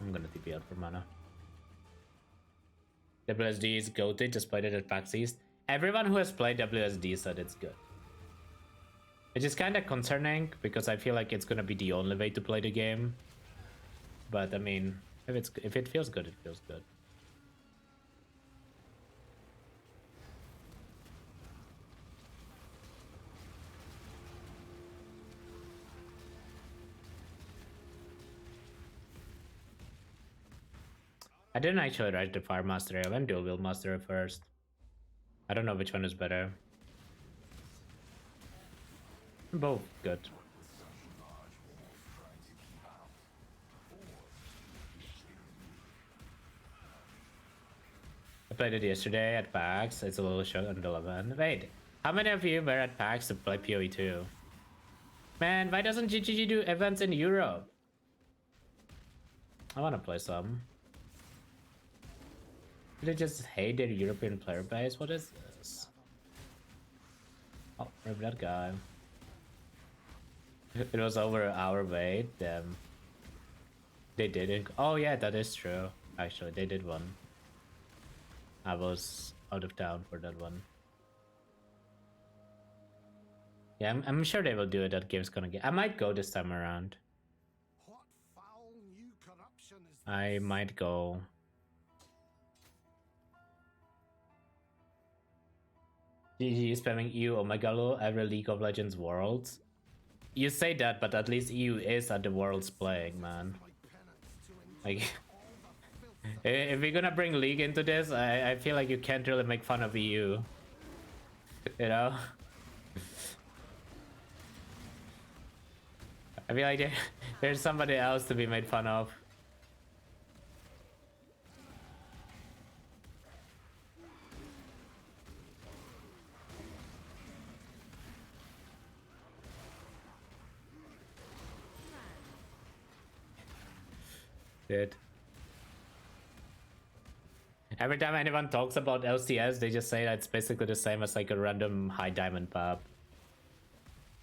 I'm gonna TP out for mana. WSD is goated, just played it at PAX East. Everyone who has played WSD said it's good. Which is kind of concerning, because I feel like it's gonna be the only way to play the game. But I mean, if it feels good, it feels good. I didn't actually write the Fire Mastery. I went Dual Wield Mastery first. I don't know which one is better. Both good. I played it yesterday at PAX. It's a little short on 11. Wait, how many of you were at PAX to play PoE 2? Man, why doesn't GGG do events in Europe? I want to play some. Do they just hate their European player base? What is this? Oh, rip that guy. It was over an hour wait. Damn. They didn't. Oh yeah, that is true. Actually, they did one. I was out of town for that one. Yeah, I'm sure they will do it. That game's gonna get. I might go this time around. What foul new corruption is I might go. GG spamming EU Omegalo every League of Legends Worlds. You say that, but at least EU is at the Worlds playing, man. Like, if we're gonna bring League into this, I feel like you can't really make fun of EU. You know? I feel like there's somebody else to be made fun of. Dude. Every time anyone talks about LCS, they just say that it's basically the same as like a random high diamond pub.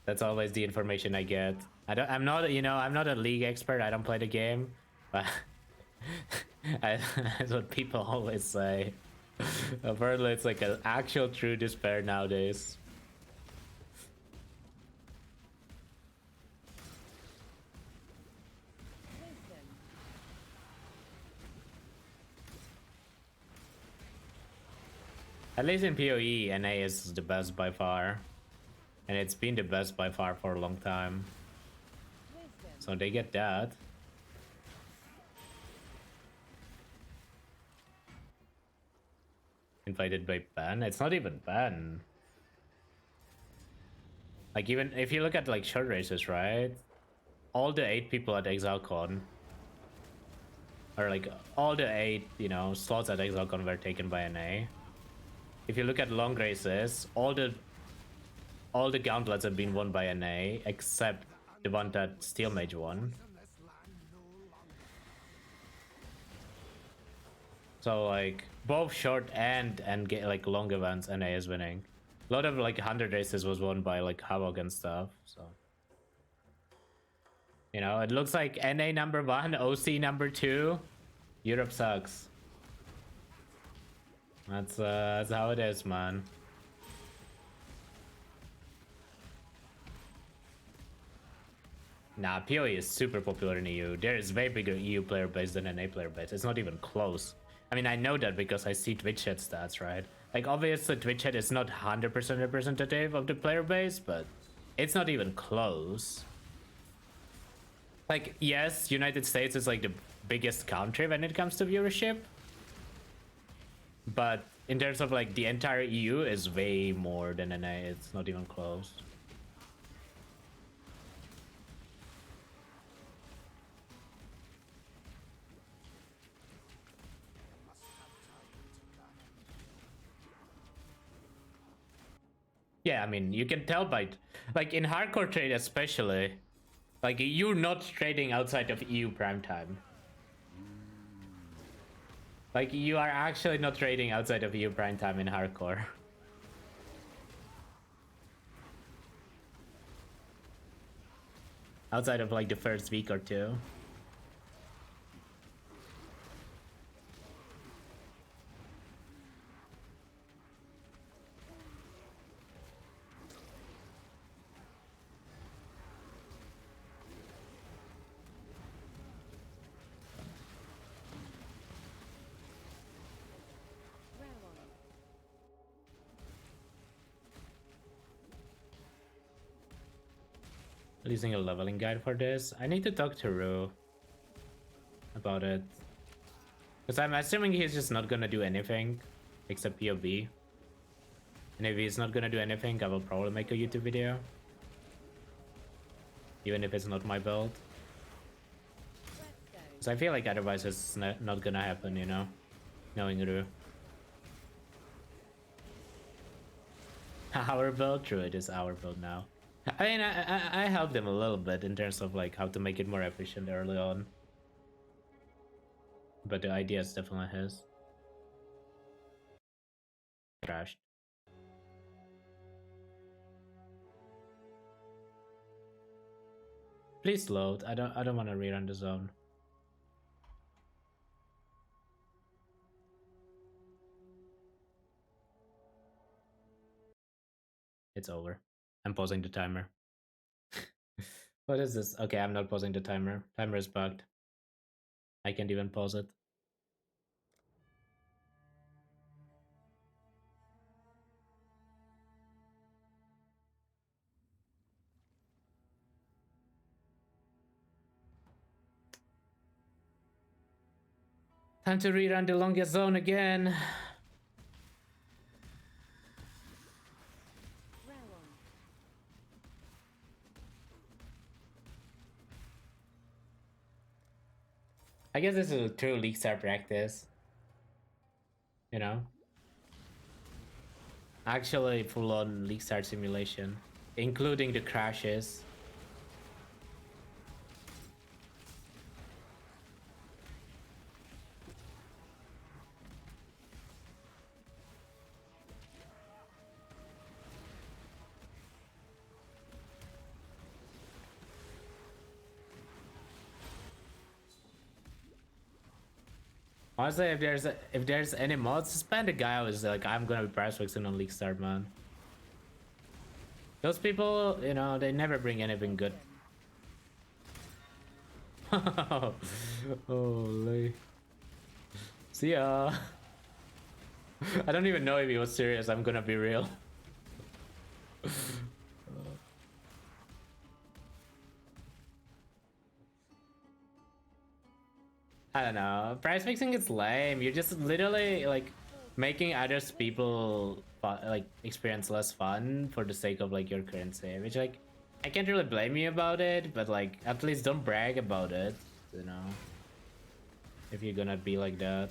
That's always the information I get. I'm not, you know, I'm not a League expert. I don't play the game, but that's what people always say. Apparently, it's like an actual true despair nowadays. At least in PoE, NA is the best by far. And it's been the best by far for a long time. So they get that. Invited by ban? It's not even ban. Like, even if you look at like short races, right? All the 8 people at ExileCon, or like all the 8, you know, slots at ExileCon were taken by NA. If you look at long races, all the gauntlets have been won by NA, except the one that Steel Mage won. So like both short and like long events, NA is winning. A lot of like 100 races was won by like Havoc and stuff. So you know, it looks like NA number 1, OC number 2. Europe sucks. That's how it is, man. Nah, PoE is super popular in EU. There is way bigger EU player base than NA player base. It's not even close. I mean, I know that because I see Twitch chat stats, right? Like, obviously, Twitch chat is not 100% representative of the player base, but it's not even close. Like, yes, United States is like the biggest country when it comes to viewership, but in terms of like the entire EU is way more than NA. It's not even close. Yeah, I mean, you can tell by, like, in hardcore trade especially, like, you're not trading outside of EU prime time. Like, you are actually not trading outside of EU prime time in hardcore. Outside of, like, the first week or two. Using a leveling guide for this. I need to talk to Rue about it. Because I'm assuming he's just not gonna do anything except POV. And if he's not gonna do anything, I will probably make a YouTube video. Even if it's not my build. Because I feel like otherwise it's not gonna happen, you know? Knowing Rue. Our build? True, it is our build now. I mean, I helped him a little bit in terms of like how to make it more efficient early on. But the idea is definitely his. Crashed. Please load. I don't want to rerun the zone. It's over. I'm pausing the timer. What is this? Okay, I'm not pausing the timer. Timer is bugged. I can't even pause it. Time to rerun the longest zone again. I guess this is a true League Star practice. You know? Actually full-on League Star simulation. Including the crashes. Honestly, if there's any mods, spam the guy who's like, I'm gonna be price fixing on League Start, man. Those people, you know, they never bring anything good. Holy. See ya. I don't even know if he was serious, I'm gonna be real. I don't know. Price fixing is lame. You're just literally like making others people like experience less fun for the sake of like your currency, which like I can't really blame you about it, but like at least don't brag about it, you know, if you're gonna be like that.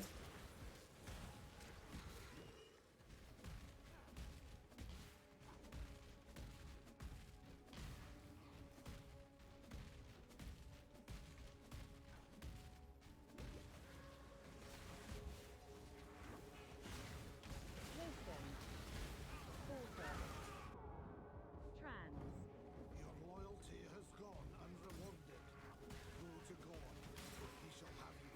Your loyalty has gone unrewarded. Go to God. He shall have you.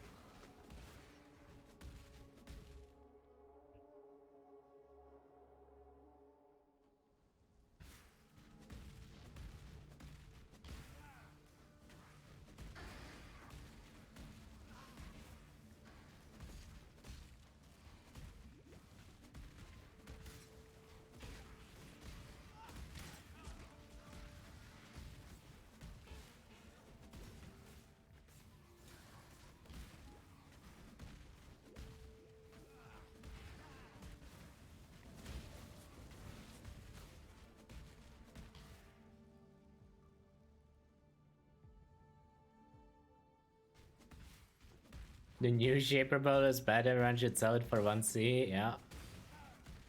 The new Shaper build is bad, everyone should sell it for 1C, yeah.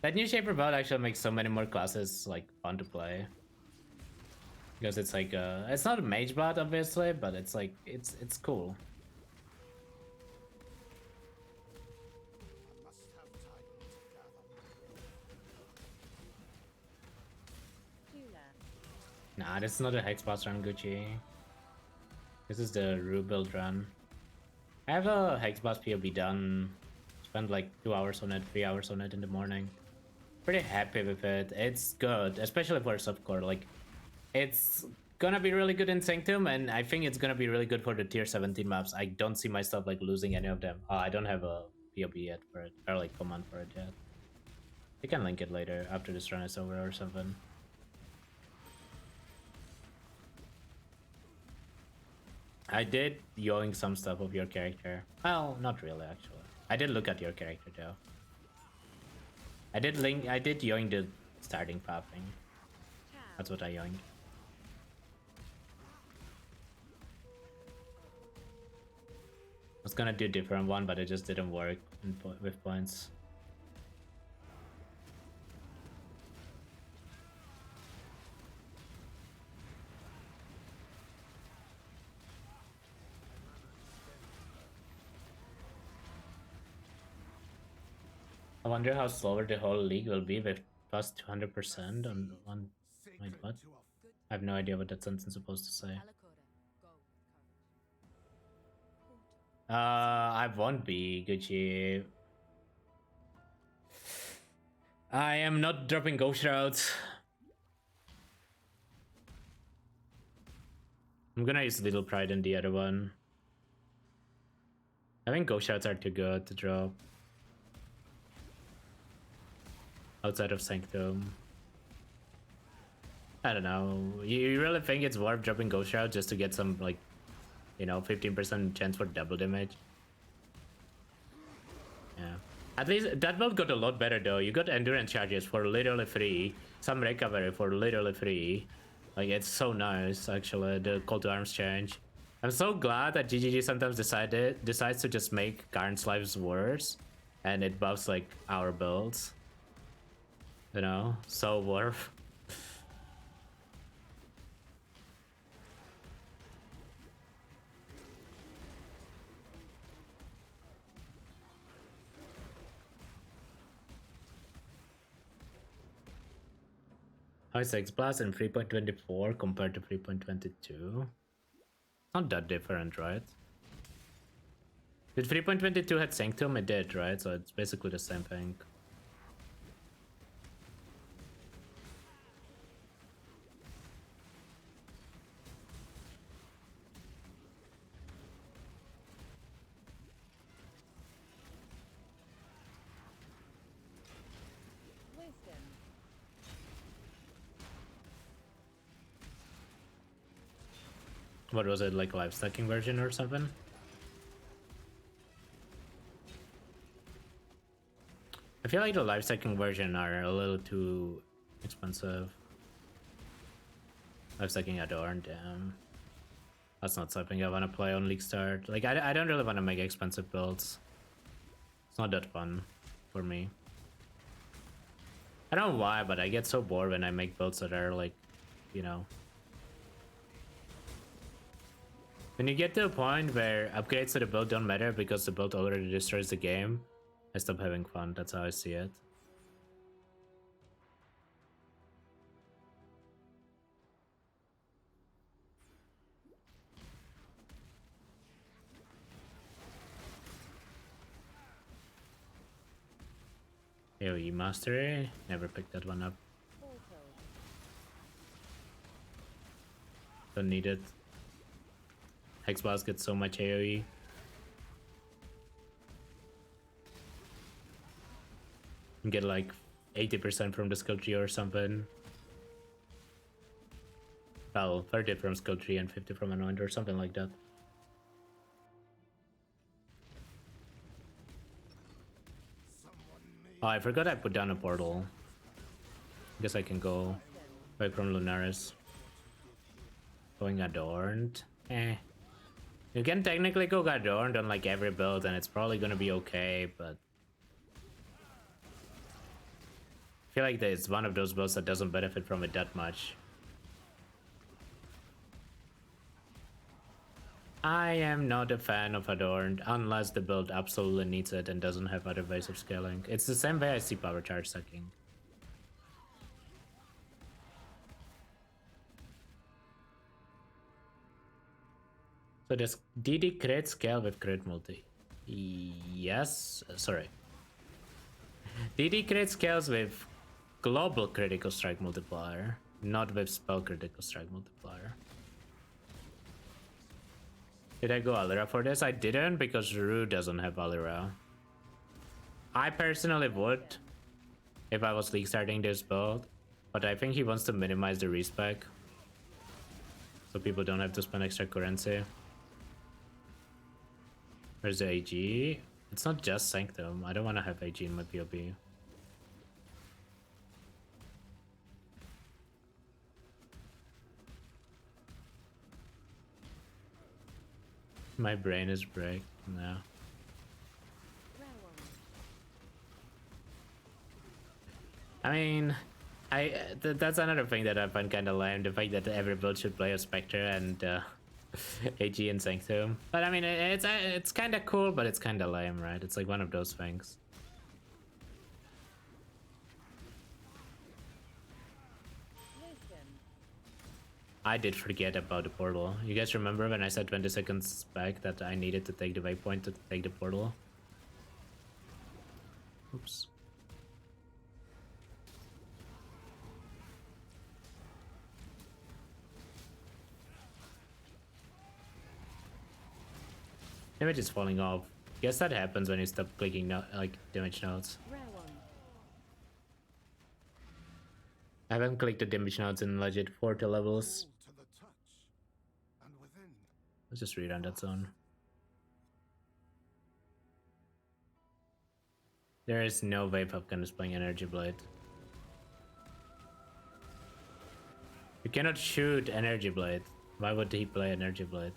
That new Shaper build actually makes so many more classes like fun to play. Because it's like it's not a mage bot obviously, but it's like it's cool. I must have time to gather. Nah, this is not a Hex boss run, Gucci. This is the Rue build run. I have a Hex boss POB done. Spent like 2 hours on it, 3 hours on it in the morning. Pretty happy with it. It's good, especially for subcore. Like, it's gonna be really good in Sanctum, and I think it's gonna be really good for the tier 17 maps. I don't see myself like losing any of them. I don't have a POB yet for it, or like command for it yet. You can link it later after this run is over or something. I did yoink some stuff of your character. Well, not really actually. I did look at your character though. I did yoink the starting path thing. That's what I yoinked. I was gonna do a different one, but it just didn't work with points. I wonder how slower the whole league will be with plus 200% on one. Wait, what? I have no idea what that sentence is supposed to say. I won't be, Gucci. I am not dropping Ghost Shrouds. I'm gonna use Little Pride in the other one. I think Ghost Shrouds are too good to drop. Outside of Sanctum. I don't know. You really think it's worth dropping Ghost Shroud just to get some, like, you know, 15% chance for double damage? Yeah. At least that build got a lot better though. You got endurance charges for literally free, some recovery for literally free. Like, it's so nice actually, the call to arms change. I'm so glad that GGG sometimes decides to just make Karn's lives worse, and it buffs like our builds. You know, so worth. How is X Blast in 3.24 compared to 3.22? Not that different, right? Did 3.22 had Sanctum? It did, right? So it's basically the same thing. What was it, like live stacking version or something? I feel like the live stacking version are a little too expensive. Live stacking Adorn, damn. That's not something I want to play on League Start. Like, I don't really want to make expensive builds. It's not that fun for me. I don't know why, but I get so bored when I make builds that are like, you know. When you get to a point where upgrades to the build don't matter because the build already destroys the game, I stop having fun. That's how I see it. AoE Mastery? Never picked that one up. Don't need it. Hexboss gets so much AoE. You get like 80% from the skill tree or something. Well, 30 from skill tree and 50 from anoint or something like that. Oh, I forgot I put down a portal. Guess I can go back from Lunaris. Going Adorned. Eh. You can technically go Adorned on like every build and it's probably gonna be okay, but I feel like it's one of those builds that doesn't benefit from it that much. I am not a fan of Adorned unless the build absolutely needs it and doesn't have other ways of scaling. It's the same way I see power charge sucking. So does DD crit scale with crit multi? Yes, sorry. DD crit scales with global critical strike multiplier, not with spell critical strike multiplier. Did I go Alira for this? I didn't because Rue doesn't have Alira. I personally would if I was league starting this build, but I think he wants to minimize the respec so people don't have to spend extra currency. Where's the AG? It's not just Sanctum. I don't want to have AG in my POB. My brain is break now. I mean, that's another thing that I find kind of lame. The fact that every build should play a Spectre and AG and Sanctum. But I mean, it's kind of cool, but it's kind of lame, right? It's like one of those things. I did forget about the portal. You guys remember when I said 20 seconds back that I needed to take the waypoint to take the portal? Oops. Damage is falling off. Guess that happens when you stop clicking like damage nodes. I haven't clicked the damage nodes in legit 40 levels. Let's just rerun that zone. There is no way Popkin is playing Energy Blade. You cannot shoot Energy Blade. Why would he play Energy Blade?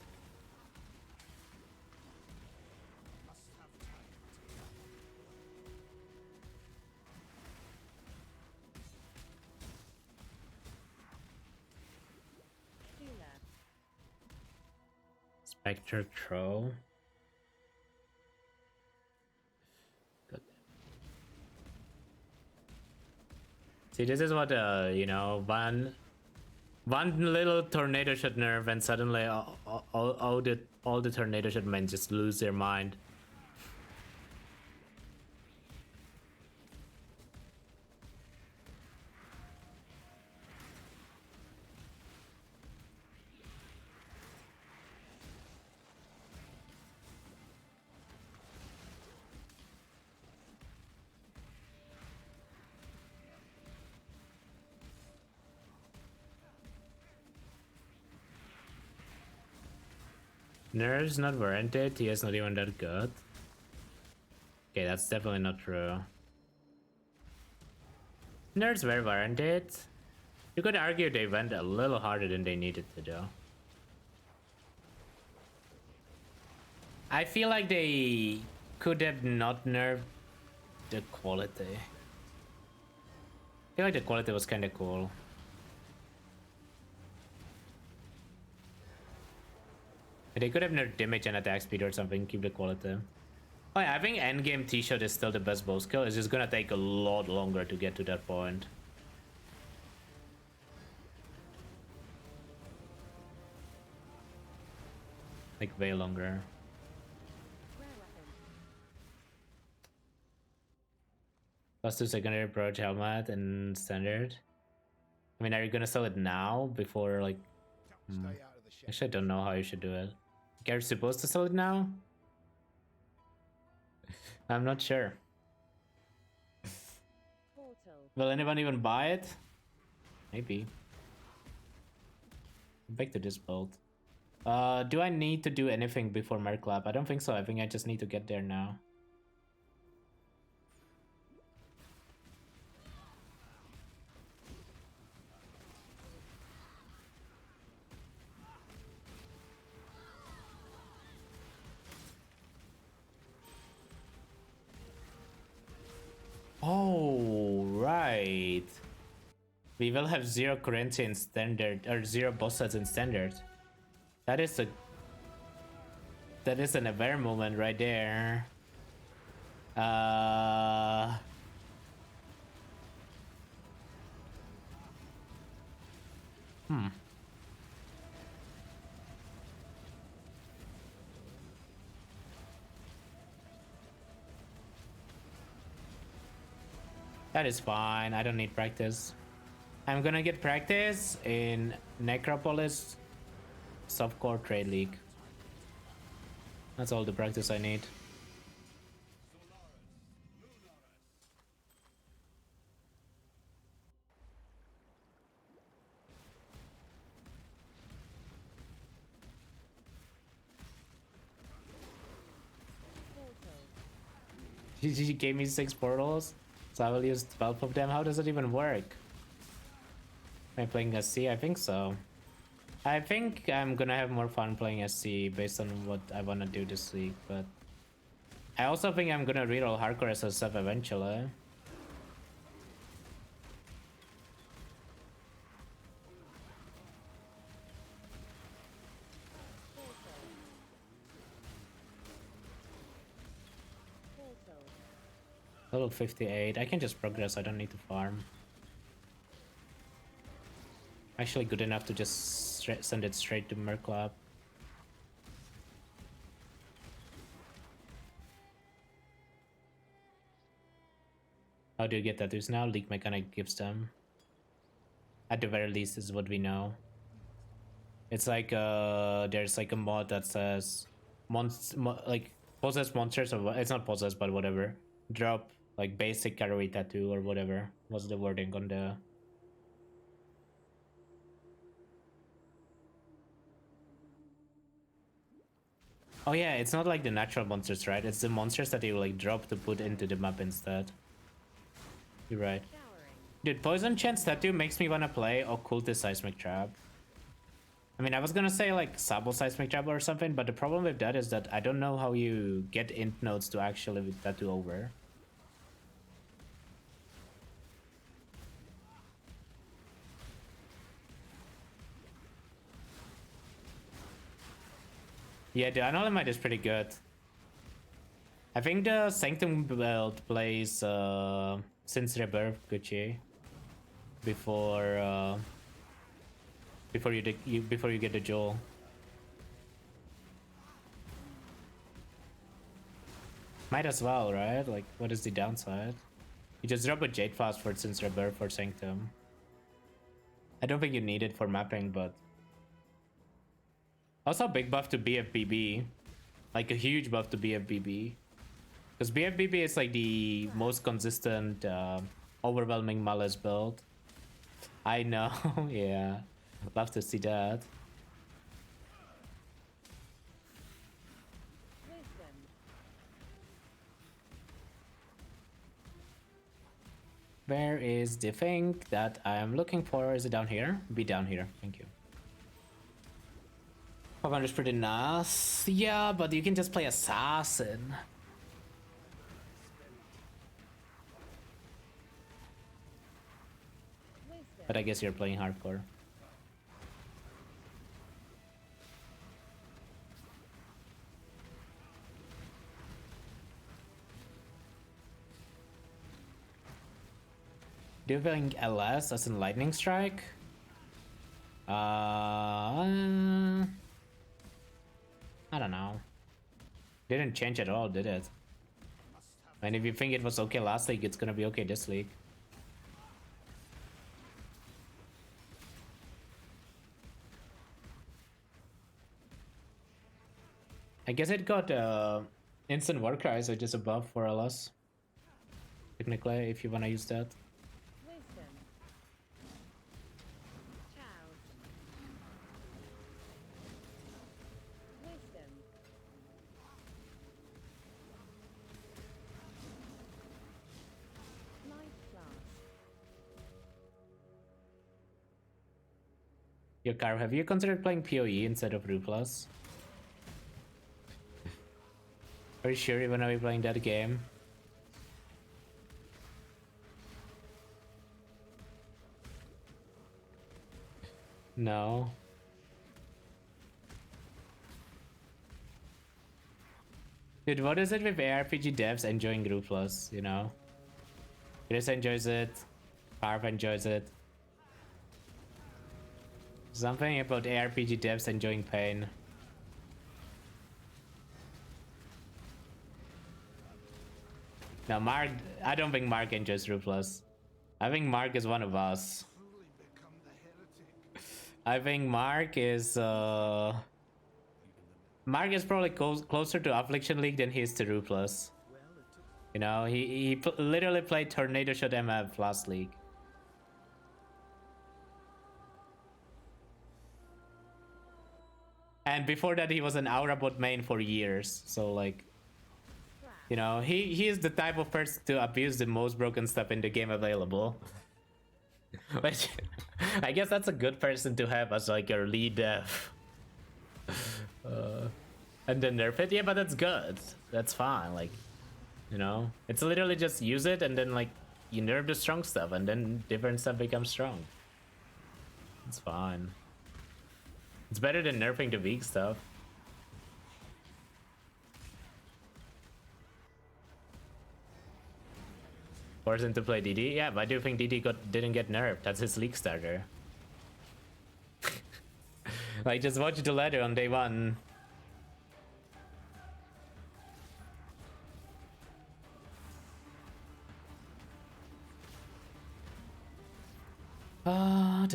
Spectre Troll. See, this is what you know, one little tornado should nerf, and suddenly all the tornado should men just lose their mind. Nerves not warranted, he is not even that good. Okay, that's definitely not true. Nerves were warranted. You could argue they went a little harder than they needed to do. I feel like they could have not nerfed the quality. I feel like the quality was kind of cool. They could have nerfed damage and attack speed or something, keep the quality. Oh yeah, I think endgame T-Shot is still the best bow skill. It's just gonna take a lot longer to get to that point. Like way longer. +2 secondary approach helmet and standard. I mean, are you gonna sell it now before like? Actually, I don't know how you should do it. Are you supposed to sell it now? I'm not sure. Will anyone even buy it? Maybe. Back to this build. Do I need to do anything before Merclap? I don't think so. I think I just need to get there now. Oh, right. We will have 0 currency in standard, or 0 boss sets in standard. That is an aware moment right there. That is fine. I don't need practice. I'm gonna get practice in Necropolis Softcore Trade League. That's all the practice I need. She gave me 6 portals, so I will use 12 of them. How does it even work? Am I playing SC? I think so. I think I'm gonna have more fun playing SC based on what I wanna do this week, but I also think I'm gonna reroll hardcore as stuff eventually. Level 58. I can just progress. I don't need to farm. Actually good enough to just send it straight to Merc Lab. How do you get tattoos now? League mechanic gives them. At the very least is what we know. It's like there's like a mod that says like possessed monsters, or it's not possessed but whatever, drop like basic Karui tattoo or whatever was the wording on the. Oh yeah, it's not like the natural monsters, right? It's the monsters that you like drop to put into the map instead. You're right. Dude, Poison Chance tattoo makes me wanna play Occultist Seismic Trap. I mean, I was gonna say like Sabo Seismic Trap or something, but the problem with that is that I don't know how you get int nodes to actually tattoo over. Yeah, the Anolimite is pretty good. I think the Sanctum build plays since Rebirth Gucci before you get the Joel. Might as well, right? Like, what is the downside? You just drop a Jade Fast for since Rebirth for Sanctum. I don't think you need it for mapping, but also big buff to BFBB, like a huge buff to BFBB, because BFBB is like the most consistent, overwhelming Malice build. I know, yeah, love to see that. Where is the thing that I am looking for? Is it down here? Be down here, thank you. 500 is pretty nice. Yeah, but you can just play Assassin. But I guess you're playing hardcore. Doing LS as in Lightning Strike? I don't know. Didn't change at all, did it? And if you think it was okay last league, it's gonna be okay this league. I guess it got instant war cries, which is above for LS. Technically, if you wanna use that. Yo, Car, have you considered playing PoE instead of Rue Plus? Are you sure you wanna be playing that game? No. Dude, what is it with ARPG devs enjoying Group Plus, you know? Chris enjoys it, Parv enjoys it. Something about ARPG devs enjoying pain. No, Mark, I don't think Mark enjoys Group Plus. I think Mark is one of us. I think Mark is probably closer to Affliction League than he is to Group Plus. You know, he literally played Tornado Shot MF last league. And before that, he was an Aura bot main for years. So like, you know, he is the type of person to abuse the most broken stuff in the game available. Which, I guess that's a good person to have as like your lead dev. And then nerf it, yeah, but that's good. That's fine. Like, you know, it's literally just use it and then like you nerf the strong stuff and then different stuff becomes strong. It's fine. It's better than nerfing the weak stuff. Force him to play DD? Yeah, but I do think DD didn't get nerfed. That's his league starter. Like, just watch the ladder on day one. I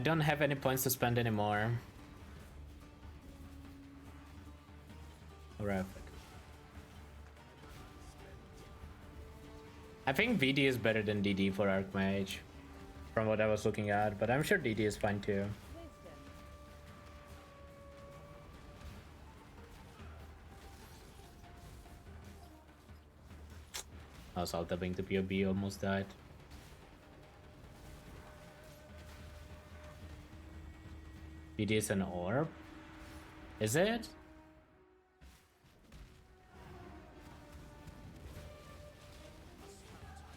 don't have any points to spend anymore. Horrific. I think VD is better than DD for Archmage, from what I was looking at, but I'm sure DD is fine too. I was alt tabbing to POB, almost died. VD is an orb? Is it?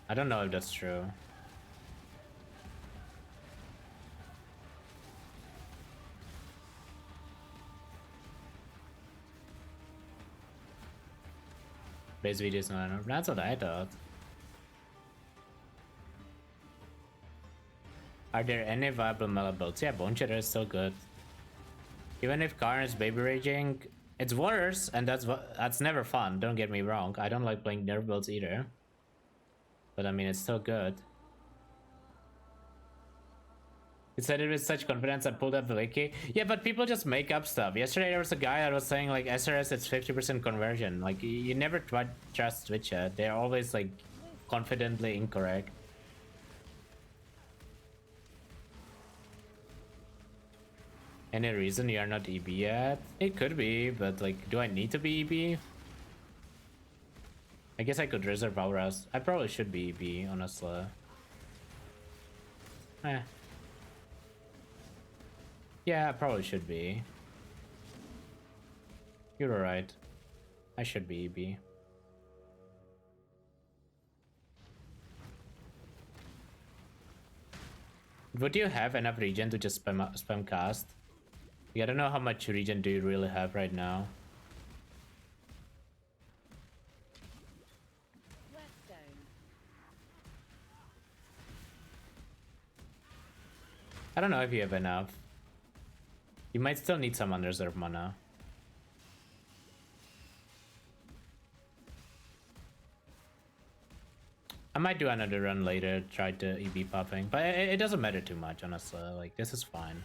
I don't know if that's true. Base video is not enough. That's what I thought. Are there any viable melee builds? Yeah, Bone Shatter is still good. Even if Karn is baby raging, it's worse, and that's never fun. Don't get me wrong. I don't like playing nerf builds either. But I mean, it's still good. He said it with such confidence I pulled up the wiki. Yeah, but people just make up stuff. Yesterday there was a guy that was saying like SRS it's 50% conversion. Like you never trust Twitch chat. They're always like confidently incorrect. Any reason you are not EB yet? It could be, but like, do I need to be EB? I guess I could reserve auras. I probably should be EB, honestly. Yeah, I probably should be. You're alright. I should be EB. Would you have enough regen to just spam cast? Yeah, I don't know how much regen do you really have right now. I don't know if you have enough. You might still need some unreserved mana. I might do another run later, try to EB popping, but it doesn't matter too much, honestly. Like, this is fine.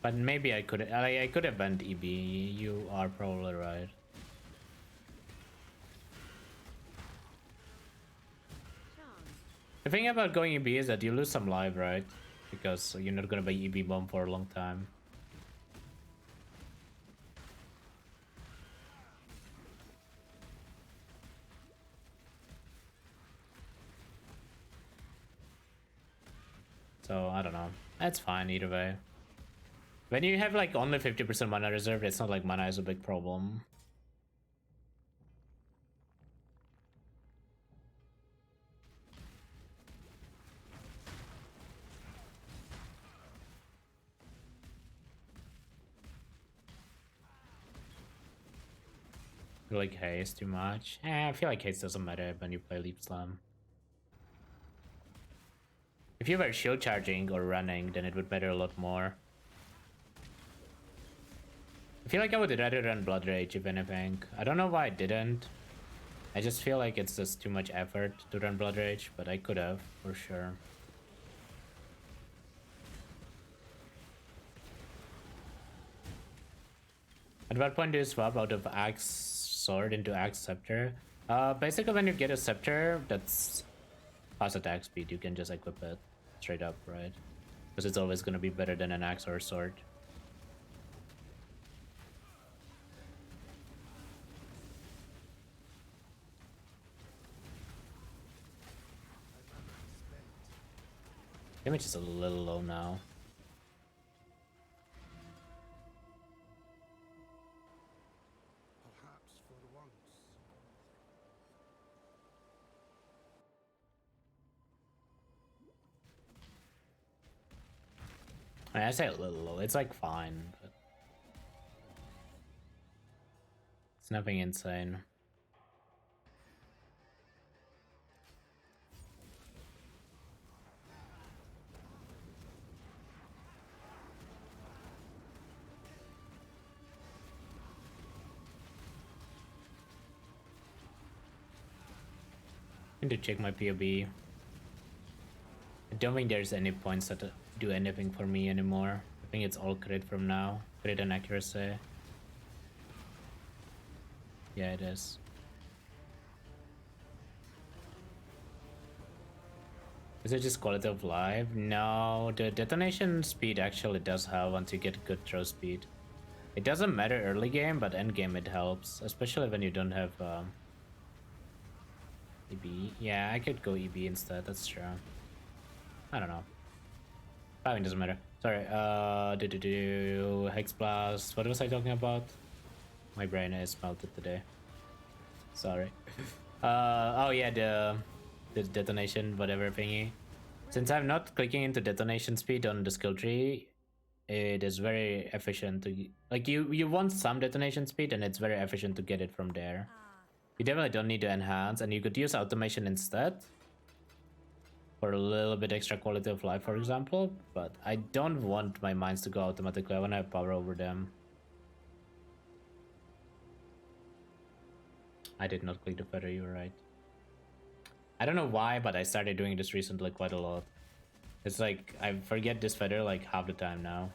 But maybe I could have banned EB. You are probably right. The thing about going EB is that you lose some life, right? Because you're not gonna be EB bomb for a long time. So I don't know. That's fine either way. When you have like only 50% mana reserved, it's not like mana is a big problem. feel like haste too much. I feel like haste doesn't matter when you play Leap Slam. If you were shield charging or running, then it would matter a lot more. I feel like I would rather run Blood Rage if anything. I don't know why I didn't. I just feel like it's just too much effort to run Blood Rage, but I could have, for sure. At what point do you swap out of Axe Sword into Axe Scepter? Basically when you get a Scepter that's fast attack speed, you can just equip it straight up, right? Because it's always going to be better than an Axe or a Sword. Damage is a little low now. Perhaps for once. I say a little low, it's like fine, but it's nothing insane. I need to check my POB. I don't think there's any points that do anything for me anymore. I think it's all crit from now. Crit and accuracy. Yeah, it is. Is it just quality of life? No, the detonation speed actually does help once you get good throw speed. It doesn't matter early game, but end game it helps, especially when you don't have EB. Yeah, I could go EB instead, that's true. I don't know. I mean, doesn't matter. Sorry, Hex Blast. What was I talking about? My brain is melted today. Sorry. Oh yeah, the detonation, whatever thingy. Since I'm not clicking into detonation speed on the skill tree, it is very efficient to, like, you want some detonation speed and it's very efficient to get it from there. You definitely don't need to enhance, and you could use automation instead for a little bit extra quality of life, for example, but I don't want my mines to go automatically. I want to have power over them. I did not click the feather, you were right. I don't know why, but I started doing this recently quite a lot. It's like, I forget this feather like half the time now.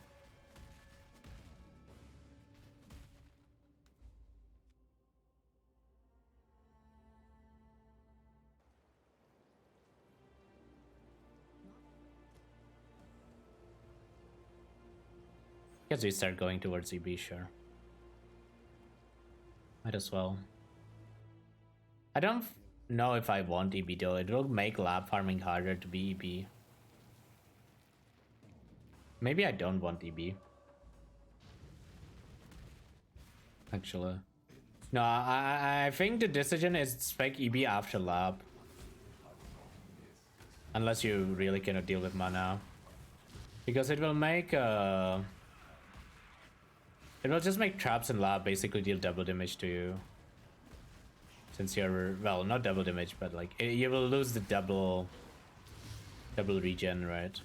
Guess we start going towards EB, sure. Might as well. I don't know if I want EB though. It will make lab farming harder to be EB. Maybe I don't want EB. Actually. No, I think the decision is spec EB after lab. Unless you really cannot deal with mana. Because it will make it will just make traps in lab basically deal double damage to you. Since you're, well, not double damage, but like, you will lose the double regen, right?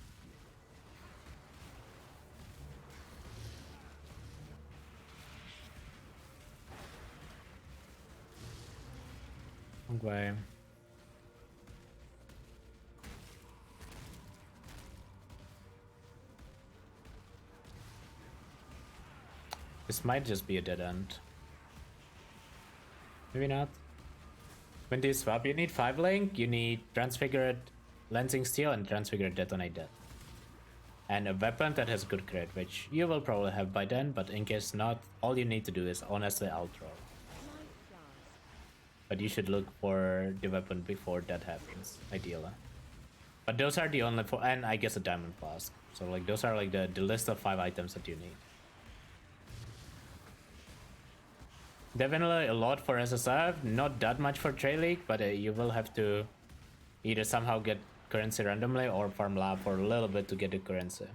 Okay. This might just be a dead end. Maybe not. When do you swap? You need 5 link, you need Transfigured Lensing Steel and Transfigured Detonate Death. And a weapon that has good crit, which you will probably have by then, but in case not, all you need to do is honestly outro. But you should look for the weapon before that happens, ideally. But those are the only 4, and I guess a Diamond Flask. So like those are like the list of 5 items that you need. Definitely a lot for SSF, not that much for Trade League, but you will have to either somehow get currency randomly or farm lab for a little bit to get the currency.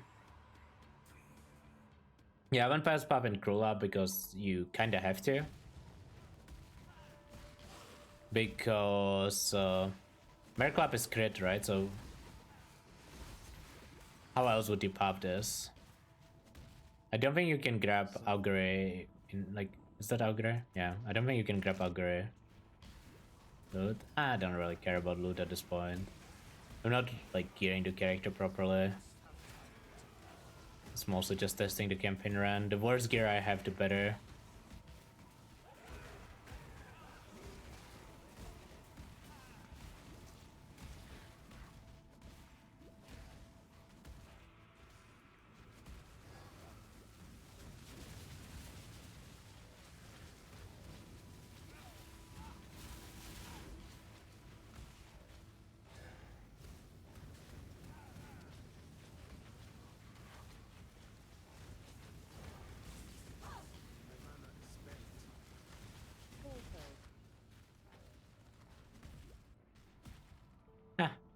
Yeah, I haven't passed pop in Crew Lab because you kinda have to. because Merclap is crit, right? So how else would you pop this? I don't think you can grab Augury in, like, is that Augury? Yeah, I don't think you can grab Augury. Loot? I don't really care about loot at this point. I'm not like gearing the character properly. It's mostly just testing the campaign run. The worse gear I have, the better.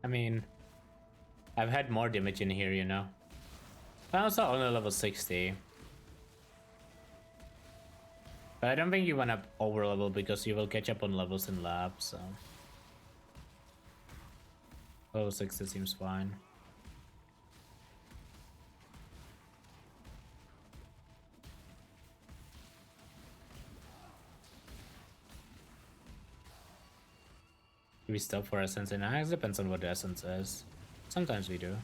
I mean, I've had more damage in here, you know. I'm also only level 60. But I don't think you want to over level because you will catch up on levels in lab, so. Level 60 seems fine. Do we stop for essence in Axe? Depends on what the essence is. Sometimes we do.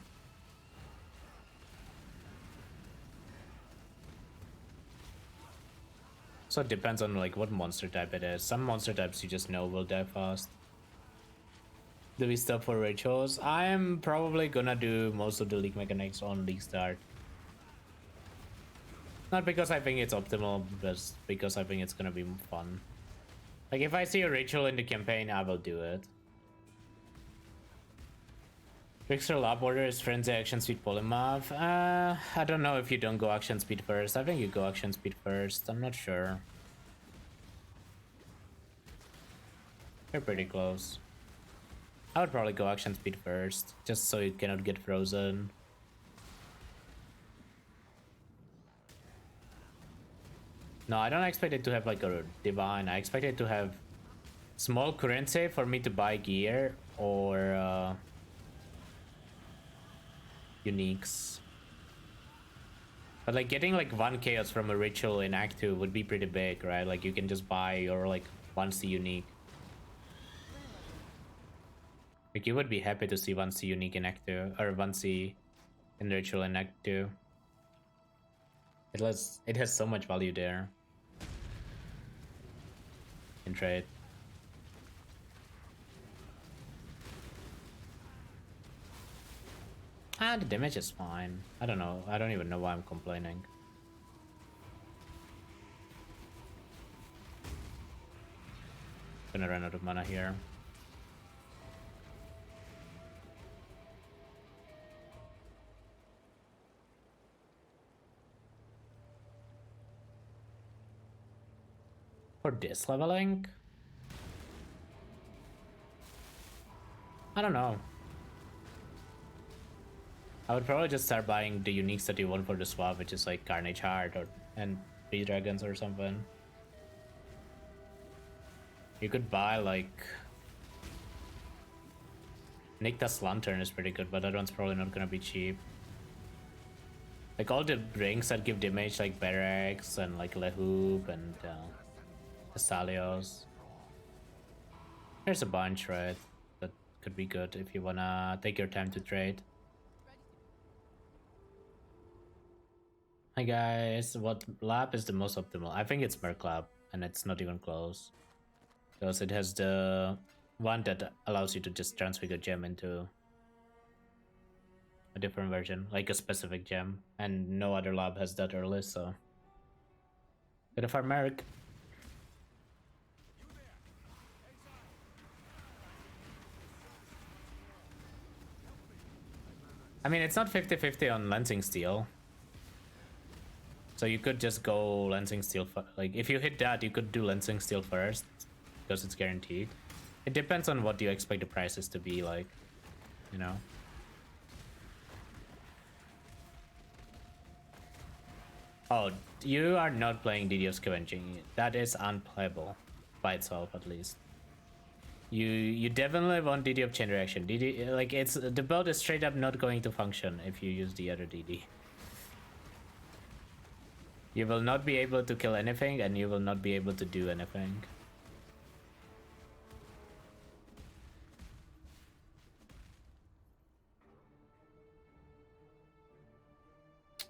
So it depends on like what monster type it is. Some monster types you just know will die fast. Do we stop for rituals? I am probably gonna do most of the league mechanics on league start. Not because I think it's optimal, but because I think it's gonna be fun. Like if I see a ritual in the campaign, I will do it. Trickster lab order is frenzy action speed polymorph. I don't know if you don't go action speed first. I think you go action speed first. I'm not sure. You're pretty close. I would probably go action speed first, just so you cannot get frozen. No, I don't expect it to have like a divine. I expect it to have small currency for me to buy gear or uniques. But like getting like 1 chaos from a ritual in Act 2 would be pretty big, right? Like you can just buy your like 1C unique. Like you would be happy to see 1C unique in Act 2 or 1C in ritual in Act 2. It has so much value there. In trade. The damage is fine. I don't know. I don't even know why I'm complaining. Gonna run out of mana here. For this leveling? I don't know. I would probably just start buying the uniques that you want for the swap, which is like Carnage Heart and 3 dragons or something. You could buy like Nikta's Lantern is pretty good, but that one's probably not gonna be cheap. Like all the rings that give damage, like Barracks and like Lehoop and Estalios. There's a bunch, right? That could be good if you wanna take your time to trade. Hi guys, what lab is the most optimal? I think it's Merc lab, and it's not even close. Because it has the one that allows you to just transfigure gem into a different version, like a specific gem, and no other lab has that early, so. Bit of our Merc. I mean, it's not 50-50 on Lensing Steel. So you could just go Lensing Steel, like if you hit that, you could do Lensing Steel first, because it's guaranteed. It depends on what you expect the prices to be like, you know. Oh, you are not playing DD of Scavenging. That is unplayable, by itself at least. You definitely want DD of chain reaction. DD, like, it's the build is straight up not going to function if you use the other DD. You will not be able to kill anything, and you will not be able to do anything.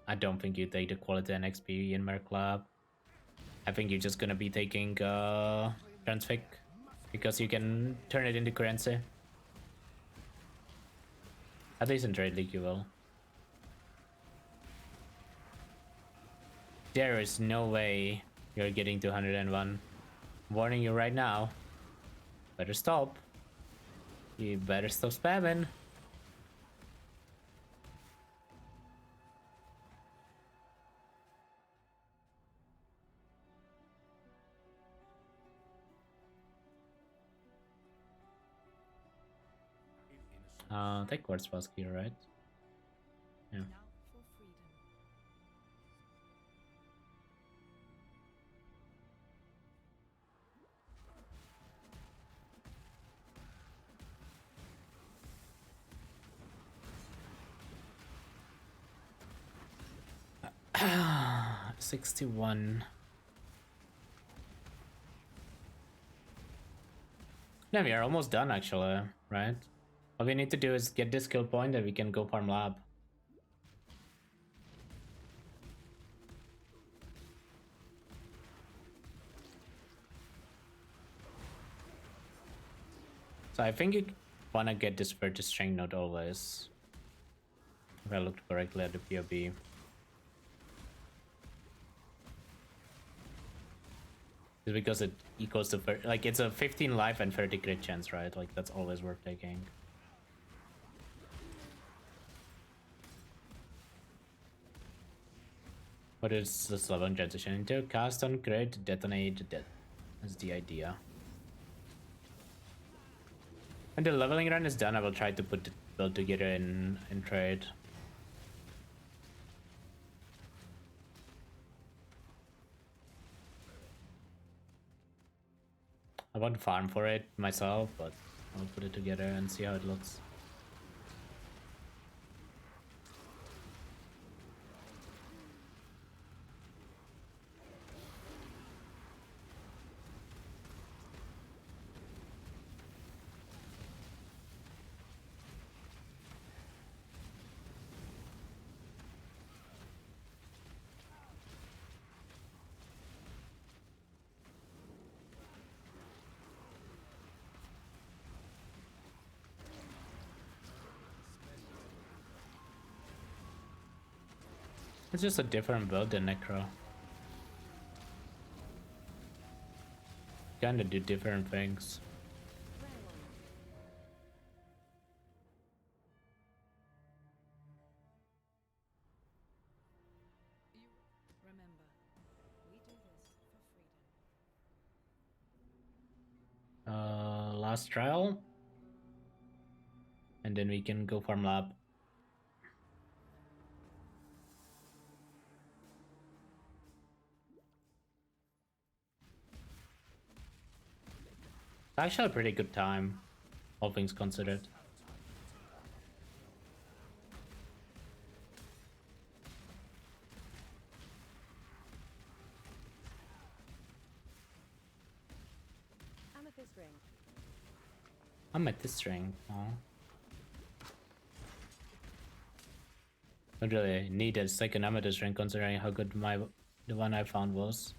I don't think you take the quality and XP in Merc Lab. I think you're just gonna be taking Transfix, because you can turn it into currency. At least in Trade League you will. There is no way you're getting to 101. Warning you right now. Better stop. You better stop spamming. Take Quartz Flask here, right? Yeah. Now for freedom. Ah, 61. Yeah, we are almost done actually, right? All we need to do is get this skill point and we can go farm lab. So I think you wanna get this for the strength node always. If I looked correctly at the POB. It's because it equals to, like, it's a 15 life and 30 crit chance, right? Like, that's always worth taking. What is this level transition into? Cast on crit, detonate, death. That's the idea. When the leveling run is done, I will try to put the build together in trade. I want to farm for it myself, but I'll put it together and see how it looks. It's just a different build than Necro. Kinda do different things. Remember, we do this for freedom. Last trial. And then we can go farm lab. It's actually a pretty good time, all things considered. Amethyst ring. I'm at this ring. Oh. Don't really need a second amethyst ring considering how good the one I found was.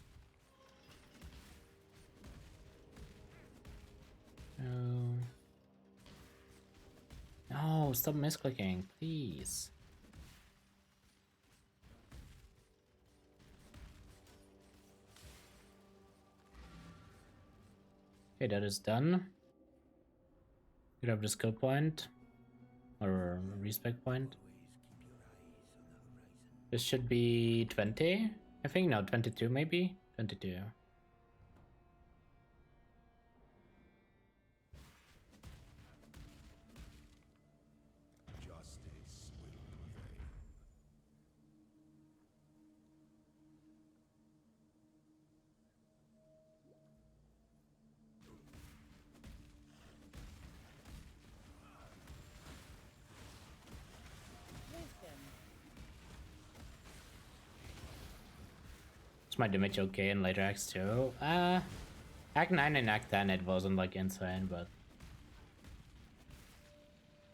No, stop misclicking, please. Okay, that is done. Grab the skill point or respec point. This should be 20, I think. No, 22 maybe. 22. Justice will prevail. Is my damage okay in later acts too? Act 9 and Act 10 it wasn't like insane, but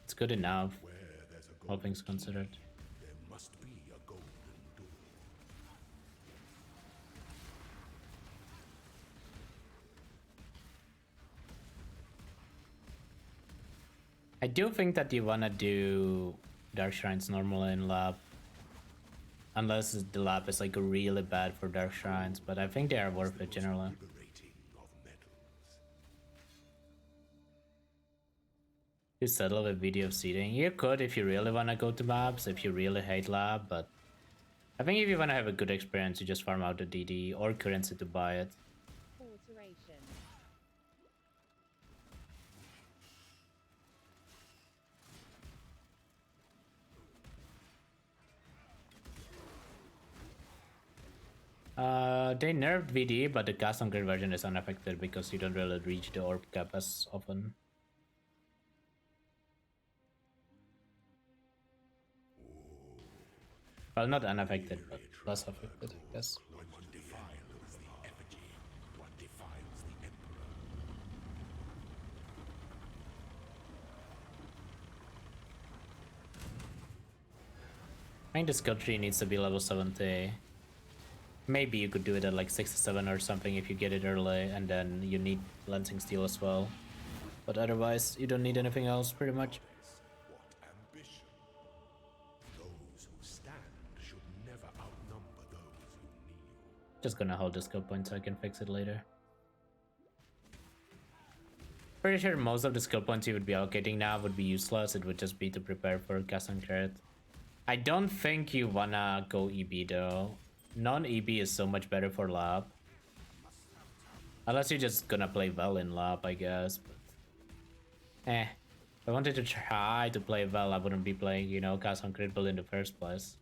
it's good enough, Where there's a all golden things key, considered. there must be a golden door. I do think that you wanna do Dark Shrines normally in lab. Unless the lab is like really bad for Dark Shrines, but I think they are worth it generally. Liberating of metals. You settle with video seeding. You could if you really wanna go to maps, if you really hate lab, but I think if you wanna have a good experience, you just farm out the DD or currency to buy it. Alteration. They nerfed VD, but the custom grid version is unaffected because you don't really reach the orb cap as often. Well, not unaffected, but less affected, I guess. When one defiles the effigy, one defiles the emperor. I think the skill tree needs to be level 70. Maybe you could do it at like 67 or something if you get it early, and then you need Lancing Steel as well. But otherwise, you don't need anything else, pretty much. What ambition! Those who stand should never outnumber those who kneel. Just gonna hold the skill point so I can fix it later. Pretty sure most of the skill points you would be allocating now would be useless. It would just be to prepare for cast and crit. I don't think you wanna go EB though. Non-EB is so much better for lab. Unless you're just gonna play well in lab, I guess. But if I wanted to try to play well, I wouldn't be playing, you know, cast on crit build in the first place.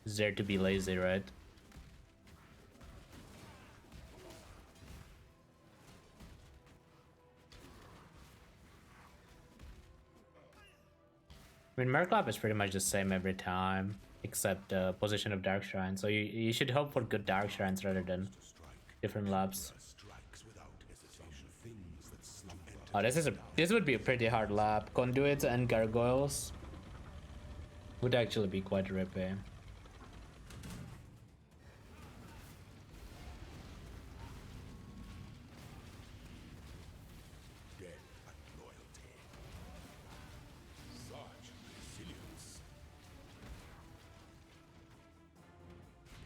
Is there to be lazy, right? I mean, Merklab is pretty much the same every time, except the position of Dark Shrine. So you should hope for good Dark Shrines rather than different labs. Strikes without hesitation. Things that slumber. Oh, this would be a pretty hard lab. Conduits and Gargoyles would actually be quite rippy. Dead at loyalty. Such resilience.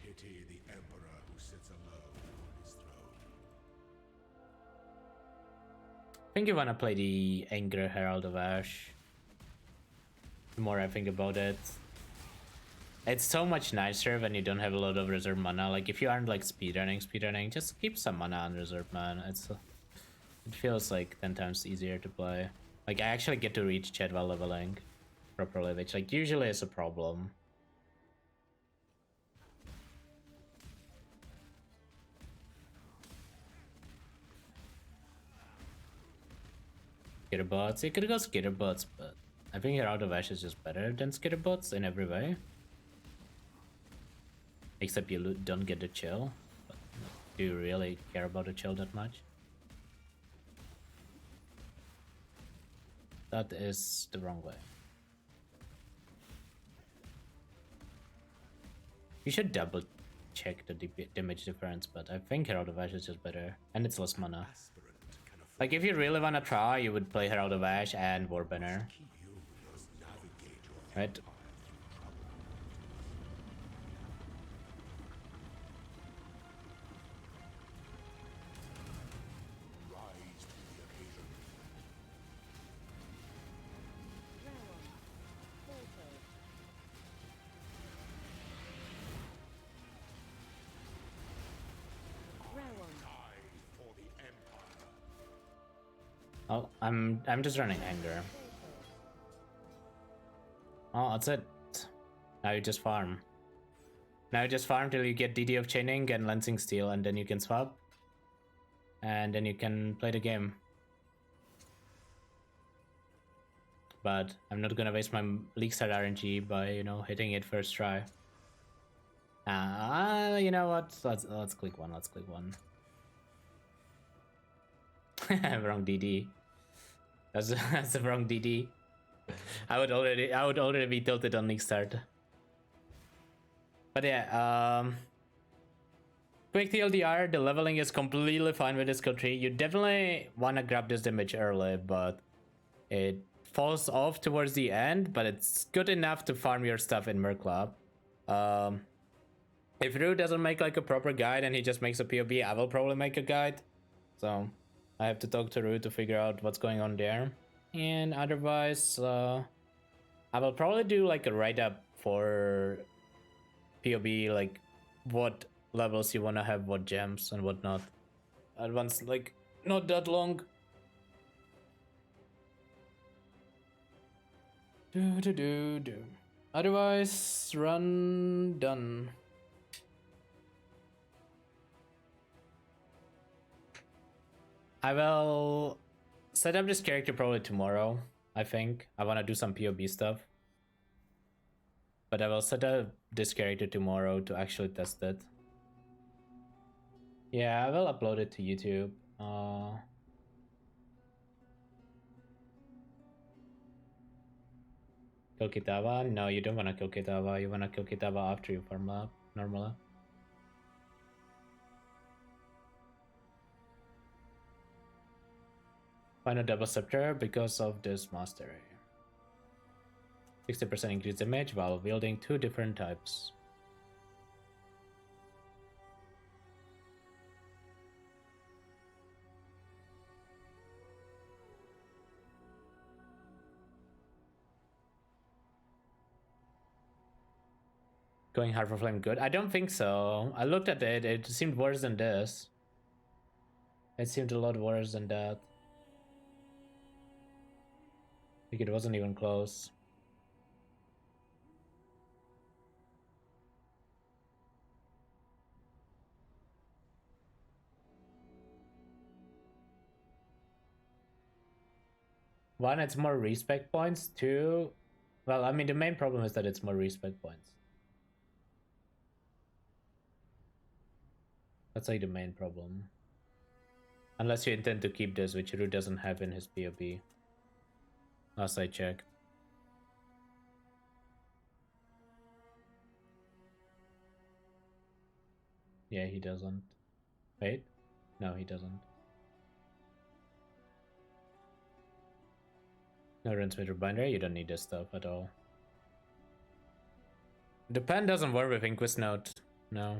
Pity the emperor who sits alone on his throne. I think you wanna play the Anger Herald of Ash. The more I think about it, it's so much nicer when you don't have a lot of reserve mana. Like if you aren't like speedrunning, just keep some mana on reserve, man. It feels like 10 times easier to play. Like I actually get to reach chat while leveling properly, which like usually is a problem. Skitterbots, you could go Skitterbots, but I think Herald of Ash is just better than Skitterbots in every way. Except you don't get the chill. But do you really care about the chill that much? That is the wrong way. You should double check the damage difference, but I think Herald of Ash is just better. And it's less mana. Aspirant can afford Like if you really wanna try, you would play Herald of Ash and Warbanner. you must navigate your Right? empire through trouble. Rise to the occasion. Die for the empire. Oh, I'm just running Anger. Oh, that's it. Now you just farm. Now you just farm till you get DD of Chaining and Lancing Steel, and then you can swap. And then you can play the game. but I'm not gonna waste my league start RNG by, you know, hitting it first try. You know what? Let's click one. Let's click one. Wrong DD. That's the wrong DD. I would already be tilted on league start. But yeah, quick TLDR, the leveling is completely fine with this skill tree. You definitely want to grab this damage early, but it falls off towards the end, but it's good enough to farm your stuff in Merc Club. If Rue doesn't make like a proper guide and he just makes a POB, I will probably make a guide. So I have to talk to Rue to figure out what's going on there. And otherwise, I will probably do like a write-up for POB, like what levels you want to have, what gems and whatnot. Advanced, like, not that long. Do. Otherwise, run done. I will set up this character probably tomorrow, I think. I want to do some POB stuff. But I will set up this character tomorrow to actually test it. Yeah, I will upload it to YouTube. Kill Kitava? No, you don't want to kill Kitava. You want to kill Kitava after you farm up, normally. Find a double scepter because of this mastery. 60% increase damage while wielding 2 different types. Going hard for flame good? I don't think so. I looked at it, it seemed worse than this. It seemed a lot worse than that. I think it wasn't even close. One, it's more respect points. Two, well, I mean, the main problem is that it's more respect points. That's like the main problem. Unless you intend to keep this, which Rue doesn't have in his POP. Last I checked. Yeah, he doesn't. Wait? No, he doesn't. No transmitter binder, you don't need this stuff at all. The pen doesn't work with Inquis Note. No.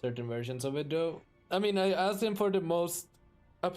Certain versions of it though. I mean, I asked him for the most